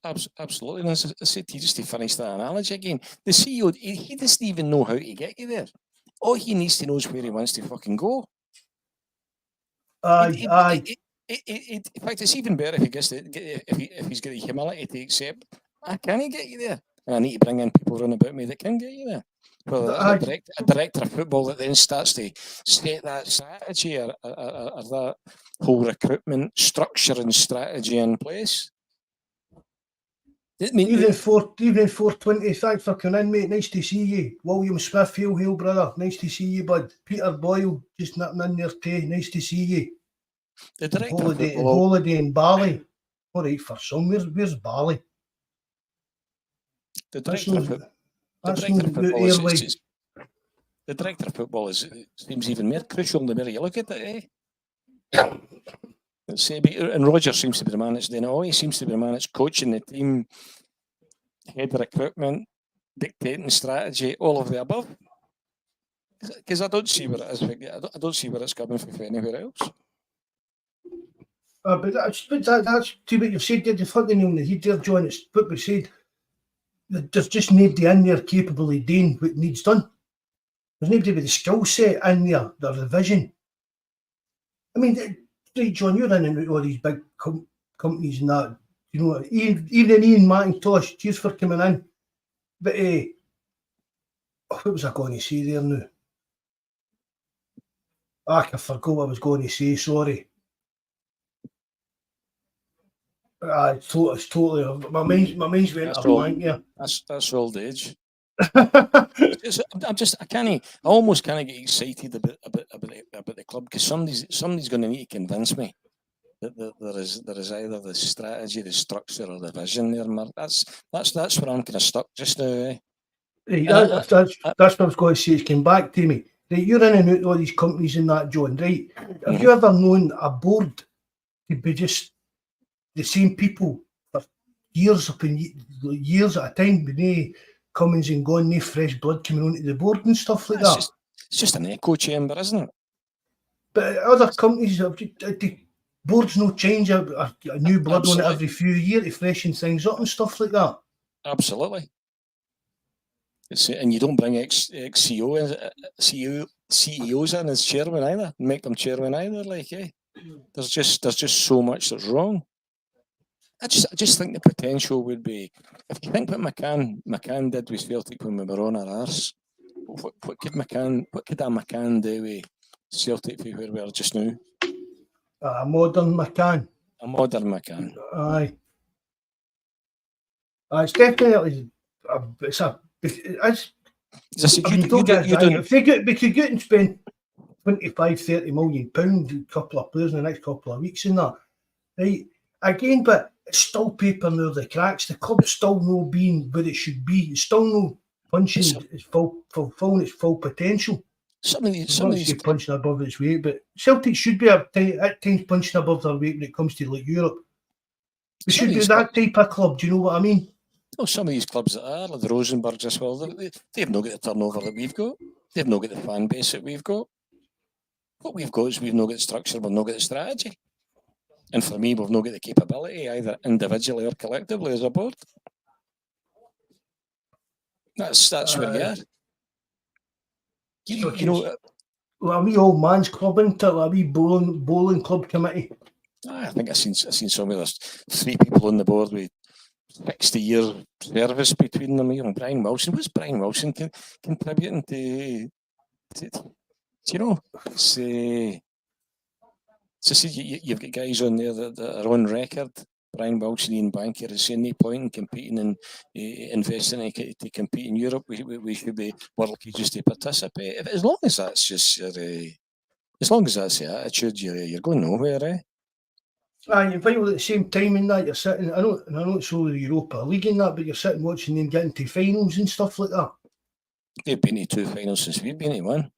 Speaker 3: Absolutely. And as I said, just to finish that analogy again, the CEO, he doesn't even know how to get you there. All he needs to know is where he wants to fucking go.
Speaker 1: Aye.
Speaker 3: In fact, it's even better if he's got the humility to accept, I can't get you there, and I need to bring in people around about me that can get you there. Well, that's a director of football that then starts to set that strategy or that whole recruitment structure and strategy in place.
Speaker 1: Even 420, thanks for coming in, mate. Nice to see you. William Smith, hail, brother. Nice to see you, bud. Peter Boyle, just nipping in there too. Nice to see you.
Speaker 3: The director
Speaker 1: holiday in Bali. All right, for some. Where's Bali?
Speaker 3: The director of football seems even more crucial the more you look at it, eh? And Rodgers seems to be the man that's doing it all. He seems to be the man that's coaching the team, head of recruitment, dictating strategy, all of the above. Because I don't see where it is. I don't see where it's coming from anywhere else.
Speaker 1: But that's to what you've said there. The fucking name the heat there, John. It's what we said. There's just nobody in there capable of doing what needs done. There's nobody with the skill set in there, the vision. I mean, right, John, you're in and out all these big companies and that. You know, even Ian McIntosh, cheers for coming in. But what was I going to say there now? I forgot what I was going to say, sorry. It's totally. My mind's went a blank here.
Speaker 3: That's old age. I almost can't get excited about the club because somebody's going to need to convince me that there is either the strategy, the structure, or the vision there, Mark. That's where I'm kind of stuck just now. Eh?
Speaker 1: Right, that's what I was going to say. It's came back to me. Right, you're in and out of all these companies and that, John. Right, have you ever known a board to be just the same people for years upon years at a time, with no comings and going, no fresh blood coming onto the board and stuff like that?
Speaker 3: It's just an echo chamber, isn't it?
Speaker 1: But other companies, the boards no change a new blood on it every few years to freshen things up and stuff like that.
Speaker 3: Absolutely. And you don't bring CEOs in as chairman either, make them chairman either. Like, there's just so much that's wrong. I just think the potential would be, if you think what McCann did with Celtic when we were on our arse, what could a McCann do with Celtic for where we are just now?
Speaker 1: A modern McCann.
Speaker 3: A modern McCann.
Speaker 1: Aye. It's definitely we could get and spend 25-30 million pounds, a couple of players in the next couple of weeks in that. Right. Again, but it's still paper near the cracks. The club's still no being where it should be. It's still no punching its fulfilling its full potential.
Speaker 3: Some of these
Speaker 1: punching above its weight, but Celtic should be at times punching above their weight when it comes to like Europe. We should be that type of club. Do you know what I mean?
Speaker 3: Oh, some of these clubs that are, like the Rosenborgs as well, they've not got the turnover that we've got. They've not got the fan base that we've got. What we've got is we've not got the structure, we've not got the strategy. And for me, we've not got the capability, either individually or collectively as a board. That's where you are. You know,
Speaker 1: a wee old man's club, isn't it? A wee bowling club committee.
Speaker 3: I think I've seen some of those 3 people on the board with 60-year service between them. You know, Brian Wilson. What's Brian Wilson contributing to you know? You've got guys on there that are on record. Brian Wilson, Ian Banker is saying no point in competing and investing to compete in Europe. We should be world just to participate. As long as that's just the attitude, you're going nowhere, eh?
Speaker 1: Aye, while at the same time in that you're sitting, I know it's all the Europa League in that, but you're sitting watching them getting to finals and stuff like that.
Speaker 3: They've been to 2 finals since we've been to 1.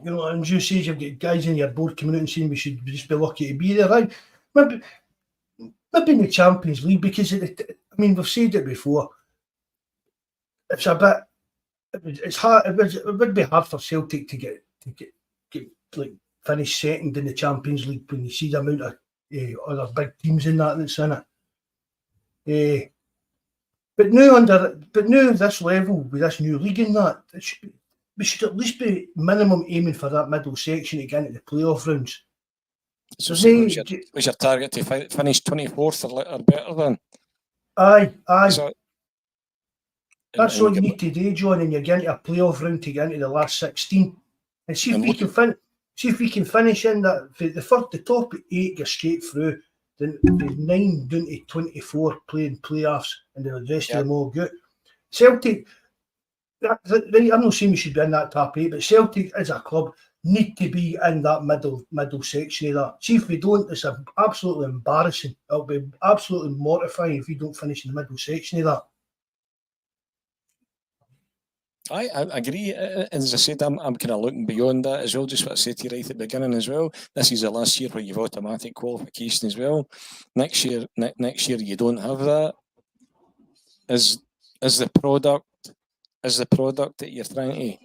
Speaker 1: You know, and you say you've got guys in your board coming out and saying we should just be lucky to be there. Right? Maybe in the Champions League, because we've said it before. It's a bit. It's hard. It would be hard for Celtic to get like finish second in the Champions League when you see the amount of other big teams in that's in it. But now this level with this new league in that, we should at least be minimum aiming for that middle section to get into the playoff rounds.
Speaker 3: So what's your target to finish 24th or better than?
Speaker 1: Aye. That's all you need to do, John, and you're getting a playoff round to get into the last 16. And see if we can finish in that. The top 8 get straight through. Then the 9 down to 24 playing playoffs, and the rest of them all good. Celtic. I'm not saying we should be in that top 8, but Celtic as a club need to be in that middle section of that. See, if we don't, it's absolutely embarrassing. It'll be absolutely mortifying if we don't finish in the middle section of that.
Speaker 3: I agree. As I said, I'm kind of looking beyond that as well. Just what I said to you right at the beginning as well. This is the last year where you've automatic qualification as well. Next year you don't have that. As the product that you're trying to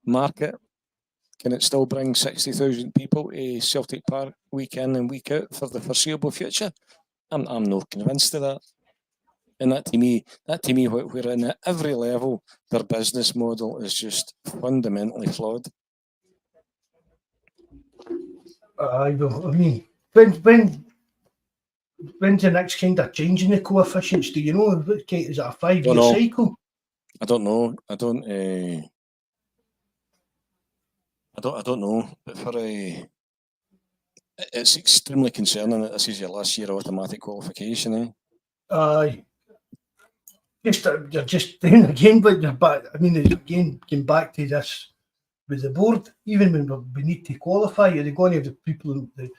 Speaker 3: market, can it still bring 60,000 people to Celtic Park week in and week out for the foreseeable future? I'm not convinced of that. And that to me, where in at every level, their business model is just fundamentally flawed.
Speaker 1: When's the next kind of change in the coefficients? Do you know? Is it a 5-year cycle?
Speaker 3: I don't know. I don't know. But it's extremely concerning that this is your last year of automatic qualification, eh?
Speaker 1: Aye. You're just doing again, but you're back. I mean, again, getting back to this with the board, even when we need to qualify, are they going to have the people, the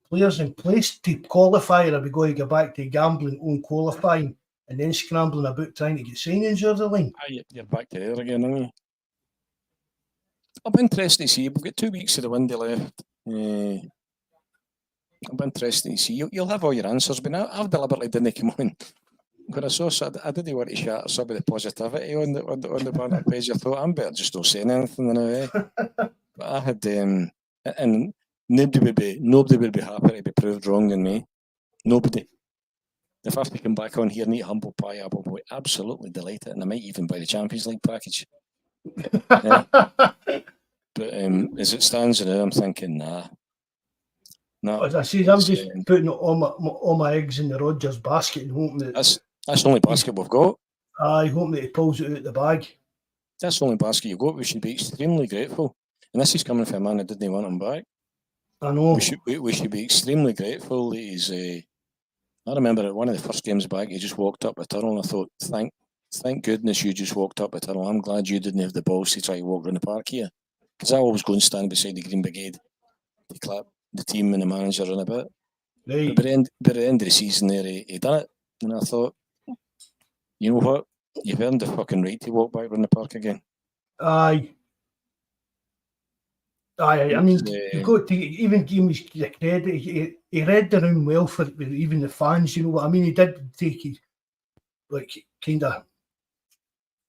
Speaker 1: players in place to qualify, or are we going to go back to gambling on qualifying and then scrambling about trying to get signings over the line?
Speaker 3: You're back to there again, aren't you? I'm interested to see. We've got 2 weeks of the window left. I'm interested to see. You'll have all your answers, but I've deliberately didn't come on. When I saw, I didn't want to shatter some of the positivity on the banner page. I thought I'm better just not saying anything now. But I had, and nobody would be happy to be proved wrong than me. Nobody. If I have to come back on here and eat humble pie, I will be absolutely delighted, and I might even buy the Champions League package. Yeah. But as it stands now, I'm thinking, nah.
Speaker 1: As I say, I'm just putting all my eggs in the Rodgers basket and hoping that
Speaker 3: that's the only basket we've got.
Speaker 1: I hope that he pulls it out the bag.
Speaker 3: That's the only basket you've got. We should be extremely grateful. And this is coming from a man that didn't want him back.
Speaker 1: I know.
Speaker 3: We should be extremely grateful that he's. I remember at one of the first games back, he just walked up the tunnel, and I thought, thank goodness you just walked up the tunnel. I'm glad you didn't have the balls to try to walk around the park here, because I always go and stand beside the Green Brigade to clap the team and the manager in a bit.
Speaker 1: Right.
Speaker 3: But at the end of the season, there he done it, and I thought, you know what? You've earned the fucking right to walk back around the park again.
Speaker 1: Aye. I mean, you've got to even give him his credit. He read the room well for even the fans. You know what I mean? He did take it, like, kind of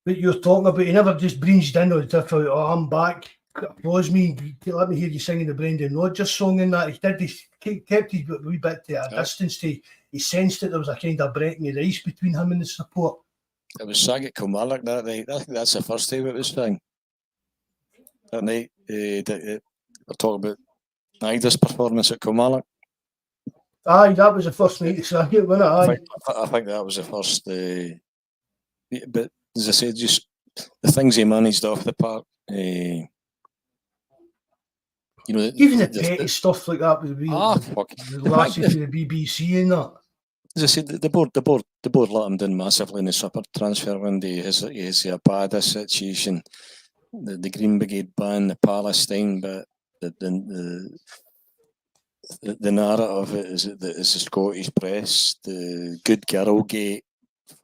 Speaker 1: what you're talking about. He never just breezed in or different. Oh, I'm back. Applause me. Let me hear you singing the Brendan Rodgers song and that. He did. He kept his wee bit to a distance. He sensed that there was a kind of breaking of the ice between him and the support.
Speaker 3: It was Saget Kilmarnock that night. I think that's the first time it was sang. That night, we're talking about Idah's performance at Kilmarnock.
Speaker 1: Aye, that was the first night to sang it, wasn't it?
Speaker 3: I think that was the first. But as I said, just the things he managed off the park. You know,
Speaker 1: even the petty stuff like that with the lassie to the BBC and that.
Speaker 3: As I said, the board let him down massively in the super transfer window. He has a bad situation. The Green Brigade ban, the Palestine, but the narrative of it is the Scottish press, the good girl gate,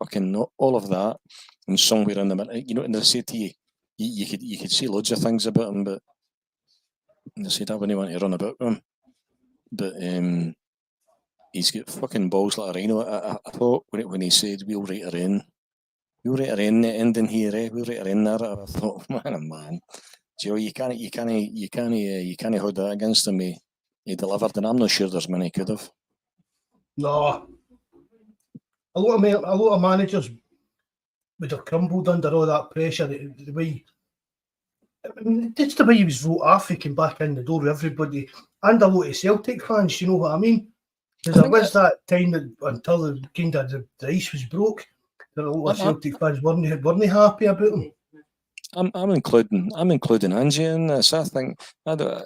Speaker 3: fucking all of that, and somewhere in the middle, you know. And I say to you, you could say loads of things about him, but I said I wouldn't want to run about him, but he's got fucking balls like a rhino. I thought when he said we'll write her in the ending here, we'll write her in narrative. I thought, man, Joe, you can't hold that against him. He delivered, and I'm not sure there's many could have.
Speaker 1: No, a lot of managers would have crumbled under all that pressure. The way, I mean, it's the way he was wrote off. He came back in the door with everybody, and a lot of Celtic fans. You know what I mean? Because there was that time until the ice was broke, that a lot of Celtic fans weren't happy about him.
Speaker 3: I'm including Angie in this. I think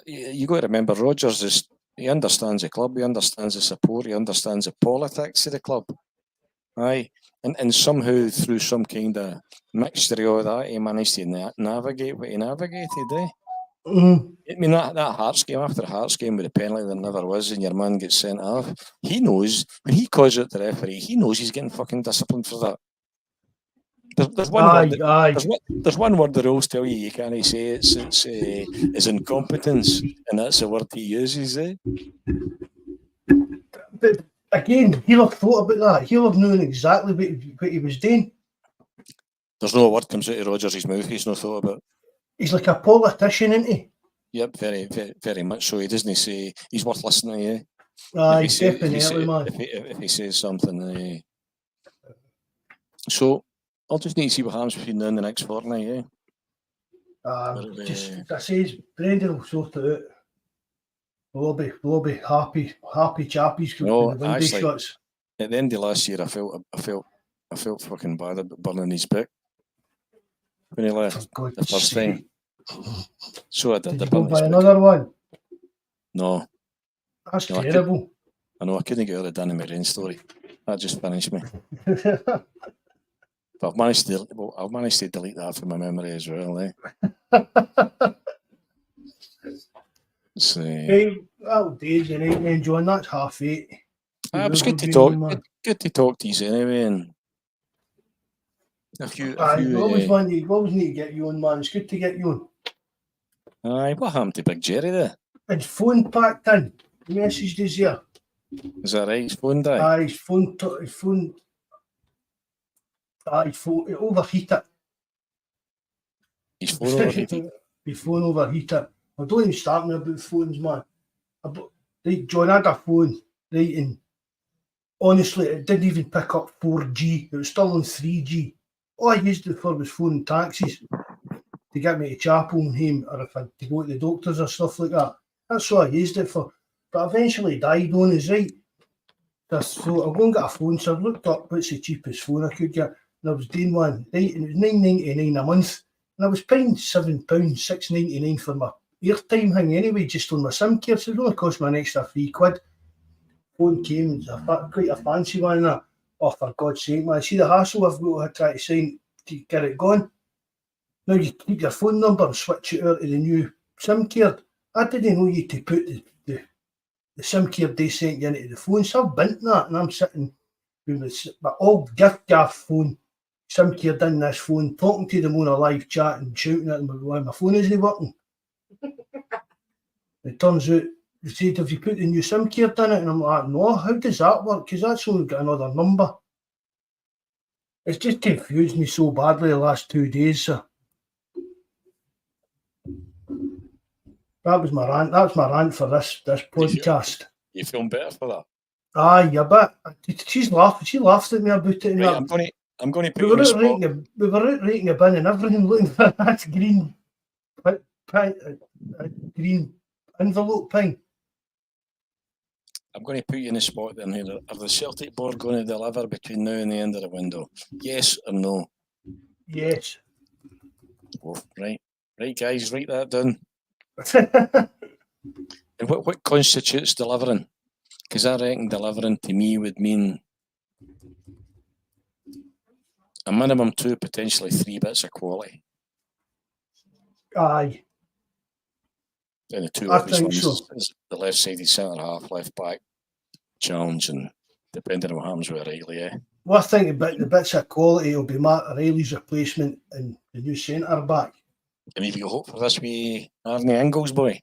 Speaker 3: you got to remember, Rodgers he understands the club, he understands the support, he understands the politics of the club. Aye, and somehow through some kind of mixture of all that, he managed to navigate what he navigated.
Speaker 1: Mm-hmm.
Speaker 3: I mean, that Hearts game, after Hearts game with the penalty there never was, and your man gets sent off. He knows when he calls out the referee, he knows he's getting fucking disciplined for that. There's one word the rules tell you can't say. It's incompetence, and that's the word he uses.
Speaker 1: But again, he'll have thought about that. He'll have known exactly what he was doing.
Speaker 3: There's no word comes out of Rodgers' mouth he's not thought about.
Speaker 1: He's like a politician, isn't he?
Speaker 3: Yep, very, very, very much so. He doesn't say he's worth listening to.
Speaker 1: Aye, definitely, man.
Speaker 3: If he says something, so I'll just need to see what happens between now and the next fortnight.
Speaker 1: I say, Brendan will sort it out. We'll be happy chappies.
Speaker 3: No, actually, at the end of last year, I felt fucking bad about burning his back when he left the first time. So I did.
Speaker 1: Did you go buy another one?
Speaker 3: No.
Speaker 1: That's terrible.
Speaker 3: I know, I couldn't get out of the Danny McRae story. That just finished me. But I've managed to delete that from my memory as well. So,
Speaker 1: Hey, well, days and then John, that's 8:30.
Speaker 3: it was good to
Speaker 1: Overview,
Speaker 3: talk.
Speaker 1: man.
Speaker 3: Good to talk to you anyway, and a few.
Speaker 1: We always need to get you on, man. It's good to get you on.
Speaker 3: Aye, what happened to Big Jerry there?
Speaker 1: His phone packed in. The message is here.
Speaker 3: Is that right? His phone died.
Speaker 1: Aye, his phone it overheated.
Speaker 3: His phone overheated.
Speaker 1: His phone overheated. I don't even start me about phones, man. Right, John, I had a phone, right, and honestly, it didn't even pick up 4G. It was still on 3G. All I used it for was phoning taxis to get me to chapel and home, or if I had to go to the doctors or stuff like that. That's all I used it for. But eventually died on us, right? So I'll go and get a phone. So I looked up what's the cheapest phone I could get, and I was doing one, right, and it was £9.99 a month. And I was paying £7, £6.99 for my airtime thing anyway, just on my SIM card, so it only cost me an extra £3. Phone came, it's quite a fancy one, and that. Oh, for God's sake, man, see the hassle I've got to try to sign to get it gone. Now you keep your phone number and switch it out to the new SIM card. I didn't know you to put the SIM card they sent you into the phone, so I've bent that, and I'm sitting with my old gift phone, SIM card in this phone, talking to them on a live chat and shouting at them why my phone isn't working. It turns out, they said, have you put the new SIM card in it? And I'm like, no, how does that work? Because that's only got another number. It's just confused me so badly the last 2 days, sir. That was my rant. That's my rant for this podcast.
Speaker 3: You feeling better for that?
Speaker 1: Aye, a bit. She's laughing. She laughed at me about it.
Speaker 3: Right, I'm going to put
Speaker 1: we
Speaker 3: you
Speaker 1: were
Speaker 3: on the
Speaker 1: out
Speaker 3: spot.
Speaker 1: we were out rating the bin and everything, looking for that green envelope thing.
Speaker 3: I'm going to put you in the spot then here. Are the Celtic board going to deliver between now and the end of the window? Yes or no?
Speaker 1: Yes.
Speaker 3: Oh, right, guys, write that down. And what constitutes delivering? Because I reckon delivering to me would mean a minimum 2, potentially 3 bits of quality.
Speaker 1: Aye.
Speaker 3: And the 2
Speaker 1: I
Speaker 3: obvious
Speaker 1: think
Speaker 3: ones
Speaker 1: so.
Speaker 3: is the left-sided centre-half, left-back challenge, and depending on what happens with Riley,
Speaker 1: Well, I think the bits of quality will be Matt Riley's replacement and the new centre-back.
Speaker 3: And if you hope for this wee Arnie Ingles boy.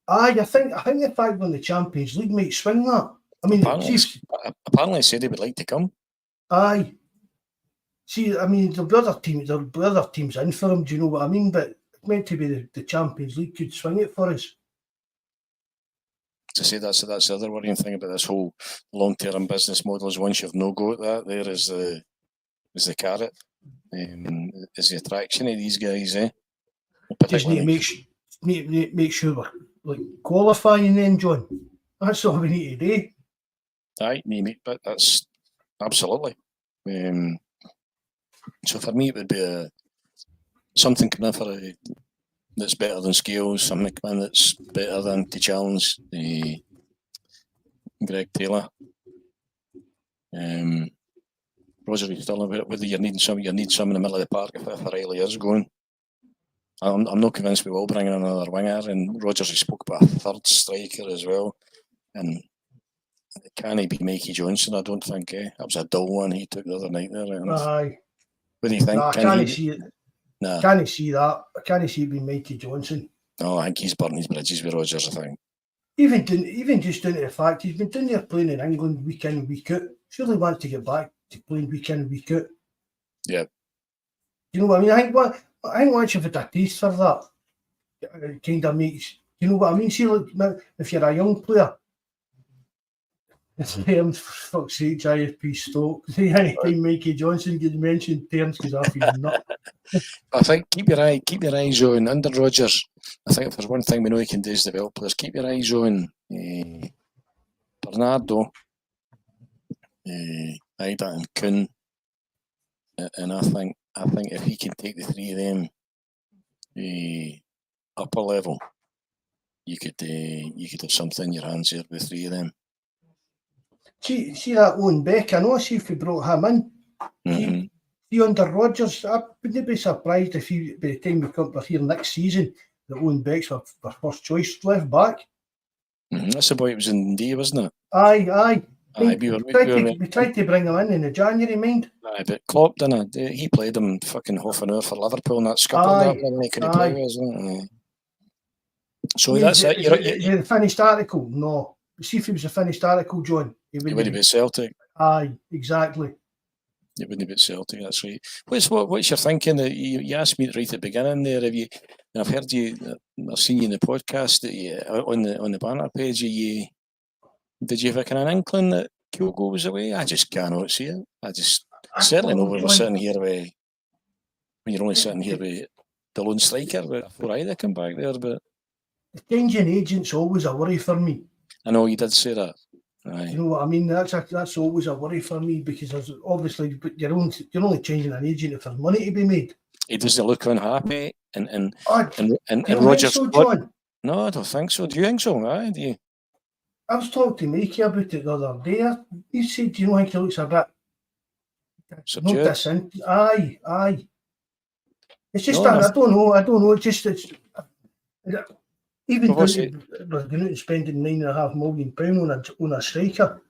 Speaker 1: Aye, I think the fact when the Champions League might swing that. I mean,
Speaker 3: Apparently they said they would like to come.
Speaker 1: Aye. See, I mean, there'll be other teams in for him, do you know what I mean? But it's meant to be the Champions League could swing it for us.
Speaker 3: To say that's the other worrying thing about this whole long-term business model is once you've no go at that, there is the carrot, is the attraction of these guys,
Speaker 1: Just need to make sure we're like qualifying then, John. That's all we need to do.
Speaker 3: Aye, but that's absolutely. So for me, it would be something coming for that's better than Scales, something coming that's better than to challenge Greg Taylor. Roger, you still know whether you need some in the middle of the park if Riley is going. I'm not convinced we will bring in another winger, and Rogers he spoke about a third striker as well, and can he be Mikey Johnson? I don't think. That was a dull one he took the other night there.
Speaker 1: Aye.
Speaker 3: What do you think?
Speaker 1: No, I can't see it.
Speaker 3: Nah.
Speaker 1: Can't see that. I can't see it being Mikey Johnson.
Speaker 3: No, I think he's burning his bridges with Rogers, I think.
Speaker 1: Even just down to the fact he's been down there playing in England week in, week out. Surely wants to get back to playing week in, week out.
Speaker 3: Yeah.
Speaker 1: You know what I mean? I think once you've had a taste for that, it kind of makes, you know what I mean? See, look, now, if you're a young player, it's terms, for fuck's sake, IFP Stoke. Anytime Mikey Johnson gets mentioned terms because I feel nut.
Speaker 3: I think keep your eyes on under Rogers. I think if there's one thing we know he can do is develop players. Keep your eyes on Bernardo, Idah and Kuhn, and I think if he can take the 3 of them upper level, you could have something in your hands here with 3 of them.
Speaker 1: See that Owen Beck, I know, see if we brought him in,
Speaker 3: Mhm.
Speaker 1: See under Rodgers, I wouldn't be surprised if he, by the time we come here next season, that Owen Beck's our first choice left back.
Speaker 3: That's the boy it was in D, wasn't it?
Speaker 1: Aye.
Speaker 3: Aye,
Speaker 1: We tried to bring him in the January, mind.
Speaker 3: Aye, but Klopp didn't. He played him fucking half an hour for Liverpool and that scuppered that when he couldn't play with, isn't it? So that's it.
Speaker 1: Is it a finished article? No. See if it was a finished article, John.
Speaker 3: He wouldn't be Celtic.
Speaker 1: Aye, exactly.
Speaker 3: It wouldn't be Celtic. That's right. What's your thinking? You asked me right at the beginning there. Have you? I've heard you. I've seen you in the podcast that you on the banner page. Did you have a kind of inkling that Kyogo was away? I just cannot see it. I certainly know we're sitting here with, when you're only sitting here with the lone striker before Idah come back there. But
Speaker 1: the changing agent's always a worry for me.
Speaker 3: I know you did say that. Aye.
Speaker 1: You know what I mean? That's always a worry for me because there's obviously, but you're only changing an agent if there's money to be made.
Speaker 3: He doesn't look unhappy, and
Speaker 1: Rogers. So, John?
Speaker 3: No, I don't think so. Do you think so? Aye, do you?
Speaker 1: I was talking to Mikey about it the other day. He said, "Do you know think he looks a bit
Speaker 3: subdued?"
Speaker 1: Aye. It's just I don't know. It's even we're going out and spending £9.5 million on a striker.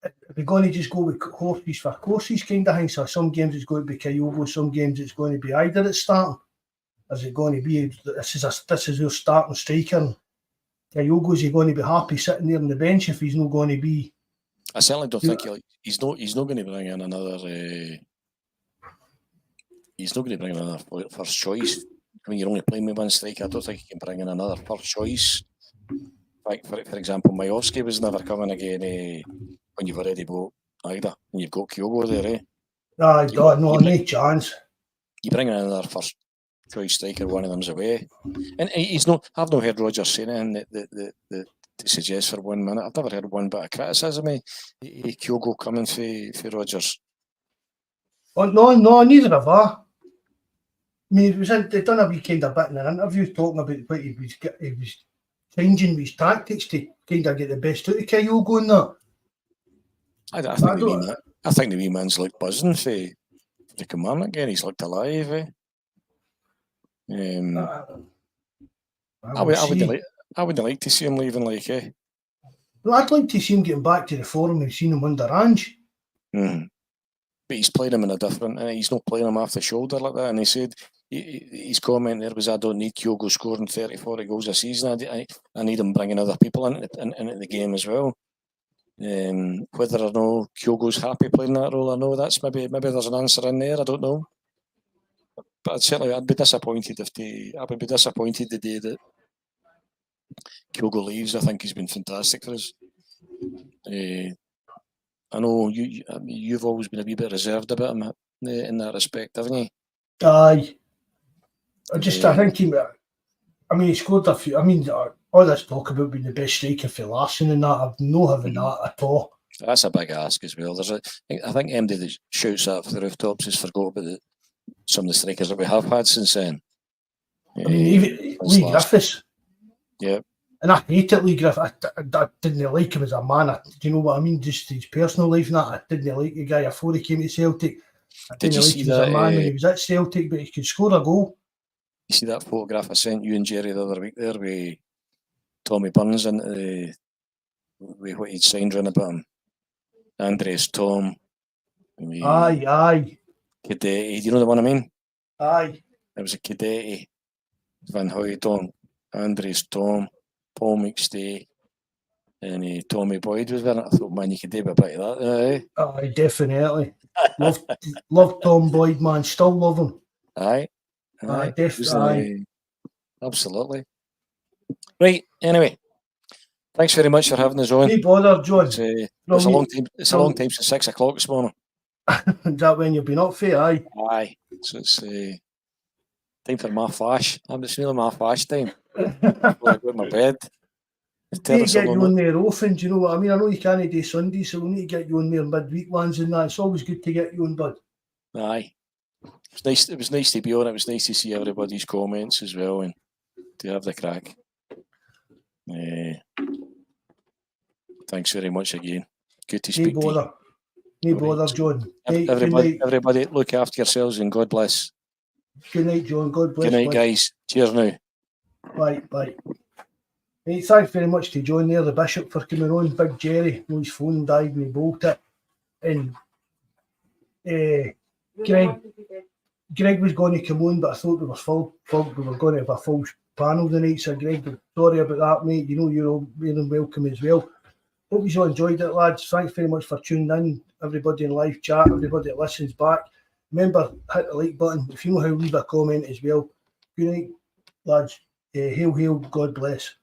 Speaker 1: Are we going to just go with horses for courses kind of thing? So some games it's going to be Kyogo, some games it's going to be Idah that's starting. Is it going to be this is your starting striker? Kyogo's he going to be happy sitting there on the bench if he's not going to be?
Speaker 3: I certainly don't think he's not going to bring in another. He's not going to bring in another first choice. I mean, you're only playing with one striker. I don't think he can bring in another first choice. Like for example, Majowski was never coming again when you've already got Idah and you've got Kyogo there.
Speaker 1: No chance.
Speaker 3: You bring in another first choice striker, one of them's away, and he's not. I've not heard Rodgers say anything that to suggest for 1 minute. I've never heard one bit of criticism of Kyogo coming for Rodgers.
Speaker 1: Oh no, neither have I. I mean, they done a wee kind of bit in an interview talking about what he was changing his tactics to kind of get the best out of Kyogo and that.
Speaker 3: I think the wee man's looked buzzing for the command again. He's looked alive. I would like to see him leaving.
Speaker 1: Well, I'd like to see him getting back to the form we've seen him under Ange.
Speaker 3: But he's playing him in a different. He's not playing him off the shoulder like that. And he said his comment there was, "I don't need Kyogo scoring 30, 40 goals a season. I need him bringing other people into the game as well." Whether or no Kyogo's happy playing that role, I know that's maybe there's an answer in there. I don't know, but I'd be disappointed the day that Kyogo leaves. I think he's been fantastic for us. I know you've always been a wee bit reserved about him in that respect, haven't you?
Speaker 1: Aye. I think he scored a few. I mean, all this talk about being the best striker for Larson and that, I've no having that at all.
Speaker 3: That's a big ask as well. I think MD that shouts that for the rooftops has forgot about some of the strikers that we have had since then.
Speaker 1: I mean, even Lee Griffiths.
Speaker 3: Yeah.
Speaker 1: And I hated Lee Griffiths. I didn't like him as a man. Do you know what I mean? Just his personal life and that. I didn't like the guy before he came to Celtic. I didn't like him as a man when he was at Celtic, but he could score a goal.
Speaker 3: You see that photograph I sent you and Jerry the other week there with Tommy Burns into with what he'd signed around about him. Andres Tom.
Speaker 1: Aye.
Speaker 3: Cadeti. Do you know the one I mean?
Speaker 1: Aye.
Speaker 3: It was a Cadeti. Van Hooydonk, Andres Tom, Paul McStay, and Tommy Boyd was there. I thought, man, you could do a bit of that.
Speaker 1: Aye, definitely. Love Tom Boyd, man. Still love him.
Speaker 3: Aye.
Speaker 1: Definitely.
Speaker 3: Absolutely. Right. Anyway, thanks very much for having us on.
Speaker 1: No bother, John.
Speaker 3: It's a long time. It's a long time since 6 o'clock this morning.
Speaker 1: Is that when you've been up for?
Speaker 3: Aye. So it's time for my flash. It's really my flash time. Before I go to my bed.
Speaker 1: We need to get you on there often, do you know what I mean? I know you can't do Sundays, so we need to get you on there midweek ones and that. It's always good to get you on, bud.
Speaker 3: Aye. It was nice to be on. It was nice to see everybody's comments as well and to have the crack. Thanks very much again. Good to speak to you.
Speaker 1: No bother, John. Hey,
Speaker 3: Everybody, look after yourselves and God bless.
Speaker 1: Good night, John. God bless.
Speaker 3: Good night, guys. Cheers now.
Speaker 1: Bye. Hey, thanks very much to John there, the Bishop, for coming on. Big Jerry, his phone died and he bolted. And Greg was going to come on, but I thought we were full. We were going to have a full panel tonight. So Greg, sorry about that, mate. You know you're all more than welcome as well. Hope you all enjoyed it, lads. Thanks very much for tuning in. Everybody in live chat, everybody that listens back. Remember, hit the like button. If you know how to leave a comment as well. Good night, lads. Hail, God bless.